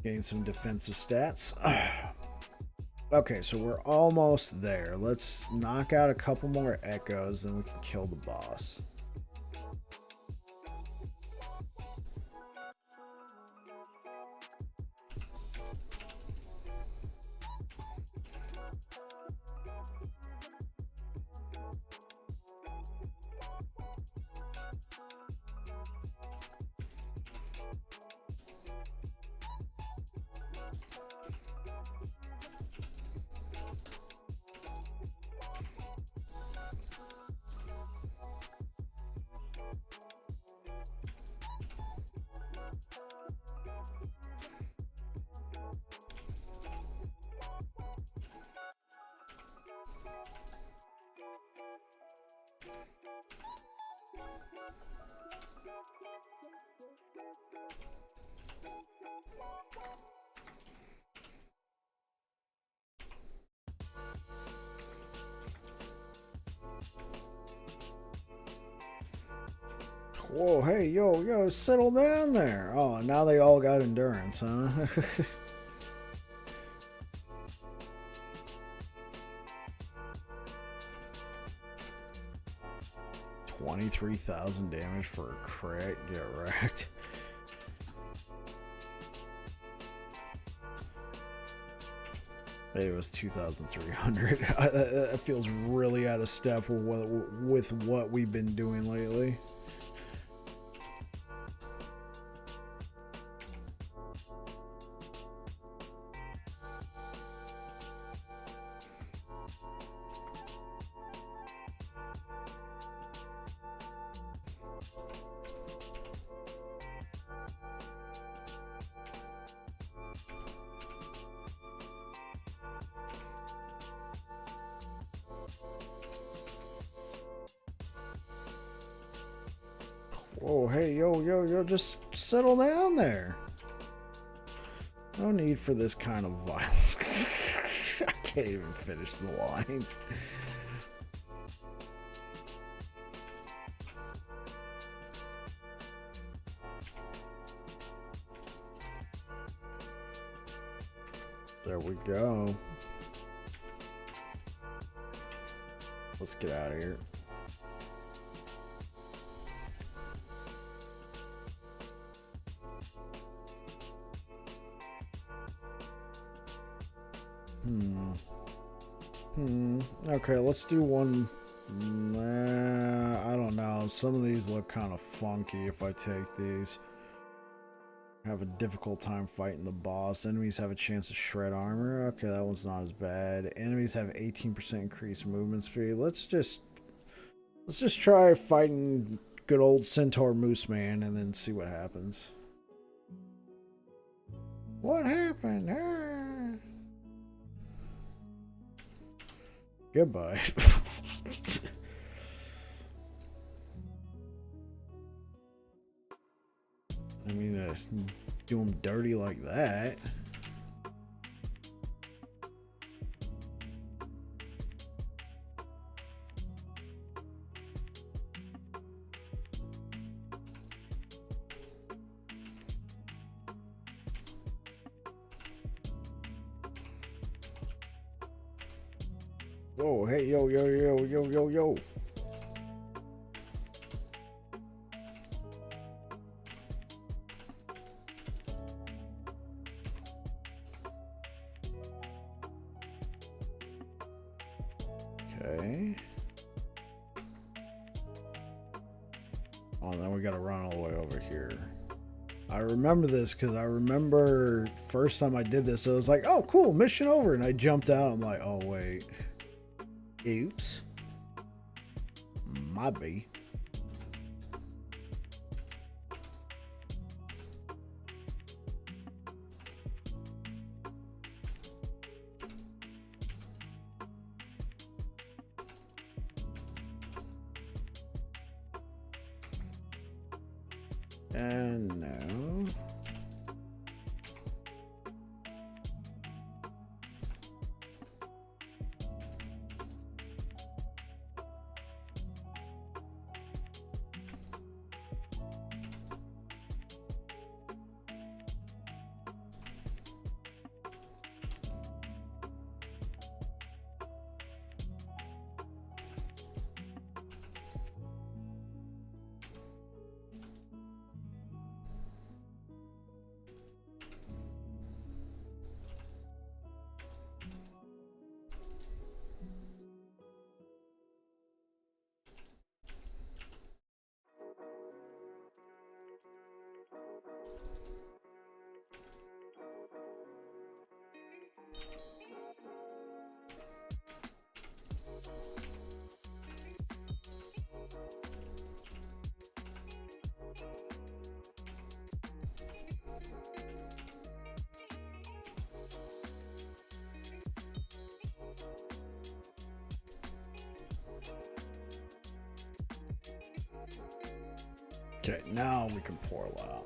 S1: gain some defensive stats. Okay, so we're almost there. Let's knock out a couple more echoes, then we can kill the boss. Whoa, hey, yo, settle down there. Oh, now they all got endurance, huh? 23,000 damage for a crit. Get wrecked. It was 2,300. That feels really out of step with what we've been doing lately. Whoa, hey, yo, just settle down there. No need for this kind of violence. I can't even finish the line. There we go. Let's get out of here. Okay, let's do one. I don't know. Some of these look kind of funky if I take these. Have a difficult time fighting the boss. Enemies have a chance to shred armor. Okay, that one's not as bad. Enemies have 18% increased movement speed. Let's just try fighting good old Centaur Moose Man and then see what happens. What happened? Goodbye. I mean, do him dirty like that. Whoa, hey, yo. Okay. Oh, then we gotta run all the way over here. I remember this because I remember first time I did this, I was like, oh, cool, mission over. And I jumped out. I'm like, oh, wait. Oops. Might be. And no. Okay, now we can pour out.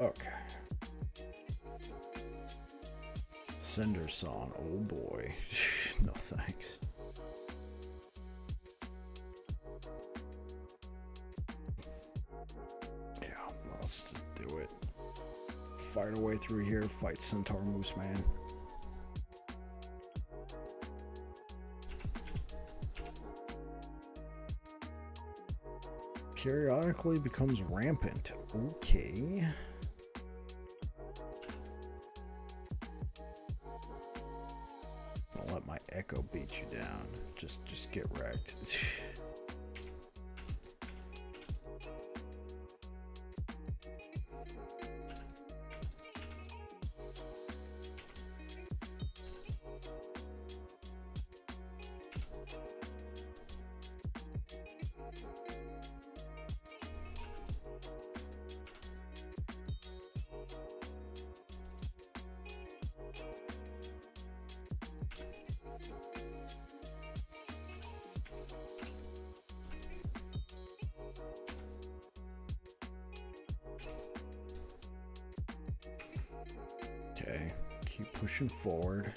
S1: Okay. Cinder Song, oh boy. No thanks. let's just do it. Fight our way through here. Fight Centaur Moose Man. Periodically becomes rampant. Okay. I'll let my echo beat you down. Just get wrecked. Okay, keep pushing forward.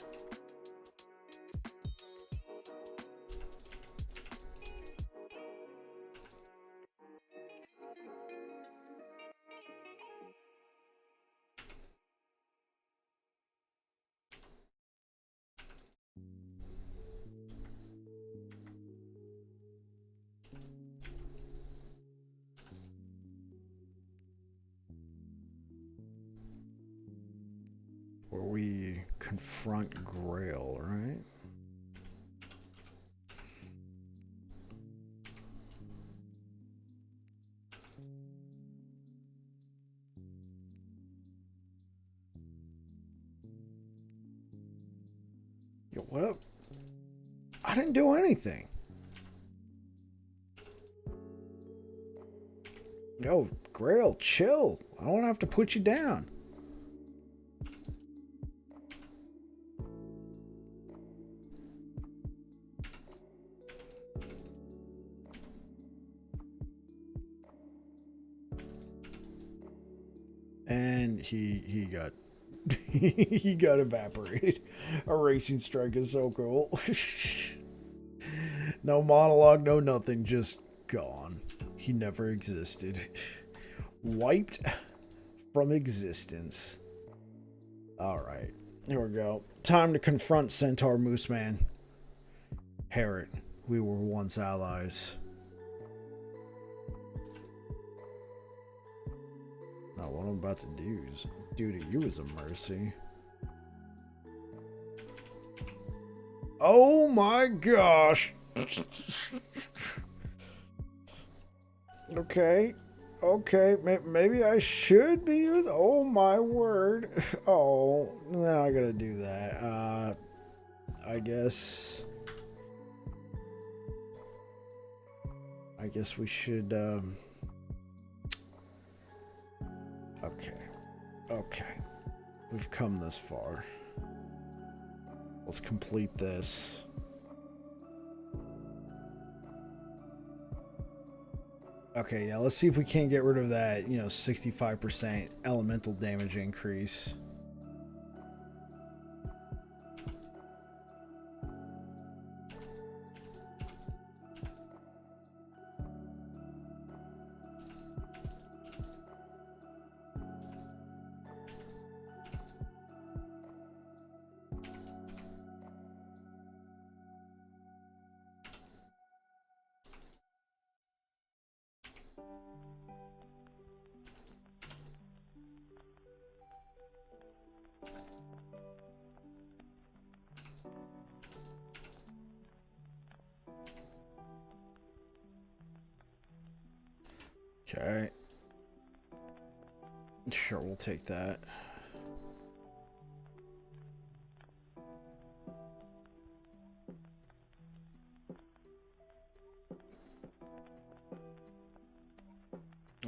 S1: Where we confront Grail, right? Yo, what up? I didn't do anything. Yo, Grail, chill. I don't have to put you down. And he got he got evaporated. Erasing Strike is so cool. No monologue, no nothing, just gone. He never existed. Wiped from existence. Alright, here we go. Time to confront Centaur Moose Man. Herod, we were once allies. Now, what I'm about to do to you is a mercy. Oh my gosh! Okay, maybe I should be used. Oh my word! Oh, then I gotta do that. I guess we should. Okay. We've come this far. Let's complete this. Okay, yeah, let's see if we can't get rid of that, 65% elemental damage increase. Okay. Sure, we'll take that.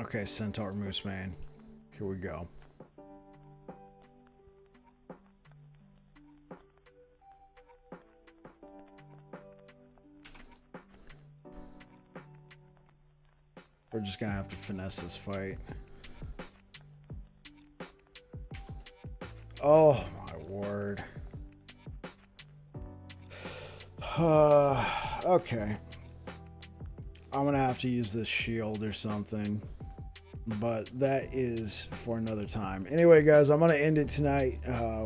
S1: Okay, Centaur Moose Man. Here we go. We're just gonna have to finesse this fight. Oh my word. Okay. I'm gonna have to use this shield or something. but that is for another time. Anyway, guys, I'm gonna end it tonight.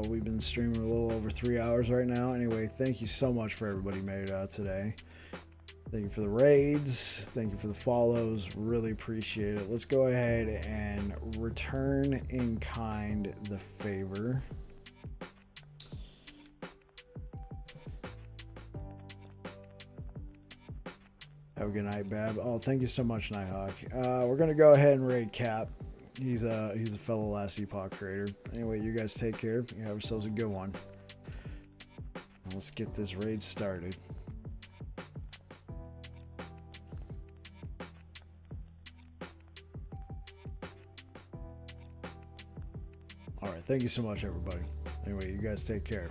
S1: We've been streaming a little over 3 hours right now. Anyway, thank you so much for everybody who made it out today. Thank you for the raids. Thank you for the follows. Really appreciate it. Let's go ahead and return in kind the favor. Have a good night, Bab. Oh, thank you so much, Nighthawk. We're gonna go ahead and raid Cap. He's a fellow Last Epoch creator. Anyway, you guys take care. You have yourselves a good one. Let's get this raid started. All right, thank you so much, everybody. Anyway, you guys take care.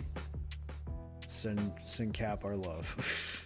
S1: Send Cap our love.